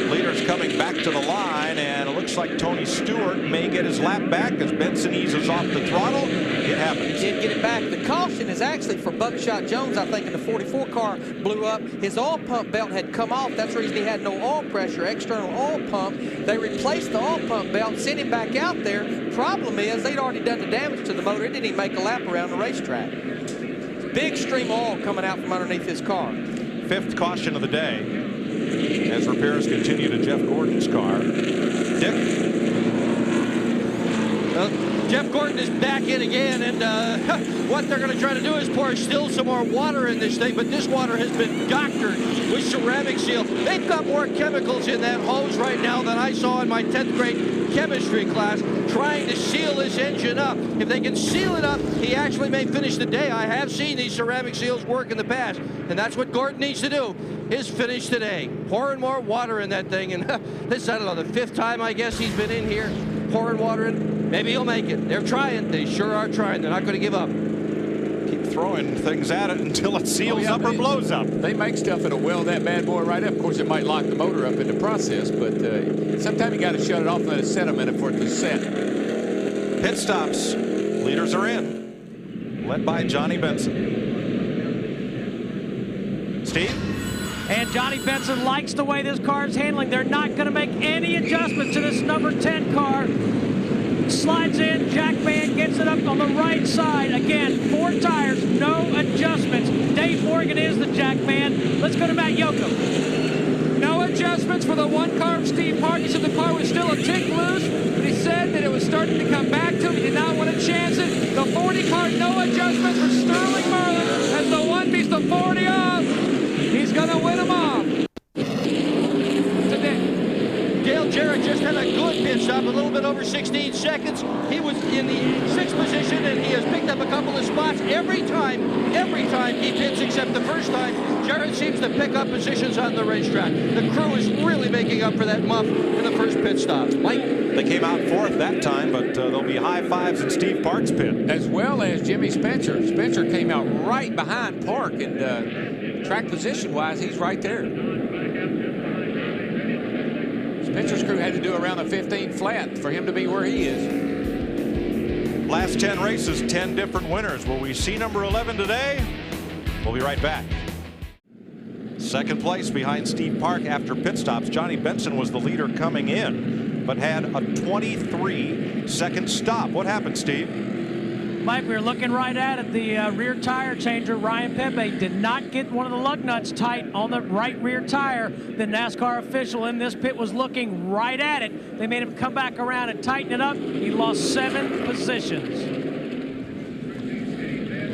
Leaders coming back to the line, and it looks like Tony Stewart may get his lap back as Benson eases off the throttle. It happens. He did get it back. The caution is actually for Buckshot Jones. I think in the 44 car blew up. His oil pump belt had come off. That's the reason he had no oil pressure, external oil pump. They replaced the oil pump belt, sent him back out there. Problem is, they'd already done the damage to the motor. It didn't even make a lap around the racetrack. Big stream of oil coming out from underneath his car. 5th caution of the day as repairs continue to Jeff Gordon's car. Dick? Jeff Gordon is back in again, and what they're going to try to do is pour still some more water in this thing, but this water has been doctored with ceramic seal. They've got more chemicals in that hose right now than I saw in my 10th grade chemistry class, trying to seal this engine up. If they can seal it up, he actually may finish the day. I have seen these ceramic seals work in the past, and that's what Gordon needs to do, is finish today. Pouring more water in that thing, and this, I don't know, the 5th time I guess he's been in here, pouring water in. Maybe he'll make it. They're trying. They sure are trying. They're not going to give up. Keep throwing things at it until it seals up or blows up. They make stuff that'll weld that bad boy right up. Of course, it might lock the motor up in the process, but sometimes you got to shut it off and let it set a minute for it to set. Pit stops. Leaders are in. Led by Johnny Benson. Steve? And Johnny Benson likes the way this car is handling. They're not going to make any adjustments to this number 10 car. Slides in, jack man gets it up on the right side. Again, 4 tires, no adjustments. Dave Morgan is the jack man. Let's go to Matt Yoakum. No adjustments for the 1 car of Steve Park. He said the car was still a tick loose, but he said that it was starting to come back to him. He did not want to chance it. The 40 car, no adjustments for Sterling Merlin as the 1 beats the 40 off. He's going to win them off. Dale Jarrett just had a good pit stop, a little bit over 16 seconds. He was in the 6th position, and he has picked up a couple of spots every time he pits, except the first time. Jarrett seems to pick up positions on the racetrack. The crew is really making up for that muff in the first pit stop. Mike? They came out 4th that time, but there'll be high fives in Steve Park's pit. As well as Jimmy Spencer. Spencer came out right behind Park, and track position-wise, he's right there. Spencer's crew had to do around a 15 flat for him to be where he is. Last 10 races, 10 different winners. Will we see number 11 today? We'll be right back. 2nd place behind Steve Park after pit stops. Johnny Benson was the leader coming in, but had a 23-second stop. What happened, Steve? Mike, we were looking right at it. The rear tire changer, Ryan Pepe, did not get one of the lug nuts tight on the right rear tire. The NASCAR official in this pit was looking right at it. They made him come back around and tighten it up. He lost 7 positions.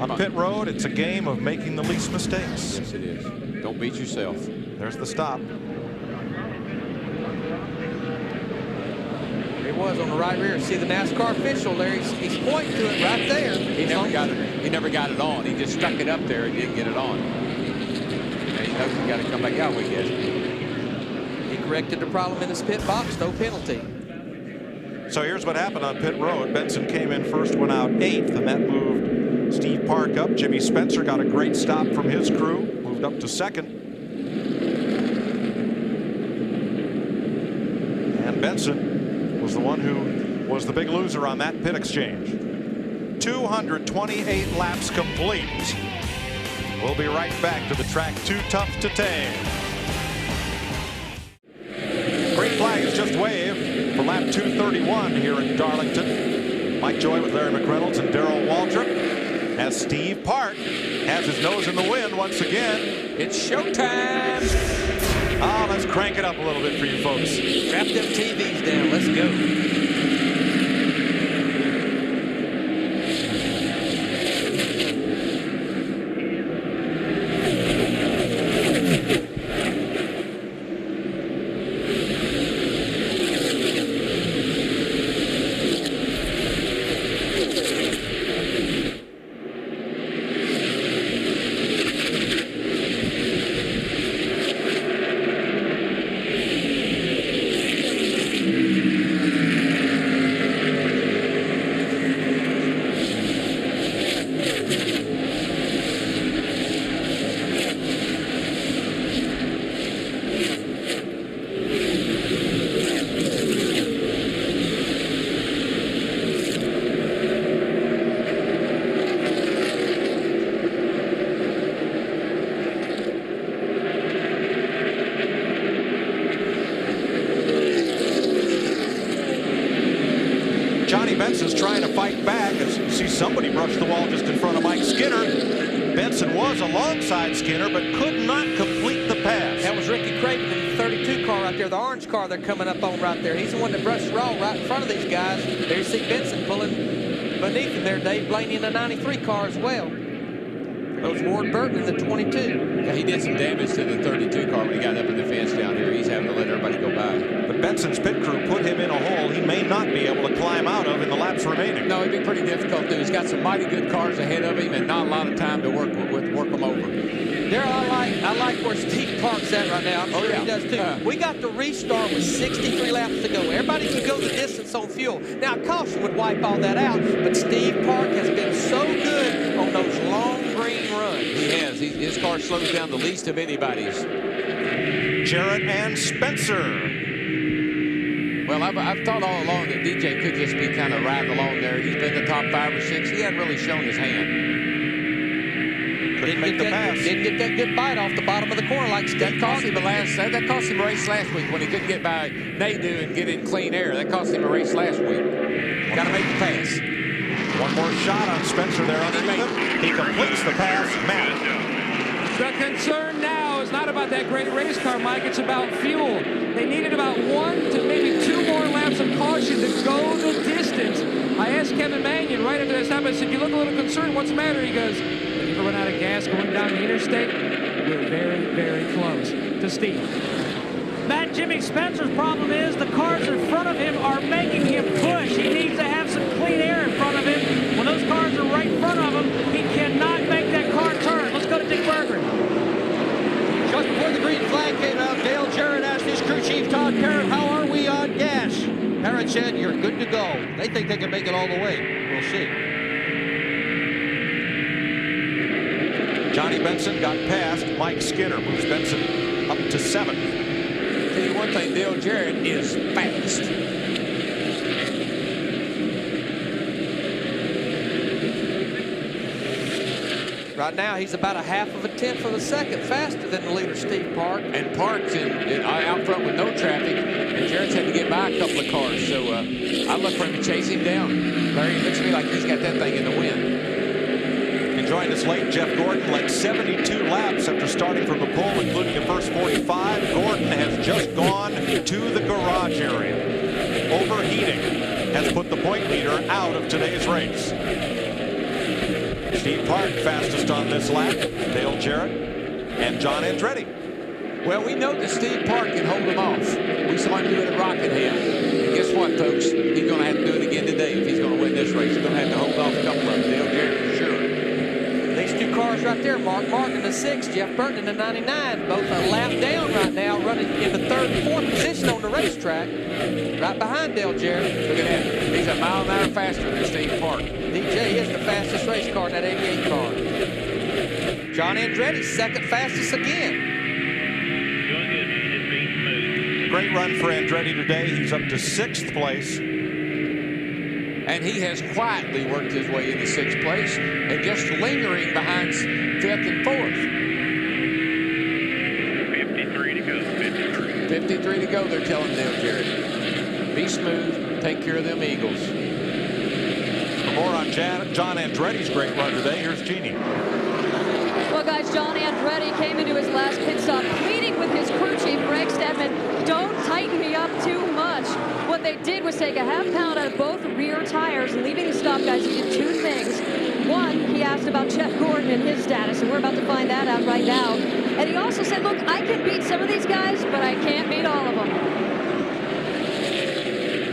On pit road, it's a game of making the least mistakes. Yes, it is. Don't beat yourself. There's the stop. It was on the right rear. See the NASCAR official there. He's pointing to it right there. He never got it. He never got it on. He just stuck it up there and didn't get it on. And he knows he's got to come back out, we guess. He corrected the problem in his pit box. No penalty. So here's what happened on pit road. Benson came in first, went out 8th, and that moved Steve Park up. Jimmy Spencer got a great stop from his crew, moved up to 2nd. And Benson was the one who was the big loser on that pit exchange. 228 laps complete. We'll be right back to the track Too Tough to Tame. Great flag is just waved for lap 231 here in Darlington. Mike Joy with Larry McReynolds and Darrell Waltrip as Steve Park has his nose in the wind once again. It's showtime. Oh, let's crank it up a little bit for you folks. Strap them TVs down. Let's go. Benson's trying to fight back as you see somebody brush the wall just in front of Mike Skinner. Benson was alongside Skinner but could not complete the pass. That was Ricky Craven in the 32 car right there, the orange car they're coming up on right there. He's the one that brushed the wall right in front of these guys. There you see Benson pulling beneath him there, Dave Blaney in the 93 car as well. Those Ward Burton in the 22. Yeah, he did some damage to the 32 car when he got up in the fence down here. He's having to let everybody go by. But Benson's pit crew put him in a hole he may not be able to climb out of in the laps remaining. No, it'd be pretty difficult to. He's got some mighty good cars ahead of him and not a lot of time to work them over. Darryl, I like where Steve Park's at right now. I'm sure he does too. We got to restart with 63 laps to go. Everybody can go the distance on fuel. Now, caution would wipe all that out, but Steve Park has been so good on those long green runs. He has. His car slows down the least of anybody's. Jarrett and Spencer. Well, I've thought all along that DJ could just be kind of riding along there. He's been the top 5 or 6. He hadn't really shown his hand. Didn't get that good bite off the bottom of the corner like Steve That cost him a race last week when he couldn't get by Nadu and get in clean air. That cost him a race last week. Got to make the pass. One more shot on Spencer there underneath him. He completes the pass. Matt. The concern now is not about that great race car, Mike. It's about fuel. They needed about 1 to maybe 2 more laps of caution to go the distance. I asked Kevin Mannion right after that stop. I said, "You look a little concerned. What's the matter?" He goes, "Have you ever run out of gas going down the interstate? We're very, very close." To Steve. Matt, Jimmy Spencer's problem is the cars in front of him are making him push. He needs to have some clean air in front of him. When those cars are right in front of him, he cannot make that car turn. Let's go to Dick Berggren. Just before the green flag came out, Dale Jarrett asked his crew chief, Todd Parrott, how are we on gas? Parrott said, you're good to go. They think they can make it all the way. We'll see. Johnny Benson got past Mike Skinner, moves Benson up to 7th. Tell you one thing, Dale Jarrett is fast. Right now, he's about a 1/2 of a second faster than the leader, Steve Park. And Park's out front with no traffic, and Jarrett's had to get by a couple of cars. So I look for him to chase him down. Larry, it looks to me like he's got that thing in the wind. And joined us late, Jeff Gordon led 72 laps after starting from the pole, including the first 45. Gordon has just gone to the garage area. Overheating has put the point leader out of today's race. Steve Park fastest on this lap, Dale Jarrett and John Andretti. Well, we know that Steve Park can hold him off. We saw him do it at Rockingham. And guess what, folks? He's going to have to do it again today if he's going to win this race. He's going to have to hold off a couple of them. Dale Jarrett for sure. These 2 cars right there, Mark Martin in the 6, Jeff Burton in the 99, both a lap down right now, running in the 3rd and 4th position on the racetrack, right behind Dale Jarrett. Look at that. He's a mile an hour faster than Steve Park. DJ is the fastest race car in that 88 car. John Andretti's 2nd fastest again. Great run for Andretti today. He's up to 6th place. And he has quietly worked his way into 6th place and just lingering behind 5th and 4th. 53 to go. 53 to go, they're telling Dale Jarrett. Be smooth. Take care of them Eagles. For more on John Andretti's great run today, here's Jeannie. Well, guys, John Andretti came into his last pit stop pleading with his crew chief, Greg Stedman, don't tighten me up too much. What they did was take a ½ pound out of both rear tires, and leaving the stop, guys, he did 2 things. One, he asked about Jeff Gordon and his status, and we're about to find that out right now. And he also said, look, I can beat some of these guys, but I can't beat all of them.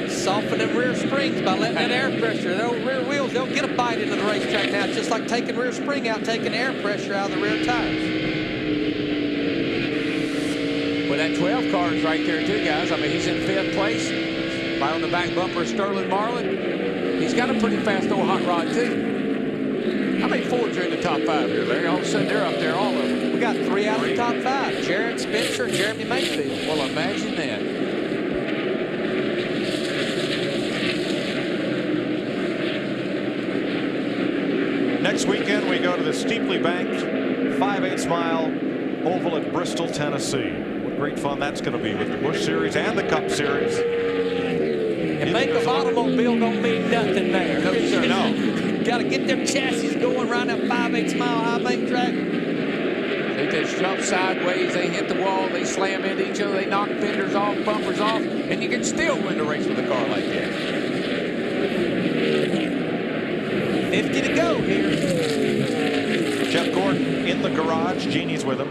Soften them rear springs by letting that air pressure. Those rear wheels, they'll get a bite into the racetrack now. It's just like taking rear spring out, taking air pressure out of the rear tires. Well, that 12 car is right there too, guys. I mean, he's in 5th place. Right on the back bumper of Sterling Marlin. He's got a pretty fast old hot rod too. How many Fords are in the top 5 here, Larry? All of a sudden, they're up there, all of them. We got 3 out of the top 5. Jarrett, Spencer, and Jeremy Mayfield. Well, imagine that. Next weekend, we go to the steeply banked 5/8 mile oval at Bristol, Tennessee. What great fun that's going to be with the Busch Series and the Cup Series. And make an automobile don't mean nothing there. No, sir, no. Got to get their chassis going around that 5/8 mile high bank track. They just jump sideways, they hit the wall, they slam into each other, they knock fenders off, bumpers off, and you can still win the race with a car like that. 50 to go here. Jeff Gordon in the garage. Jeannie's with him.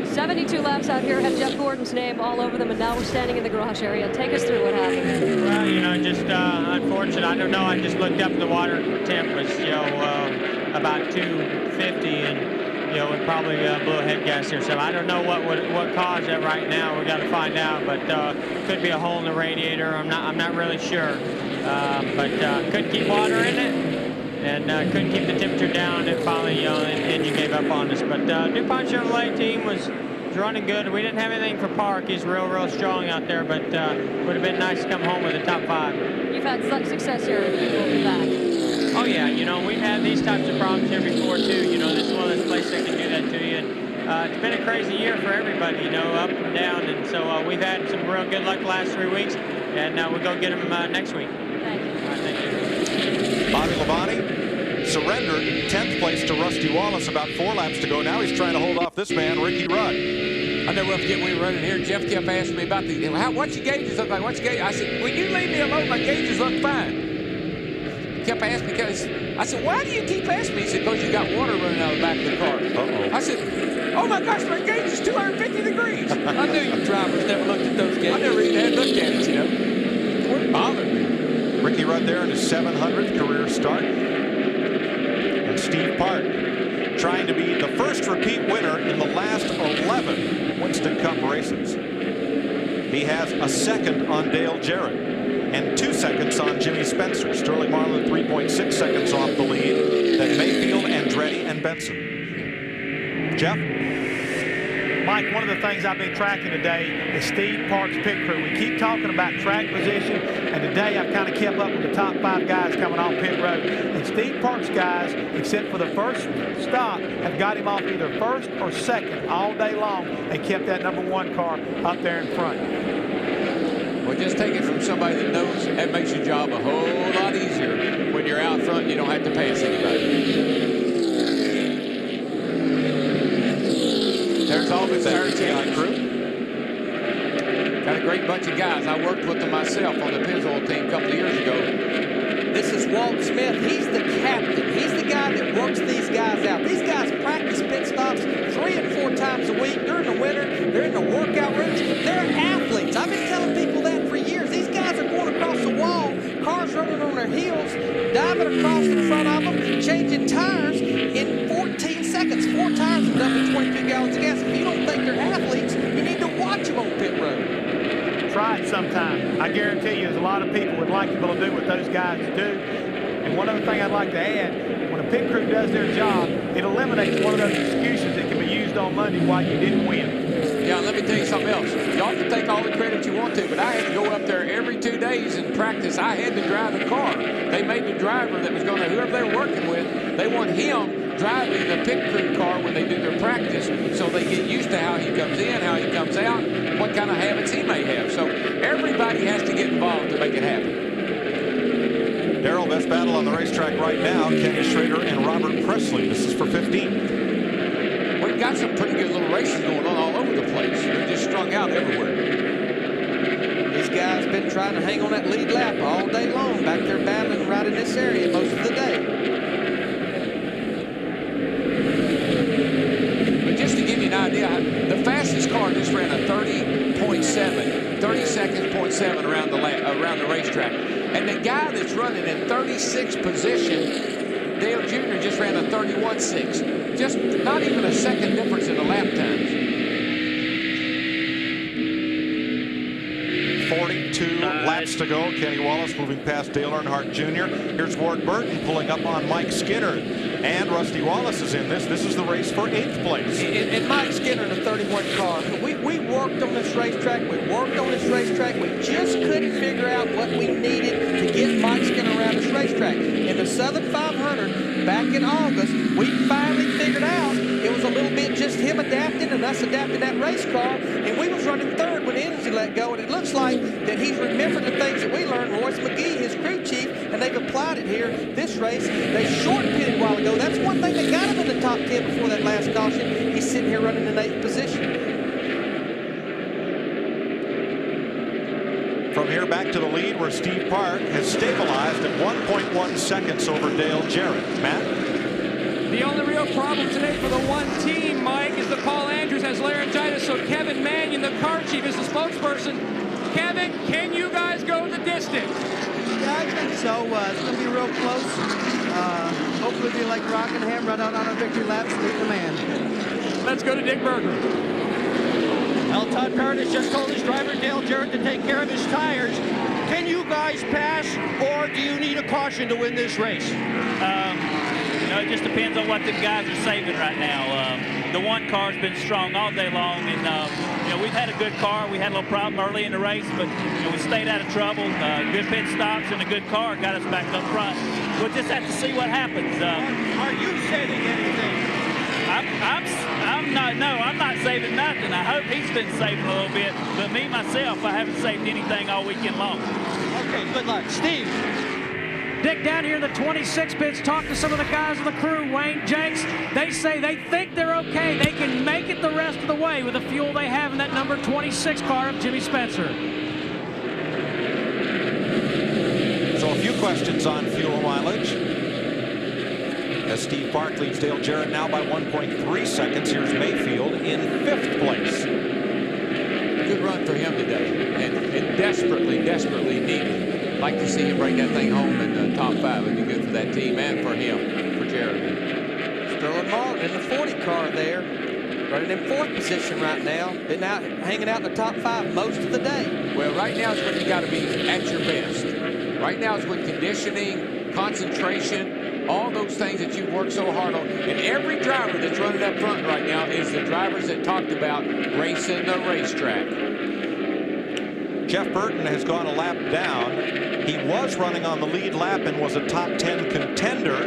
72 laps out here have Jeff Gordon's name all over them, and now we're standing in the garage area. Take us through what happened. Well, you know, just unfortunate. I don't know. I just looked up and the water temp was, you know, about 250, and you know, it probably blew a head gasket or something. I don't know what caused that right now. We got to find out, but could be a hole in the radiator. I'm not really sure, but couldn't keep water in it. And couldn't keep the temperature down, and finally, you know, the engine gave up on us. But DuPont Chevrolet team was running good. We didn't have anything for Park. He's real strong out there, but would have been nice to come home with a top 5. You've had such success here at the back. Oh yeah, you know, we've had these types of problems here before too. You know, this is one of those places that can do that to you. And it's been a crazy year for everybody, you know, up and down. And so we've had some real good luck the last 3 weeks, and we'll go get them next week. Thank you. All right, thank you. Bobby Labonte surrendered 10th place to Rusty Wallace. About 4 laps to go. Now he's trying to hold off this man, Ricky Rudd. I never forget when we were running here, Jeff kept asking me about what's your gauges look like? What's your gauge? I said, will you leave me alone? My gauges look fine. He kept asking me because I said, why do you keep asking me? He said, because you got water running out of the back of the car. Uh-oh. I said, oh my gosh, my gauge is 250 degrees. I knew you drivers never looked at those gauges. I never even had looked at it, you know. It wouldn't bother me. Ricky Rudd there in his 700th career start. And Steve Park trying to be the first repeat winner in the last 11 Winston Cup races. He has a second on Dale Jarrett and 2 seconds on Jimmy Spencer. Sterling Marlin 3.6 seconds off the lead. Then Mayfield, Andretti, and Benson. Jeff? Mike, one of the things I've been tracking today is Steve Park's pit crew. We keep talking about track position, and today I've kind of kept up with the top 5 guys coming off pit road. And Steve Park's guys, except for the first stop, have got him off either first or second all day long and kept that #1 car up there in front. Well, just take it from somebody that knows that makes your job a whole lot easier. When you're out front, you don't have to pass anybody. There's all this Hurricane crew. Got a great bunch of guys. I worked with them myself on the Pennzoil team a couple of years ago. This is Walt Smith. He's the captain. He's the guy that works these guys out. These guys practice pit stops 3 and 4 times a week. During the winter, they're in the workout rooms. They're athletes. I've been telling people that for years. These guys are going across the wall, cars running on their heels, diving across the front of them, changing tires in 14 seconds, 4 times and dumping 22 gallons of gas. If you don't think they're athletes, you need to watch them on pit road. Try it sometime. I guarantee you there's a lot of people would like to be able to do what those guys do. And one other thing I'd like to add, when a pit crew does their job, it eliminates one of those excuses that can be used on Monday why you didn't win. Yeah, let me tell you something else. Y'all can take all the credit you want to, but I had to go up there every 2 days and practice. I had to drive the car. They made the driver that was going to, whoever they were working with, they want him driving the pit crew car when they do their practice, so they get used to how he comes in, how he comes out, what kind of habits he may have. So everybody has to get involved to make it happen. Darrell, best battle on the racetrack right now, Kenny Schrader and Robert Presley. This is for 15. We've got some pretty good little races going on all over the place. They're just strung out everywhere. These guys been trying to hang on that lead lap all day long, back there battling right in this area most of the day. Just to give you an idea, the fastest car just ran a 30 seconds, 0.7 around the racetrack. And the guy that's running in 36th position, Dale Jr., just ran a 31.6. Just not even a second difference in the lap times. 42 laps to go. Kenny Wallace moving past Dale Earnhardt Jr. Here's Ward Burton pulling up on Mike Skinner. And Rusty Wallace is in this. This is the race for 8th place. And Mike Skinner in the 31 car. We worked on this racetrack. We just couldn't figure out what we needed to get Mike Skinner around this racetrack. In the Southern 500, back in August, we finally figured out it was a little bit just him adapting and us adapting that race car. And we was running 3rd when Enzy let go. And it looks like that he's remembered the things that we learned. Royce McGee, his crew chief, and they've applied it here. This race, they short pitted a while ago. That's one thing that got him in the top 10 before that last caution. He's sitting here running in 8th position. from here back to the lead, where Steve Park has stabilized at 1.1 seconds over Dale Jarrett. Matt? The only real problem today for the one team, Mike, is that Paul Andrews has laryngitis, so Kevin Mannion, the car chief, is the spokesperson. Kevin, can you guys go the distance? Yeah, I think so. It's going to be real close. Hopefully be like Rockingham, run out on our victory laps, lead the man. Let's go to Dick Berger. Well, Todd Curtis just told his driver, Dale Jarrett, to take care of his tires. Can you guys pass, or do you need a caution to win this race? It just depends on what the guys are saving right now. The one car's been strong all day long, and we've had a good car. We had a little problem early in the race, but we stayed out of trouble. Good pit stops and a good car got us back up front. We'll just have to see what happens. Are you saving anything? I'm not saving nothing. I hope he's been saving a little bit, but me myself, I haven't saved anything all weekend long. Okay, good luck, Steve. Dick, down here in the 26 pits, talk to some of the guys on the crew, Wayne, Jakes. They say they think they're okay. They can make it the rest of the way with the fuel they have in that number 26 car of Jimmy Spencer. So a few questions on fuel mileage. As Steve Park leads Dale Jarrett now by 1.3 seconds. Here's Mayfield in 5th place. Good run for him today, and desperately needed. Like to see him bring that thing home in the top 5. It'd be good for that team and for him, for Jarrett. Sterling Martin in the 40 car there, running in 4th position right now. Been out hanging out in the top 5 most of the day. Well, right now is when you got to be at your best. Right now is when conditioning, concentration, all those things that you've worked so hard on. And every driver that's running up front right now is the drivers that talked about racing the racetrack. Jeff Burton has gone a lap down. He was running on the lead lap and was a top 10 contender,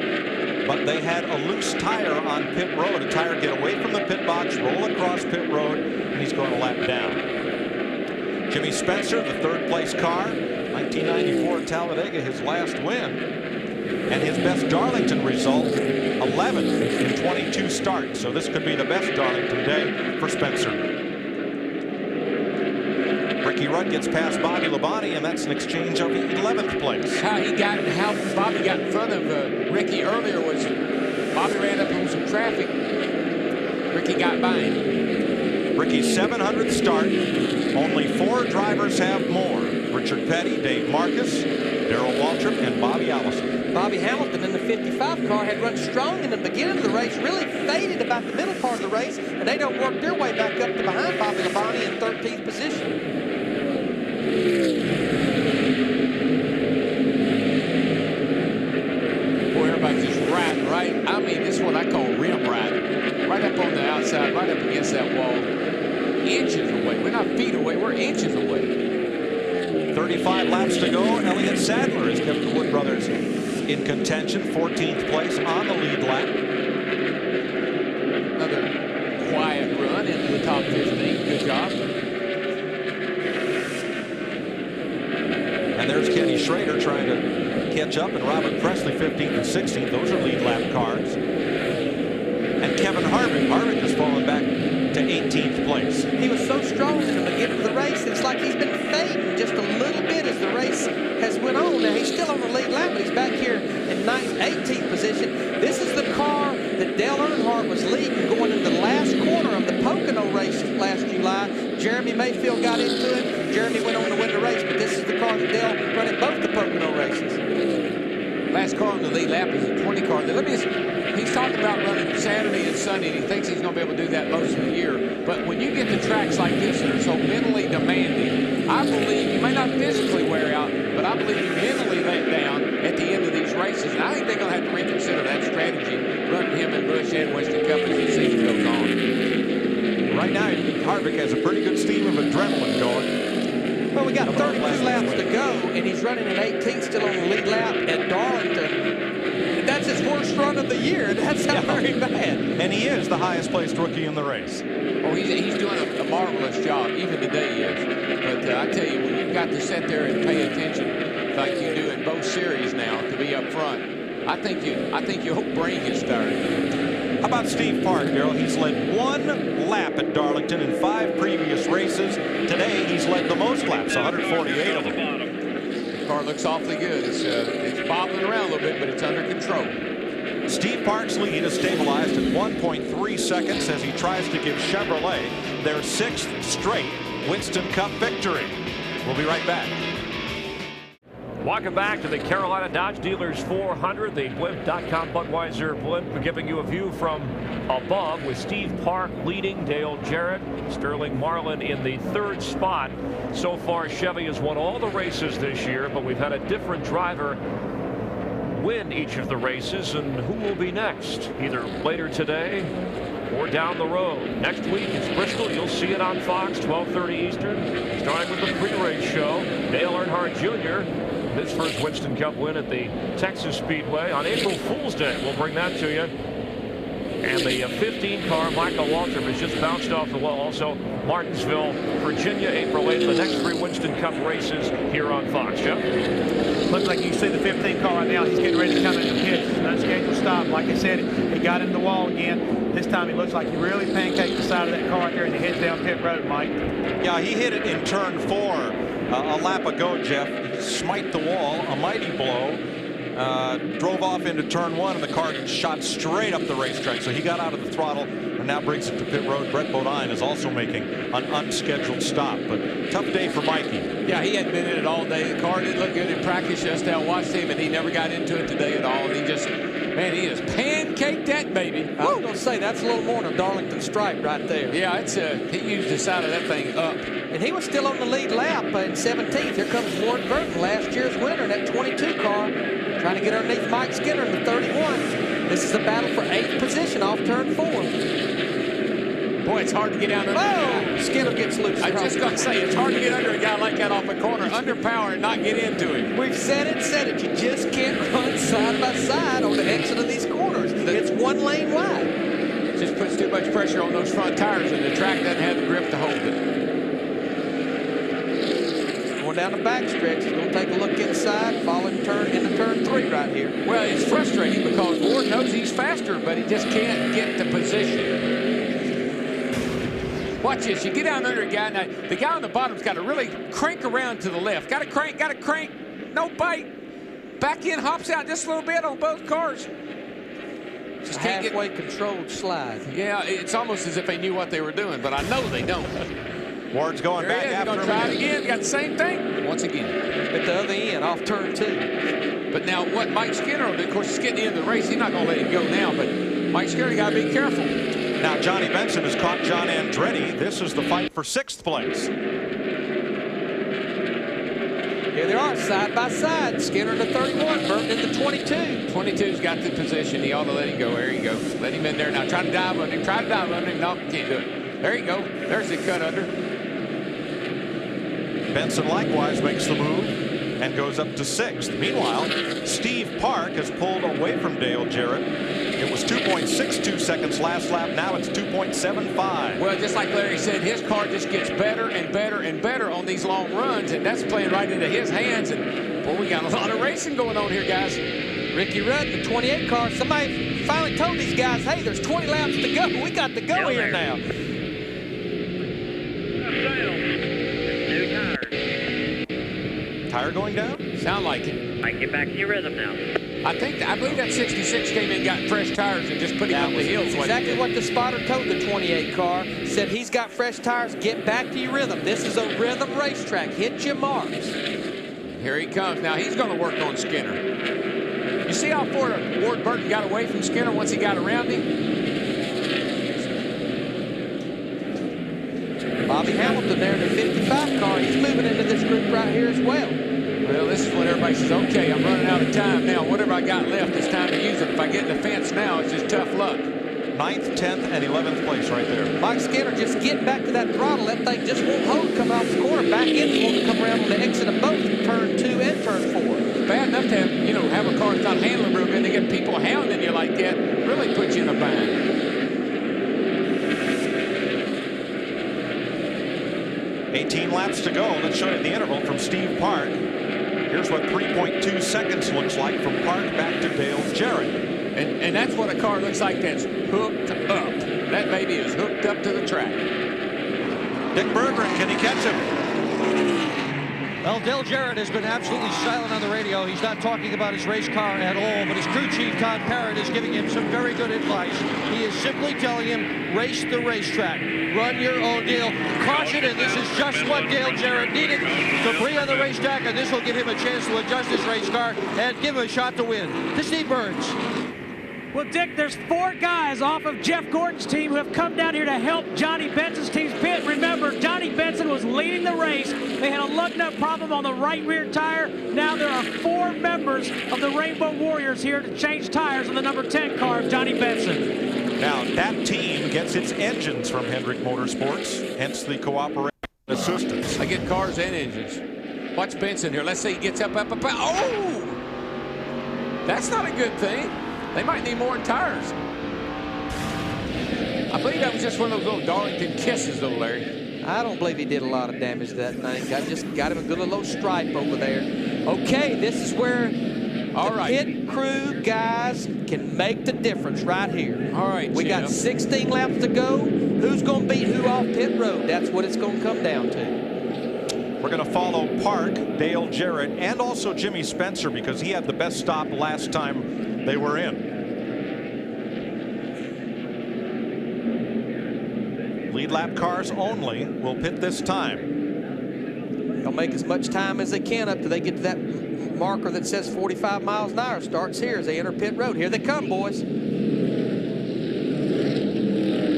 but they had a loose tire on pit road. A tire get away from the pit box, roll across pit road, and he's going a lap down. Jimmy Spencer, the 3rd place car, 1994 at Talladega, his last win. And his best Darlington result, 11th in 22 starts. So this could be the best Darlington day for Spencer. Ricky Rudd gets past Bobby Labonte, and that's an exchange of 11th place. How Bobby got in front of Ricky earlier was Bobby ran up on some traffic. Ricky got by him. Ricky's 700th start. Only 4 drivers have more. Richard Petty, Dave Marcus, Darrell Waltrip, and Bobby Allison. Bobby Hamilton in the 55 car had run strong in the beginning of the race, really faded about the middle part of the race, and they don't work their way back up to behind Bobby Labonte in 13th position. Boy, everybody's just riding right. I mean, this is what I call rim riding. Right up on the outside, right up against that wall. Inches away. We're not feet away, we're inches away. 35 laps to go. Elliott Sadler has kept the Wood brothers in contention. 14th place on the lead lap. Another quiet run into the top 15. Good job. And there's Kenny Schrader trying to catch up, and Robert Presley 15th and 16th. Those are lead lap cars. And Kevin Harvick. Harvick has fallen back to 18th place. He was so strong in the beginning of the race. It's like he's been fading just a little bit as the race has went on. Now he's still on the lead lap, but he's back here in 18th position. This is the car that Dale Earnhardt was leading going into the last corner of the Pocono race last July. Jeremy Mayfield got into it. Jeremy went on to win the race, but this is the car that Dale run at both the Pocono races. Last car on the lead lap is a 20 car. He's talking about running Saturday and Sunday, and he thinks he's going to be able to do that most of the year. But when you get to tracks like this that are so mentally demanding, I believe you may not physically wear out, but I believe you mentally let down at the end of these races. And I think they're going to have to reconsider that strategy, running him and Busch and Winston Cup as the season goes on. Right now, Harvick has a pretty good stream of adrenaline going. Well, we got 32 laps to go, and he's running in 18th, still on the lead lap at Darlington. That's his worst run of the year. That's not very bad. And he is the highest placed rookie in the race. Oh, he's doing a marvelous job, even today he is. But I tell you, when you've got to sit there and pay attention like you do in both series now to be up front, I think your whole brain gets tired. How about Steve Park, Darrell? He's led 1 lap at Darlington in 5 previous races. Today, he's led the most laps, 148 of them. The car looks awfully good. It's bobbling around a little bit, but it's under control. Steve Park's lead is stabilized at 1.3 seconds as he tries to give Chevrolet their 6th straight Winston Cup victory. We'll be right back. Welcome back to the Carolina Dodge Dealers 400, the blimp.com Budweiser blimp, giving you a view from above with Steve Park leading, Dale Jarrett, Sterling Marlin in the 3rd spot. So far, Chevy has won all the races this year, but we've had a different driver win each of the races, and who will be next, either later today or down the road. Next week it's Bristol. You'll see it on Fox, 12:30 Eastern, starting with the pre-race show. Dale Earnhardt Jr., his first Winston Cup win at the Texas Speedway on April Fool's Day. We'll bring that to you. And the 15 car, Michael Waltrip, has just bounced off the wall. Also, Martinsville, Virginia, April 8th. The next 3 Winston Cup races here on Fox. Jeff? Looks like you see the 15 car right now. He's getting ready to come into the pits. It's an unscheduled stop. Like I said, he got in the wall again. This time he looks like he really pancaked the side of that car right there, and he heads down pit road, Mike. Yeah, he hit it in turn 4 a lap ago, Jeff. He smite the wall, a mighty blow. Drove off into turn 1, and the car shot straight up the racetrack. So he got out of the throttle and now brings it to pit road. Brett Bodine is also making an unscheduled stop, but tough day for Mikey. Yeah, he hadn't been in it all day. The car didn't look good in practice yesterday. I watched him, and he never got into it today at all. And he just, man, he has pancaked that baby. I was going to say, that's a little more than a Darlington stripe right there. Yeah, it's he used the side of that thing up. And he was still on the lead lap in 17th. Here comes Ward Burton, last year's winner in that 22 car, trying to get underneath Mike Skinner in the 31. This is a battle for 8th position off turn 4. Boy, it's hard to get down under. Oh, Skinner gets loose. I was just going to say, it's hard to get under a guy like that off a corner, under power, and not get into him. We've said it. You just can't run side by side on the exit of these corners. It's 1 lane wide. It just puts too much pressure on those front tires, and the track doesn't have the grip to hold it. Going down the backstretch, he's going to take a look inside, following into turn 3 right here. Well, it's frustrating because Ward knows he's faster, but he just can't get the position. Watch this. You get down under a guy. Now, the guy on the bottom's got to really crank around to the left. Got to crank. No bite. Back in, hops out just a little bit on both cars. Just can't halfway controlled slide. Yeah, it's almost as if they knew what they were doing, but I know they don't. Ward's going back after him. Going to try it again. Got the same thing once again. At the other end, off turn 2. But now what Mike Skinner, of course, is getting into the race. He's not going to let him go now, but Mike Skinner got to be careful. Now Johnny Benson has caught John Andretti. This is the fight for 6th place. Here they are, side by side. Skinner in the 31, Burton in the 22. 22's got the position. He ought to let him go. There you go. Let him in there now. Try to dive on him. No, can't do it. There you go. There's the cut under. Benson likewise makes the move and goes up to 6th. Meanwhile, Steve Park has pulled away from Dale Jarrett. It was 2.62 seconds last lap. Now it's 2.75. Well, just like Larry said, his car just gets better and better and better on these long runs, and that's playing right into his hands. And boy, we got a lot of racing going on here, guys. Ricky Rudd, the 28 car. Somebody finally told these guys, hey, there's 20 laps to go. We got to go here now. Tire going down? Sound like it. Might get back in your rhythm now. I believe that 66 came in, got fresh tires, and just put him up the hill. That's exactly what the spotter told the 28 car. Said he's got fresh tires. Get back to your rhythm. This is a rhythm racetrack. Hit your marks. Here he comes. Now he's going to work on Skinner. You see how far Ward Burton got away from Skinner once he got around him? Bobby Hamilton there in the 55 car. He's moving into this group right here as well. Well, this is when everybody says, okay, I'm running out of time now. Whatever I got left, it's time to use it. If I get in the fence now, it's just tough luck. 9th, 10th, and 11th place right there. Mike Skinner just getting back to that throttle. That thing just won't hold coming off the corner. Back in, won't come around on the exit of both turn 2 and turn 4. Bad enough to have a car that's not handling real good. They get people hounding you like that. Really put you in a bind. $18 laps to go. Let's show you the interval from Steve Park. Here's what 3.2 seconds looks like from Park back to Dale Jarrett. And that's what a car looks like that's hooked up. That baby is hooked up to the track. Dick Berggren, can he catch him? Well, Dale Jarrett has been absolutely silent on the radio. He's not talking about his race car at all, but his crew chief, Todd Parrott, is giving him some very good advice. He is simply telling him, race the racetrack. Run your own deal. Caution, and this is just what Dale Jarrett needed to be on the racetrack, and this will give him a chance to adjust his race car and give him a shot to win. To Steve Burns. Well, Dick, there's 4 guys off of Jeff Gordon's team who have come down here to help Johnny Benson's team's pit. Remember, Johnny Benson was leading the race. They had a lug nut problem on the right rear tire. Now there are 4 members of the Rainbow Warriors here to change tires on the number 10 car of Johnny Benson. Now, that team gets its engines from Hendrick Motorsports, hence the cooperation assistance. I get cars and engines. Watch Benson here. Let's say he gets up. Oh! That's not a good thing. They might need more tires. I believe that was just one of those little Darlington kisses, though, Larry. I don't believe he did a lot of damage to that thing. Just got him a good little stripe over there. Okay, this is where the pit crew guys can make the difference right here. All right, we got 16 laps to go. Who's going to beat who off pit road? That's what it's going to come down to. We're going to follow Park, Dale Jarrett, and also Jimmy Spencer because he had the best stop last time they were in. Lead lap cars only will pit this time. They'll make as much time as they can up till they get to that marker that says 45 miles an hour. Starts here as they enter pit road. Here they come, boys.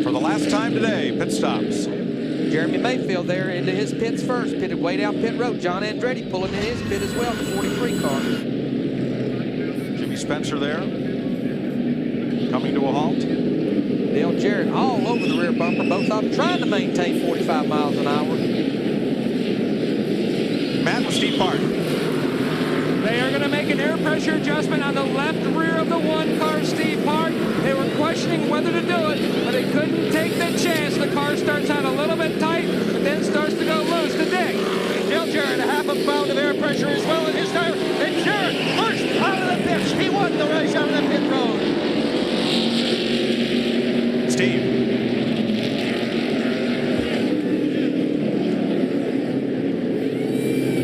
For the last time today, pit stops. Jeremy Mayfield there into his pits first. Pitted way down pit road. John Andretti pulling in his pit as well, the 43 car. Jimmy Spencer there, coming to a halt. Dale Jarrett all over the rear bumper, both of them trying to maintain 45 miles an hour. Matt with Steve Park. They are going to make an air pressure adjustment on the left rear of the 1 car, Steve Park. They were questioning whether to do it, but they couldn't take the chance. The car starts out a little bit tight, but then starts to go loose to Dick. Dale Jarrett, a half a pound of air pressure as well in his tire. And Jarrett first out of the pits. He won the race out of the pit road. Steve.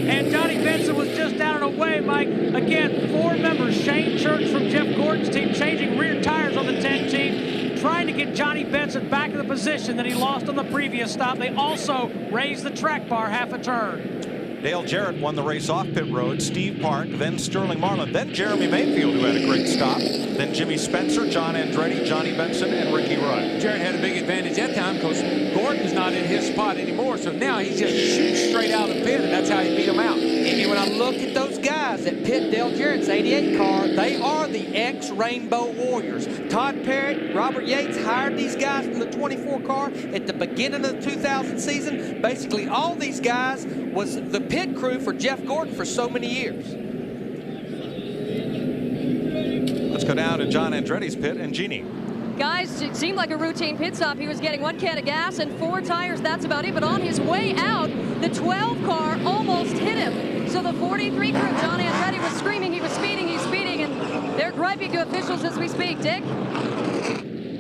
And Johnny Benson was just out and away, Mike. Again, 4 members. Shane Church from Jeff Gordon's team changing rear tires on the 10 team, trying to get Johnny Benson back in the position that he lost on the previous stop. They also raised the track bar half a turn. Dale Jarrett won the race off pit road, Steve Park, then Sterling Marlin, then Jeremy Mayfield, who had a great stop, then Jimmy Spencer, John Andretti, Johnny Benson, and Ricky Rudd. Jarrett had a big advantage that time because Gordon's not in his spot anymore, so now he's just shooting straight out of the pit, and that's how he beat him out. And when I look at those guys that pit Dale Jarrett's 88 car, they are the ex-Rainbow Warriors. Todd Parrott, Robert Yates hired these guys from the 24 car at the beginning of the 2000 season. Basically, all these guys was the pit crew for Jeff Gordon for so many years. Let's go down to John Andretti's pit and Jeannie. Guys, it seemed like a routine pit stop. He was getting 1 can of gas and 4 tires. That's about it. But on his way out, the 12 car almost hit him. So the 43 crew, John Andretti, was screaming. He was speeding. He's speeding. And they're griping to officials as we speak. Dick?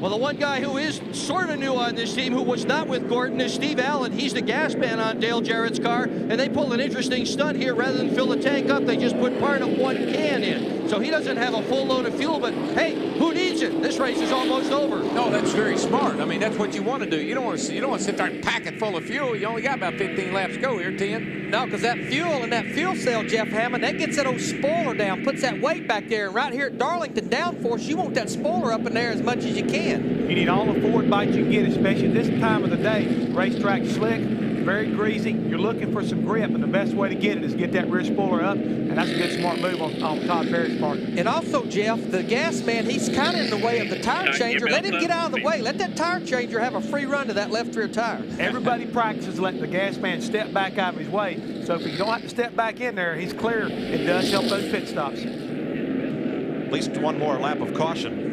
Well, the one guy who is sort of new on this team, who was not with Gordon, is Steve Allen. He's the gas man on Dale Jarrett's car, and they pulled an interesting stunt here. Rather than fill the tank up, they just put part of 1 can in. So he doesn't have a full load of fuel, but hey, who needs it? This race is almost over. No, that's very smart. I mean, that's what you want to do. You don't want to sit there and pack it full of fuel. You only got about 15 laps to go here, 10. No, because that fuel and that fuel cell, Jeff Hammond, that gets that old spoiler down, puts that weight back there. And right here at Darlington downforce, you want that spoiler up in there as much as you can. You need all the forward bites you can get, especially this time of the day. Racetrack slick, very greasy. You're looking for some grip, and the best way to get it is get that rear spoiler up, and that's a good smart move on Todd Parrott's part. And also, Jeff, the gas man, he's kind of in the way of the tire changer. Let him get out of the way. Let that tire changer have a free run to that left rear tire. Everybody practices letting the gas man step back out of his way. So if you don't have to step back in there, he's clear. It does help those pit stops. At least 1 more lap of caution.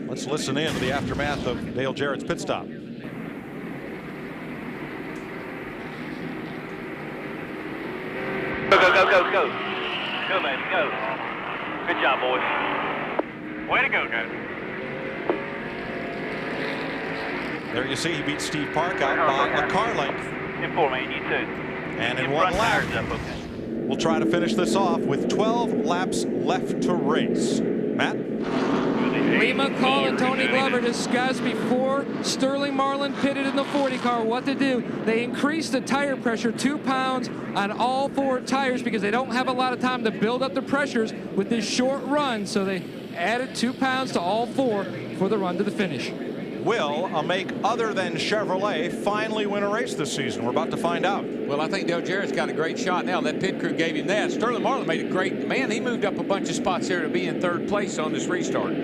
Let's listen in to the aftermath of Dale Jarrett's pit stop. Go, go, go, go. Go, man, go. Good job, boys. Way to go, guys. There you see he beat Steve Park out by a car length. In 4, man, you too. And in one lap, we'll try to finish this off with 12 laps left to race. Matt? Lee McCall and Tony Glover discussed before Sterling Marlin pitted in the 40 car what to do. They increased the tire pressure 2 pounds on all 4 tires because they don't have a lot of time to build up the pressures with this short run. So they added 2 pounds to all 4 for the run to the finish. Will a make other than Chevrolet finally win a race this season? We're about to find out. Well, I think Dale Jarrett's got a great shot now. That pit crew gave him that. Sterling Marlin made a great, man, he moved up a bunch of spots there to be in 3rd place on this restart.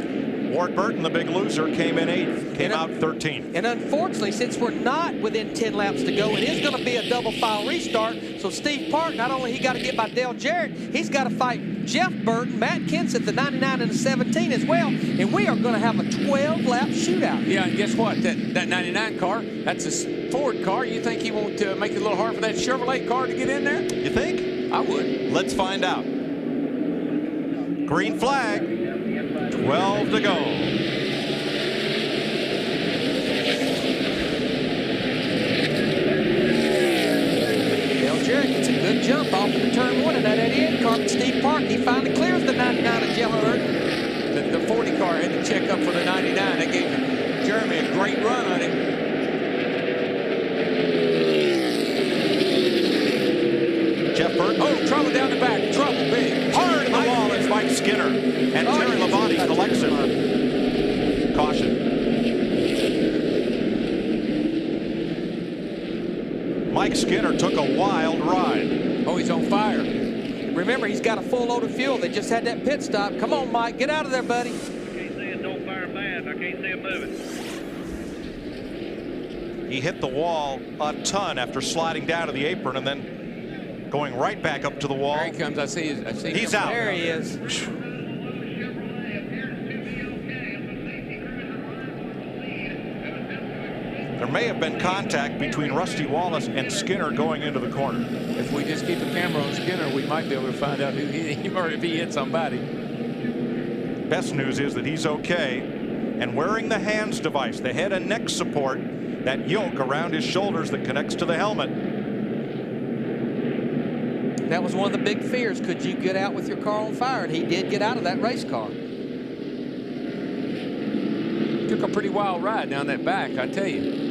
Ward Burton, the big loser, came in 8th, came out 13th. And unfortunately, since we're not within 10 laps to go, it is going to be a double file restart. So Steve Park, not only he got to get by Dale Jarrett, he's got to fight Jeff Burton, Matt Kenseth, the 99 and the 17 as well. And we are going to have a 12-lap shootout. Yeah, and guess what? That 99 car, that's a Ford car. You think he won't make it a little hard for that Chevrolet car to get in there? You think? I would. Let's find out. Green flag. 12 to go. Dale Jarrett gets a good jump off into turn 1 in that 88 car. But Steve Park, he finally clears the 99 of Jeff Burton. The 40 car had to check up for the 99. That gave Jeremy a great run on it. Jeff Burton. Oh, trouble down the back. Trouble big. Hard in the wall is Mike Skinner. And Terry Labonte collects it. Caution. Mike Skinner took a wild ride. Oh, he's on fire. Remember, he's got a full load of fuel. They just had that pit stop. Come on, Mike. Get out of there, buddy. I can't see it. Don't fire fast. I can't see it moving. He hit the wall a ton after sliding down to the apron and then going right back up to the wall. There he comes. I see He's out. There he is. There may have been contact between Rusty Wallace and Skinner going into the corner. If we just keep a camera on Skinner, we might be able to find out who hit him or if he hit somebody. Best news is that he's okay and wearing the hands device, the head and neck support, that yoke around his shoulders that connects to the helmet. That was one of the big fears. Could you get out with your car on fire? And he did get out of that race car. Took a pretty wild ride down that back, I tell you.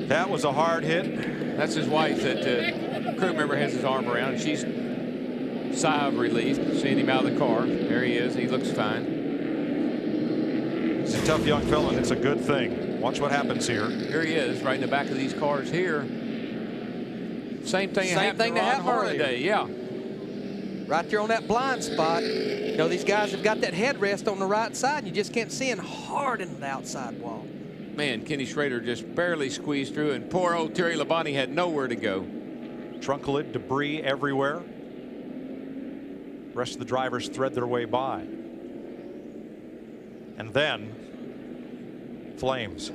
That was a hard hit. That's his wife that crew member has his arm around. She's sigh of relief seeing him out of the car. There he is. He looks fine. He's a tough young fella, and it's a good thing. Watch what happens here. Here he is, right in the back of these cars here. Same thing that happened earlier. Yeah. Right there on that blind spot. You know, these guys have got that headrest on the right side, and you just can't see in hard into the outside wall. Man, Kenny Schrader just barely squeezed through, and poor old Terry Labonte had nowhere to go. Trunk lid debris everywhere. The rest of the drivers thread their way by. And then flames.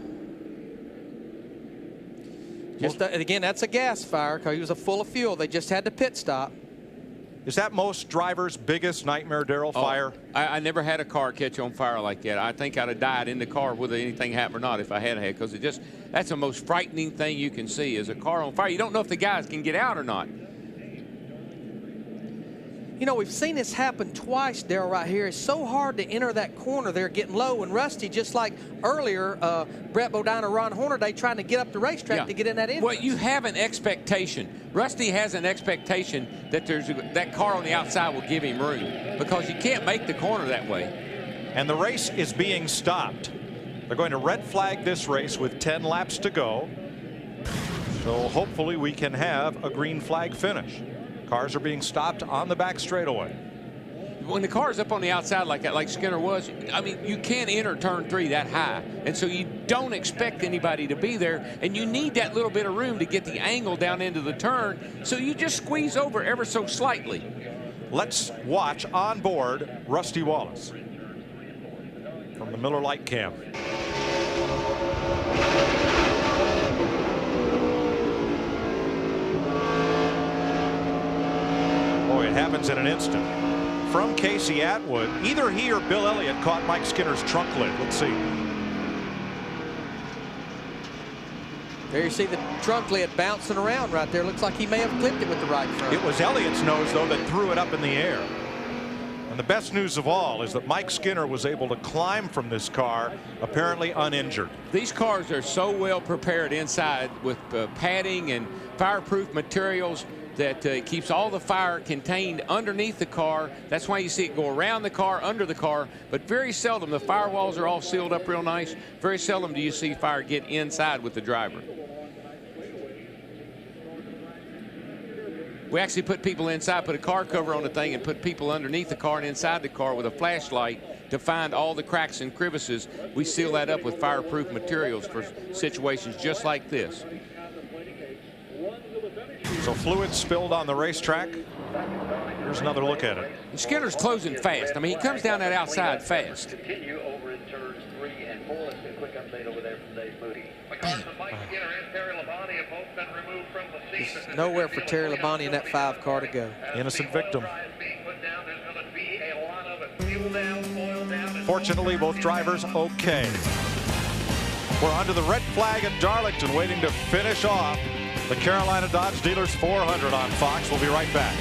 Just again, that's a gas fire because he was full of fuel. They just had to pit stop. Is that most drivers' biggest nightmare, Darrell? Fire? I never had a car catch on fire like that. I think I'd have died in the car whether anything happened or not if I had because that's the most frightening thing you can see is a car on fire. You don't know if the guys can get out or not. You know, we've seen this happen twice, Darrell, right here. It's so hard to enter that corner there getting low. And Rusty, just like earlier, Brett Bodine or Ron Hornaday trying to get up the racetrack to get in that entrance. Well, you have an expectation. Rusty has an expectation that that car on the outside will give him room because you can't make the corner that way. And the race is being stopped. They're going to red flag this race with 10 laps to go. So hopefully we can have a green flag finish. Cars are being stopped on the back straightaway. When the car's up on the outside like that, like Skinner was, I mean, you can't enter turn 3 that high. And so you don't expect anybody to be there. And you need that little bit of room to get the angle down into the turn. So you just squeeze over ever so slightly. Let's watch on board Rusty Wallace from the Miller Lite cam. happens in an instant. From Casey Atwood, either he or Bill Elliott caught Mike Skinner's trunk lid. Let's see. There you see the trunk lid bouncing around right there. Looks like he may have clipped it with the right front. It was Elliott's nose, though, that threw it up in the air. And the best news of all is that Mike Skinner was able to climb from this car, apparently uninjured. These cars are so well prepared inside with padding and fireproof materials that keeps all the fire contained underneath the car. That's why you see it go around the car, under the car, but very seldom. The firewalls are all sealed up real nice. Very seldom do you see fire get inside with the driver. We actually put people inside, put a car cover on the thing, and put people underneath the car and inside the car with a flashlight to find all the cracks and crevices. We seal that up with fireproof materials for situations just like this. So fluid spilled on the racetrack. Here's another look at it. And Skinner's closing fast. I mean, he comes down that outside fast. Continue over in turns 3 and 4. Let's get a quick update over there from Dave Moody. Mike Skinner and Terry Labonte have both been removed from the scene. There's nowhere for Terry Labonte in that 5 car to go. Innocent victim. Fortunately, both drivers okay. We're under the red flag at Darlington, waiting to finish off the Carolina Dodge Dealers 400 on Fox. We'll be right back.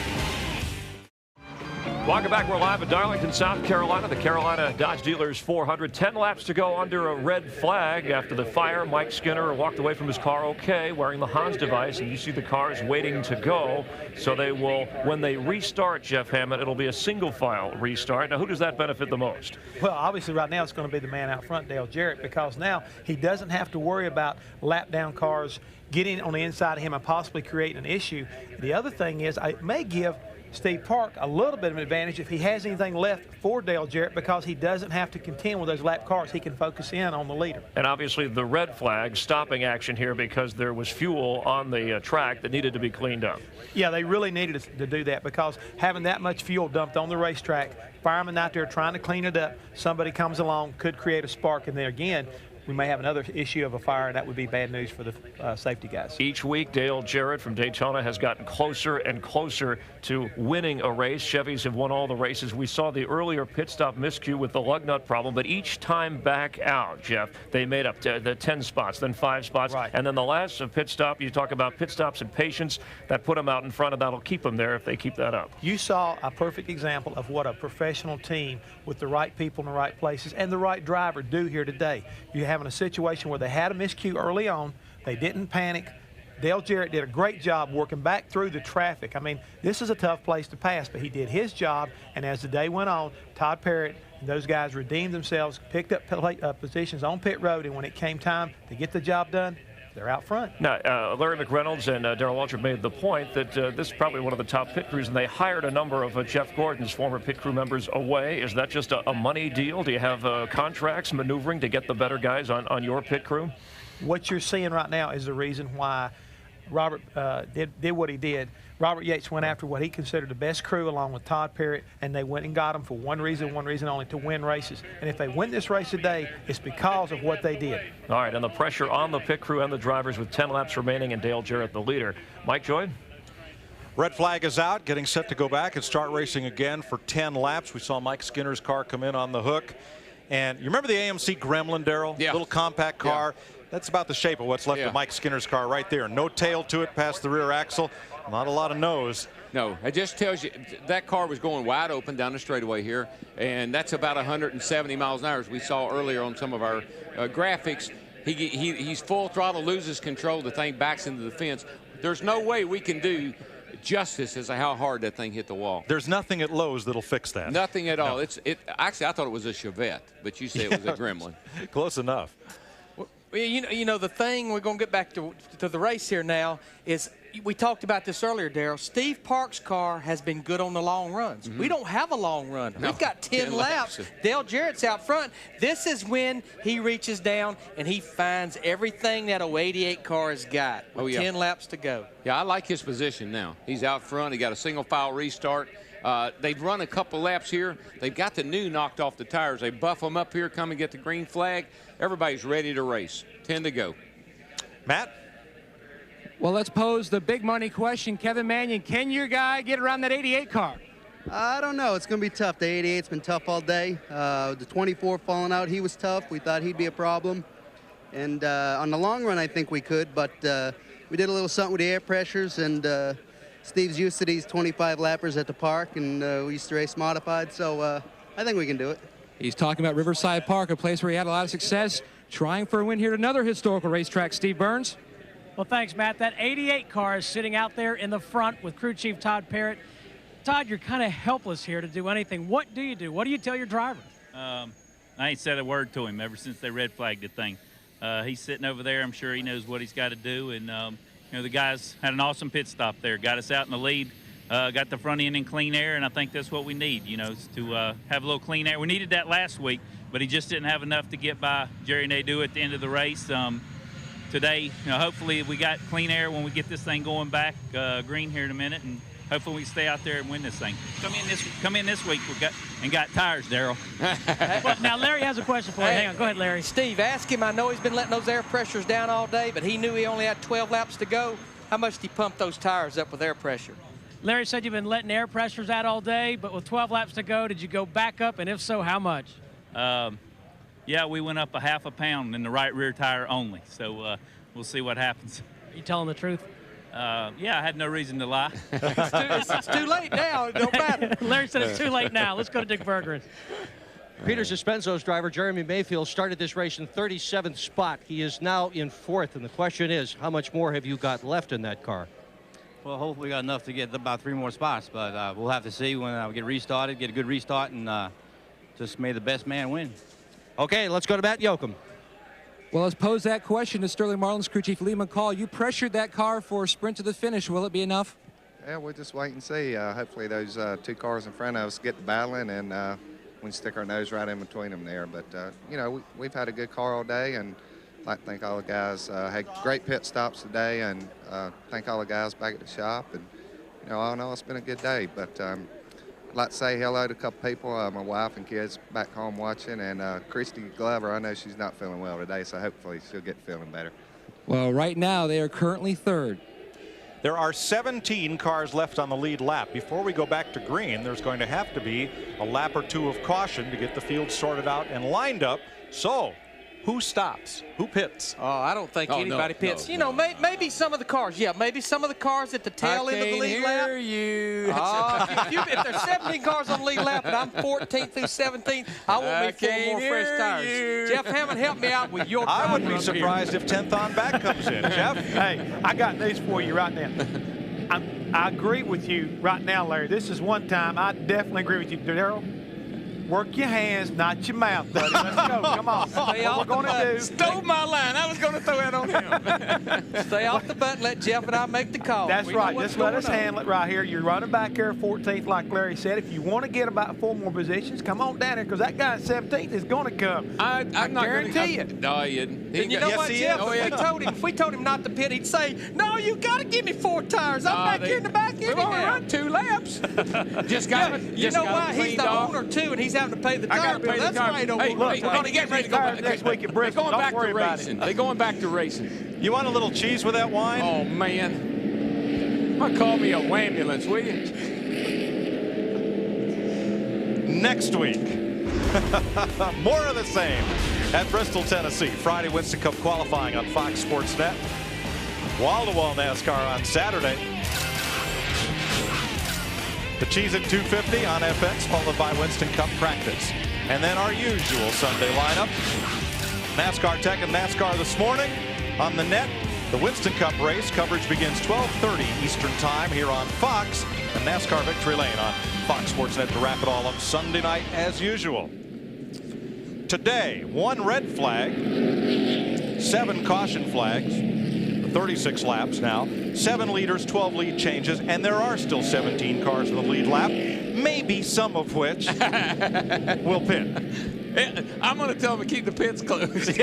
Welcome back. We're live at Darlington, South Carolina. The Carolina Dodge Dealers 400. 10 laps to go under a red flag. After the fire, Mike Skinner walked away from his car okay, wearing the Hans device, and you see the cars waiting to go. So they will, when they restart, Jeff Hammond, it'll be a single file restart. Now, who does that benefit the most? Well, obviously right now it's going to be the man out front, Dale Jarrett, because now he doesn't have to worry about lap down cars getting on the inside of him and possibly creating an issue. The other thing is, it may give Steve Park a little bit of an advantage if he has anything left for Dale Jarrett, because he doesn't have to contend with those lap cars. He can focus in on the leader. And obviously the red flag stopping action here because there was fuel on the track that needed to be cleaned up. Yeah, they really needed to do that, because having that much fuel dumped on the racetrack, firemen out there trying to clean it up, somebody comes along, could create a spark, and there again, we may have another issue of a fire, and that would be bad news for the safety guys. Each week, Dale Jarrett from Daytona has gotten closer and closer to winning a race. Chevys have won all the races. We saw the earlier pit stop miscue with the lug nut problem, but each time back out, Jeff, they made up the 10 spots, then 5 spots, right. And then the last pit stop, you talk about pit stops and patience, that put them out in front, and that'll keep them there if they keep that up. You saw a perfect example of what a professional team with the right people in the right places and the right driver do here today. You having a situation where they had a miscue early on, they didn't panic. Dale Jarrett did a great job working back through the traffic. I mean, this is a tough place to pass, but he did his job, and as the day went on, Todd Parrott and those guys redeemed themselves, picked up positions on pit road, and when it came time to get the job done, they're out front. Now, Larry McReynolds and Darrell Waltrip made the point that this is probably one of the top pit crews, and they hired a number of Jeff Gordon's former pit crew members away. Is that just a money deal? Do you have contracts maneuvering to get the better guys on your pit crew? What you're seeing right now is the reason why Robert did what he did. Robert Yates went after what he considered the best crew along with Todd Parrott, and they went and got them for one reason only, to win races. And if they win this race today, it's because of what they did. All right, and the pressure on the pit crew and the drivers with 10 laps remaining, and Dale Jarrett the leader. Mike Joy? Red flag is out, getting set to go back and start racing again for 10 laps. We saw Mike Skinner's car come in on the hook. And you remember the AMC Gremlin, Darrell? Yeah. Little compact car. Yeah. That's about the shape of what's left of Mike Skinner's car right there. No tail to it past the rear axle. Not a lot of nose. No, it just tells you that car was going wide open down the straightaway here, and that's about 170 miles an hour, as we saw earlier on some of our graphics. He's full throttle, loses control, the thing backs into the fence. There's no way we can do justice as to how hard that thing hit the wall. There's nothing at Lowe's that'll fix that. Nothing at all. Actually, I thought it was a Chevette, but you say it was a Gremlin. Close enough. Well, you know the thing, we're going to get back to the race here now, is we talked about this earlier, Darrell. Steve Park's car has been good on the long runs. We don't have a long run. No, We've got 10 laps. Dale Jarrett's out front. This is when he reaches down and he finds everything that 088 car has got with 10 laps to go. Yeah, I like his position now. He's out front. He got a single file restart. They've run a couple laps here. They've got the new knocked off the tires. They buff them up here, come and get the green flag. Everybody's ready to race. 10 to go. Matt? Well, let's pose the big money question. Kevin Mannion, can your guy get around that 88 car? I don't know. It's going to be tough. The 88's been tough all day. The 24 falling out, he was tough. We thought he'd be a problem. And on the long run, I think we could, but we did a little something with the air pressures, and Steve's used to these 25 lappers at the park, and we used to race modified, so I think we can do it. He's talking about Riverside Park, a place where he had a lot of success, trying for a win here at another historical racetrack. Steve Burns. Well, thanks, Matt. That 88 car is sitting out there in the front with crew chief Todd Parrott. Todd, you're kind of helpless here to do anything. What do you do? What do you tell your driver? I ain't said a word to him ever since they red flagged the thing. He's sitting over there. I'm sure he knows what he's got to do. And, you know, the guys had an awesome pit stop there, got us out in the lead, got the front end in clean air, and I think that's what we need, you know, is to have a little clean air. We needed that last week, but he just didn't have enough to get by Jerry Nadeau at the end of the race. Today, you know, hopefully we got clean air when we get this thing going back green here in a minute, and hopefully we stay out there and win this thing. Come in this week. We got tires, Daryl. Well, now Larry has a question for you. Hang on, go ahead, Larry. Steve, ask him. I know he's been letting those air pressures down all day, but he knew he only had 12 laps to go. How much did he pump those tires up with air pressure? Larry said you've been letting air pressures out all day, but with 12 laps to go, did you go back up, and if so, how much? Yeah, we went up a half a pound in the right rear tire only, so we'll see what happens. Are you telling the truth? Yeah, I had no reason to lie. It's too late now. It don't matter. Larry said it's too late now. Let's go to Dick Bergeron. Peter Suspenso's driver, Jeremy Mayfield, started this race in 37th spot. He is now in 4th, and the question is, how much more have you got left in that car? Well, hopefully we got enough to get about 3 more spots, but we'll have to see when we get restarted, get a good restart, and just may the best man win. Okay, let's go to Matt Yoakum. Well, let's pose that question to Sterling Marlin's crew chief Lee McCall. You pressured that car for a sprint to the finish. Will it be enough? Yeah, we'll just wait and see. Hopefully those 2 cars in front of us get to battling, and we can stick our nose right in between them there. But, you know, we've had a good car all day, and I'd like to thank all the guys. Had great pit stops today, and thank all the guys back at the shop. And, you know, all in all, it's been a good day. But I'd like to say hello to a couple people, my wife and kids back home watching, and Christy Glover. I know she's not feeling well today, so hopefully she'll get feeling better. Well, right now they are currently 3rd. There are 17 cars left on the lead lap. Before we go back to green, there's going to have to be a lap or 2 of caution to get the field sorted out and lined up. So, who stops? Who pits? Oh, I don't think anybody pits. You know, maybe some of the cars. Yeah, maybe some of the cars at the tail end of the lead lap. I you. If there's 17 cars on the lead lap and I'm 14th through 17th, I want me 4 more fresh tires. Jeff Hammond, help me out with your I wouldn't be surprised if 10th on back comes in. Jeff? Hey, I got news for you right now. I agree with you right now, Larry. This is one time I definitely agree with you, Daryl. Work your hands, not your mouth, buddy. Let's go. Come on. What we're going to do. Stole my line. I was going to throw it on him. Stay off the butt. Let Jeff and I make the call. That's right. Just let us handle it right here. You're running back here 14th, like Larry said. If you want to get about 4 more positions, come on down here, because that guy at 17th is going to come. I guarantee you. No, he isn't. And you know what, Jeff? If we told him not to pit, he'd say, "No, you got to give me 4 tires. I'm back here in the back anyhow." We've only run 2 laps. You know why? He's the owner too, and he's having to pay the tire bill. That's why he don't want to. We're going to get ready to go back next week at Bristol. They're going back to racing. They're going back to racing. You want a little cheese with that wine? Oh, man. Call me a ambulance, will you? Next week, more of the same at Bristol, Tennessee. Friday Winston Cup qualifying on Fox Sports Net. Wall-to-wall NASCAR on Saturday. The Cheese at 250 on FX, followed by Winston Cup practice. And then our usual Sunday lineup. NASCAR Tech and NASCAR this morning on the net. The Winston Cup race coverage begins 12:30 Eastern Time here on Fox. And NASCAR Victory Lane on Fox Sports Net to wrap it all up Sunday night as usual. Today, 1 red flag, 7 caution flags. 36 laps now, 7 leaders, 12 lead changes, and there are still 17 cars in the lead lap, maybe some of which will pit. I'm going to tell him to keep the pits closed. He's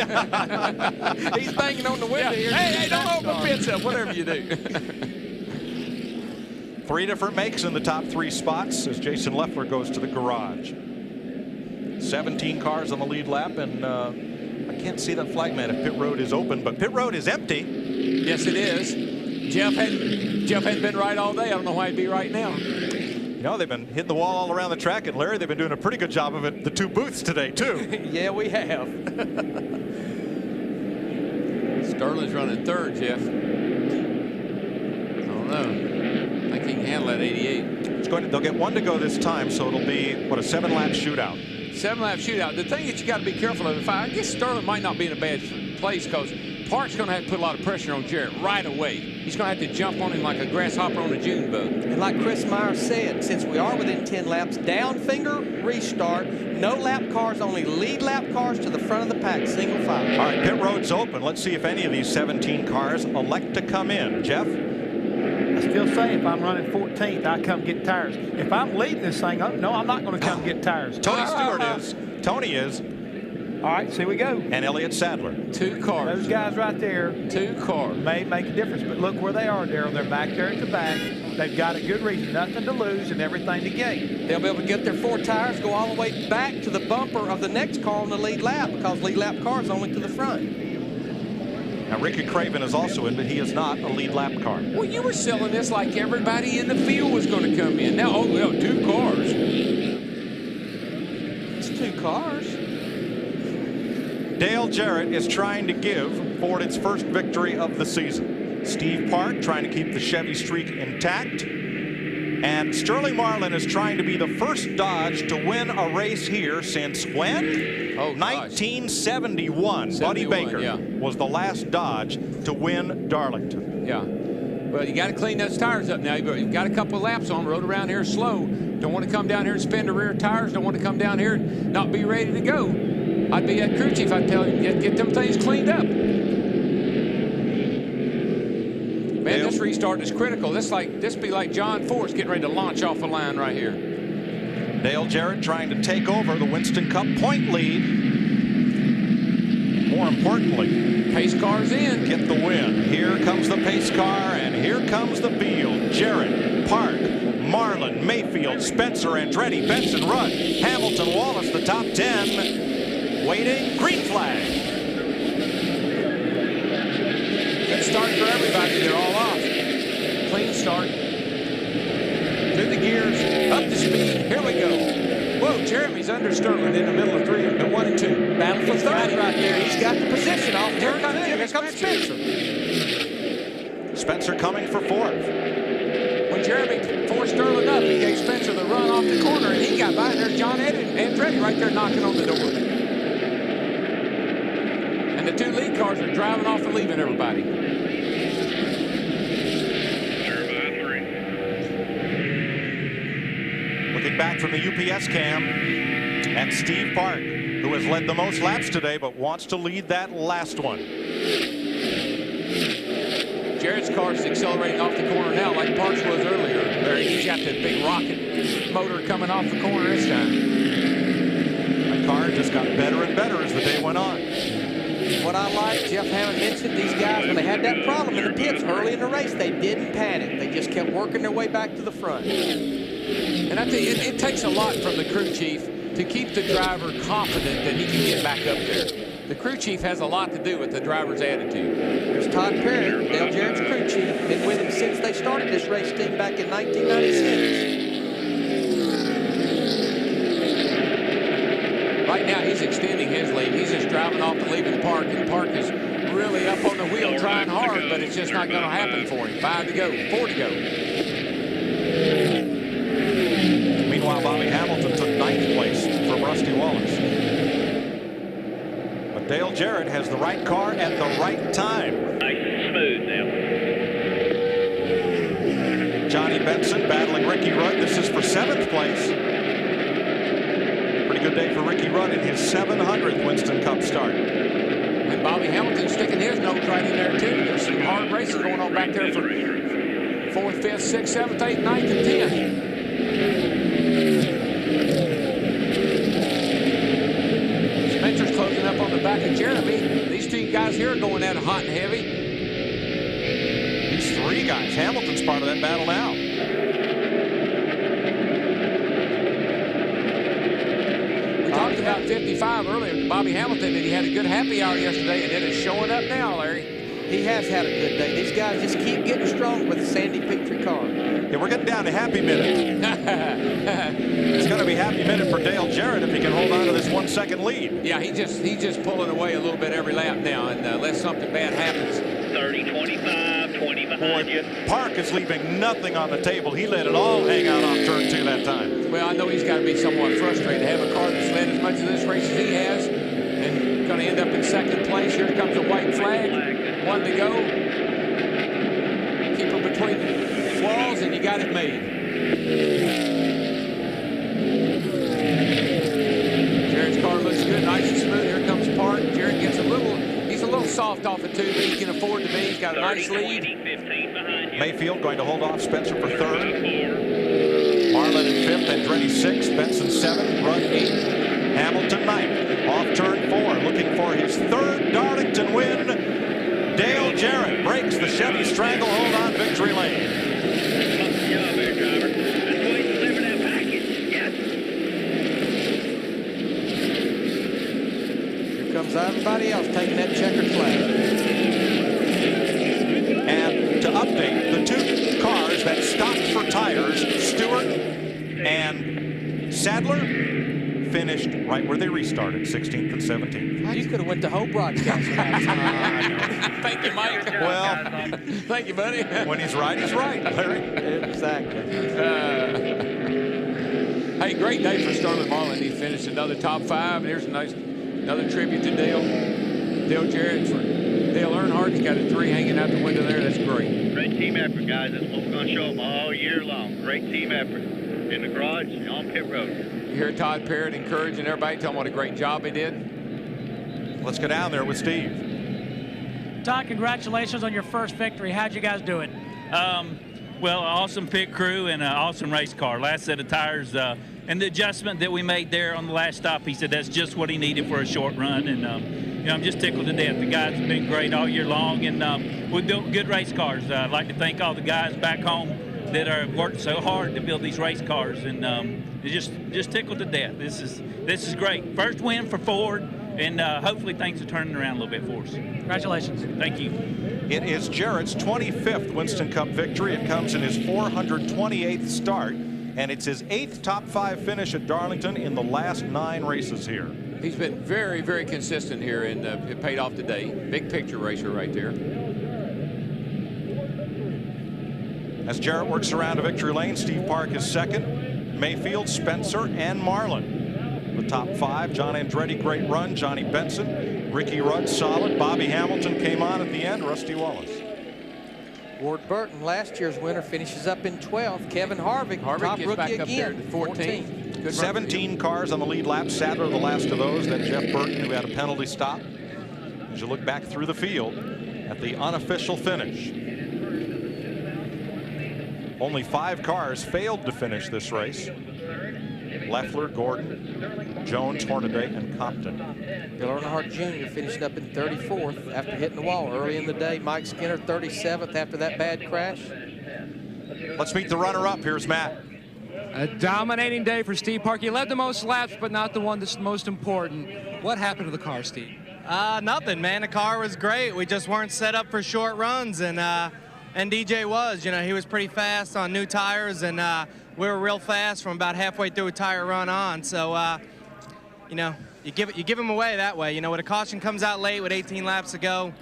banging on the window here. Hey, don't open the pits up, whatever you do. 3 different makes in the top 3 spots as Jason Leffler goes to the garage. 17 cars on the lead lap, and I can't see that flagman if pit road is open, but pit road is empty. Yes, it is. Jeff hadn't been right all day. I don't know why he'd be right now. You know, they've been hitting the wall all around the track, and Larry, they've been doing a pretty good job of it, the 2 booths today, too. Yeah, we have. Sterling's running 3rd, Jeff. I don't know. I think he can handle that 88. They'll get 1 to go this time, so it'll be, what, a 7-lap shootout. 7-lap shootout. The thing that you got to be careful of, I guess Sterling might not be in a bad place because Park's going to have to put a lot of pressure on Jarrett right away. He's going to have to jump on him like a grasshopper on a June bug. And like Chris Myers said, since we are within 10 laps, down finger, restart, no lap cars, only lead lap cars to the front of the pack, single file. All right, pit road's open. Let's see if any of these 17 cars elect to come in. Jeff? I still say if I'm running 14th, I come get tires. If I'm leading this thing, no, I'm not going to come get tires. Tony Stewart is. Tony is. All right, see we go. And Elliott Sadler. 2 cars. Those guys right there. 2 cars. May make a difference, but look where they are, Darrell. They're back there at the back. They've got a good reason, nothing to lose and everything to gain. They'll be able to get their 4 tires, go all the way back to the bumper of the next car on the lead lap because lead lap car is only to the front. Now, Ricky Craven is also in, but he is not a lead lap car. Well, you were selling this like everybody in the field was going to come in. Now, oh, well, 2 cars. It's 2 cars. Dale Jarrett is trying to give Ford its first victory of the season. Steve Park trying to keep the Chevy streak intact. And Sterling Marlin is trying to be the first Dodge to win a race here since when? Oh, 1971. Buddy Baker was the last Dodge to win Darlington. Yeah. Well, you got to clean those tires up now. You've got a couple of laps on. Rode around here slow. Don't want to come down here and spin the rear tires. Don't want to come down here and not be ready to go. I'd be that crew chief. I'd tell him, get them things cleaned up. Man, this restart is critical. This be like John Force getting ready to launch off the line right here. Dale Jarrett trying to take over the Winston Cup point lead. More importantly, pace car's in. Get the win. Here comes the pace car, and here comes the field. Jarrett, Park, Marlin, Mayfield, Spencer, Andretti, Benson, Rudd, Hamilton, Wallace, the top 10. Waiting, green flag. Good start for everybody. They're all off. Clean start. Through the gears, up to speed. Here we go. Whoa, Jeremy's under Sterling in the middle of 1 and 2. Battle for 3rd right there. He's got the position off. Here comes Spencer. Spencer coming for 4th. When Jeremy forced Sterling up, he gave Spencer the run off the corner, and he got by. And there's John Andretti right there knocking on the door. And the 2 lead cars are driving off and leaving everybody. Looking back from the UPS cam at Steve Park, who has led the most laps today, but wants to lead that last one. Jarrett's car is accelerating off the corner now like Parks was earlier. He's got the big rocket motor coming off the corner this time. The car just got better and better as the day went on. What I like, Jeff Hammond mentioned, these guys, when they had that problem in the pits early in the race, they didn't panic. They just kept working their way back to the front. And I think it takes a lot from the crew chief to keep the driver confident that he can get back up there. The crew chief has a lot to do with the driver's attitude. There's Todd Perry, Dale Jarrett's crew chief, been with him since they started this race team back in 1996. Right now, he's extending his lead. He's just driving off and leaving Park, and Park is really up on the wheel trying hard, but it's just not going to happen for him. 5 to go, 4 to go. Meanwhile, Bobby Hamilton took 9th place from Rusty Wallace. But Dale Jarrett has the right car at the right time. Nice and smooth now. Johnny Benson battling Ricky Rudd. This is for 7th place. Pretty good day for Ricky Rudd in his 700th Winston Cup start. And Bobby Hamilton sticking his nose right in there, too. There's some hard racing going on back there for 4th, 5th, 6th, 7th, 8th, 9th, and 10th. Spencer's closing up on the back of Jeremy. These 2 guys here are going at it hot and heavy. These 3 guys. Hamilton's part of that battle now. We talked about 55 earlier. Bobby Hamilton, and he had a good happy hour yesterday, and it is showing up now, Larry. He has had a good day. These guys just keep getting strong with the Sandy Petrie car. Yeah, we're getting down to happy minute. It's going to be happy minute for Dale Jarrett if he can hold on to this 1 second lead. Yeah, he's just pulling away a little bit every lap now, and unless something bad happens. 30, 25, 20 behind you. Park is leaving nothing on the table. He let it all hang out off turn 2 that time. Well, I know he's got to be somewhat frustrated to have a car that's led as much of this race as he has, and going to end up in second place. Here comes a white flag. 1 to go. Keep him between the walls, and you got it made. Jarrett's car looks good, nice and smooth. Here comes Park. Jarrett gets a little soft off it too, but he can afford to be. He's got a nice lead. Mayfield going to hold off Spencer for 3rd. Marlin in 5th, Andretti 6th, Benson 7th, Rudd 8th, Hamilton 9th. Off turn 4, looking for his 3rd Darlington win. Dale Jarrett breaks the Chevy stranglehold on victory lane. Everybody else taking that checkered flag. And to update, the 2 cars that stopped for tires, Stewart and Sadler, finished right where they restarted, 16th and 17th. You could have went to whole broadcast. Thank you, Mike. Well, thank you, buddy. When he's right, Larry. Exactly. Hey, great day for Sterling Marlin. He finished another top 5. Here's another tribute to Dale Jarrett. For Dale Earnhardt's got a 3 hanging out the window there. That's great. Great team effort, guys. That's what we're going to show them all year long. Great team effort in the garage and on pit road. You hear Todd Parrott encouraging everybody, telling them what a great job he did. Let's go down there with Steve. Todd, congratulations on your first victory. How'd you guys do it? Well, awesome pit crew and an awesome race car. Last set of tires and the adjustment that we made there on the last stop, he said that's just what he needed for a short run. And, you know, I'm just tickled to death. The guys have been great all year long, and we built good race cars. I'd like to thank all the guys back home that are worked so hard to build these race cars, and just tickled to death. This is great. First win for Ford, and hopefully things are turning around a little bit for us. Congratulations. Thank you. It is Jarrett's 25th Winston Cup victory. It comes in his 428th start, and it's his 8th top 5 finish at Darlington in the last 9 races here. He's been very, very consistent here, and it paid off today. Big picture racer right there. As Jarrett works around to victory lane, Steve Park is 2nd. Mayfield, Spencer, and Marlin. The top 5, John Andretti, great run. Johnny Benson, Ricky Rudd, solid. Bobby Hamilton came on at the end. Rusty Wallace. Ward Burton, last year's winner, finishes up in 12th. Kevin Harvick top gets rookie back up there again, to 14th. Good 17 cars on the lead lap. Sadler, the last of those. Then Jeff Burton, who had a penalty stop. As you look back through the field at the unofficial finish, only 5 cars failed to finish this race. Leffler, Gordon, Jones, Hornaday, and Compton. Dale Earnhardt Jr. finished up in 34th after hitting the wall early in the day. Mike Skinner 37th after that bad crash. Let's meet the runner-up. Here's Matt. A dominating day for Steve Park. He led the most laps, but not the one that's most important. What happened to the car, Steve? Nothing, man. The car was great. We just weren't set up for short runs, and DJ was. You know, he was pretty fast on new tires, and we were real fast from about halfway through a tire run on. So, you know, you give him away that way. You know, when a caution comes out late with 18 laps to go,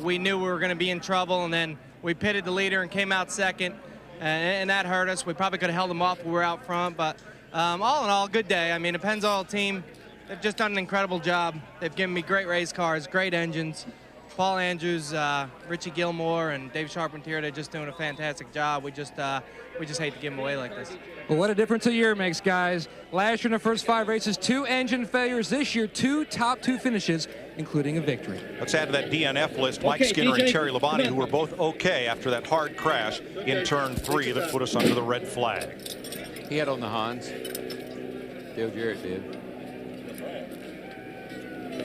we knew we were going to be in trouble, and then we pitted the leader and came out second, and that hurt us. We probably could have held them off when we were out front, but all in all, good day. I mean, the Pennzoil team, they've just done an incredible job. They've given me great race cars, great engines. Paul Andrews, Richie Gilmore, and Dave Charpentier, they're just doing a fantastic job. We just hate to give them away like this. Well, what a difference a year makes, guys. Last year in the first 5 races, 2 engine failures. This year, 2 top 2 finishes, including a victory. Let's add to that DNF list Mike Skinner and Terry Labonte, who were both okay after that hard crash in turn 3 that put us under the red flag. He had on the Hans. Dale Jarrett did.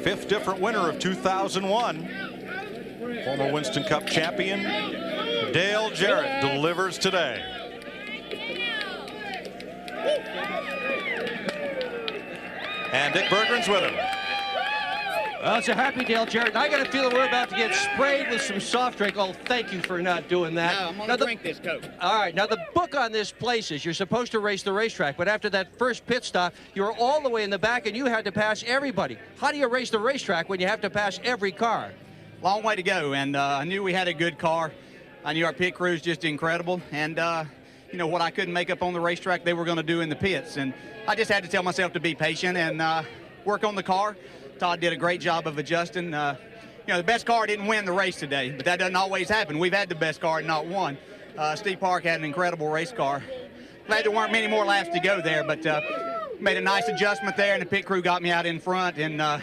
5th different winner of 2001. Former Winston Cup champion Dale Jarrett delivers today. And Dick Berggren's with him. Well, it's a happy Dale Jarrett. I got a feeling we're about to get sprayed with some soft drink. Oh, thank you for not doing that. No, I'm going to drink this Coke. All right, now the book on this place is you're supposed to race the racetrack, but after that first pit stop, you were all the way in the back and you had to pass everybody. How do you race the racetrack when you have to pass every car? Long way to go, and I knew we had a good car. I knew our pit crew is just incredible, and you know, what I couldn't make up on the racetrack, they were going to do in the pits, and I just had to tell myself to be patient and work on the car. Todd did a great job of adjusting. You know, the best car didn't win the race today, but that doesn't always happen. We've had the best car and not won. Steve Park had an incredible race car. Glad there weren't many more laps to go there, but made a nice adjustment there, and the pit crew got me out in front, and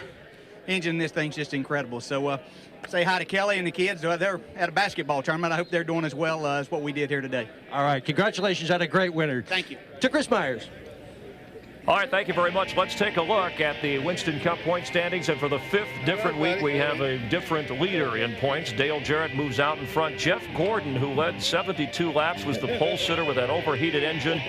engine this thing's just incredible. So say hi to Kelly and the kids. They're at a basketball tournament. I hope they're doing as well as what we did here today. All right, congratulations on a great winner. Thank you. To Chris Myers. All right, thank you very much. Let's take a look at the Winston Cup point standings. And for the 5th different week, we have a different leader in points. Dale Jarrett moves out in front. Jeff Gordon, who led 72 laps, was the pole sitter with that overheated engine,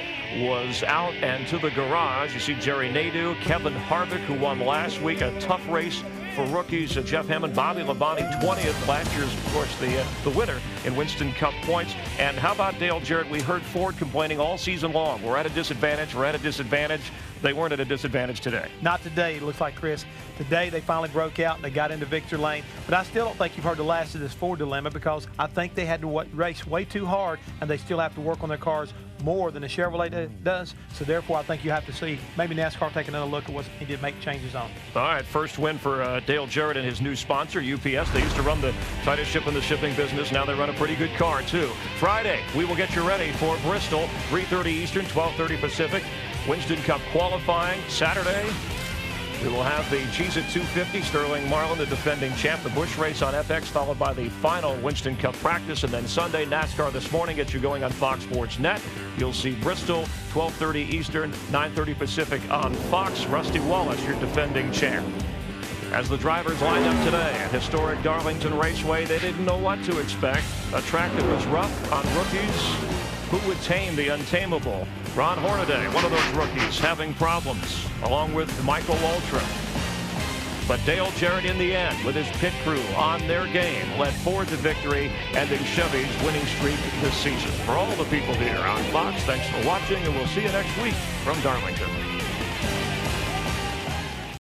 was out and to the garage. You see Jerry Nadeau, Kevin Harvick, who won last week, a tough race for rookies. Jeff Hammond, Bobby Labonte, 20th. Last year's, of course, the winner in Winston Cup points. And how about Dale Jarrett? We heard Ford complaining all season long. We're at a disadvantage. We're at a disadvantage. They weren't at a disadvantage today. Not today, it looks like, Chris. Today they finally broke out and they got into victory lane. But I still don't think you've heard the last of this Ford dilemma, because I think they had to race way too hard, and they still have to work on their cars more than the Chevrolet does. So therefore, I think you have to see maybe NASCAR take another look at what he did make changes on. All right, first win for Dale Jarrett and his new sponsor, UPS. They used to run the tightest ship in the shipping business. Now they run a pretty good car, too. Friday, we will get you ready for Bristol, 3:30 Eastern, 12:30 Pacific. Winston Cup qualifying Saturday. We will have the Cheez-It 250, Sterling Marlin, the defending champ, the Busch race on FX, followed by the final Winston Cup practice. And then Sunday, NASCAR this morning, gets you going on Fox Sports Net. You'll see Bristol, 12:30 Eastern, 9:30 Pacific on Fox. Rusty Wallace, your defending champ. As the drivers lined up today at historic Darlington Raceway, they didn't know what to expect. A track that was rough on rookies. Who would tame the untamable? Ron Hornaday, one of those rookies, having problems, along with Michael Waltrip. But Dale Jarrett, in the end, with his pit crew on their game, led Ford to victory, ending Chevy's winning streak this season. For all the people here on Fox, thanks for watching, and we'll see you next week from Darlington.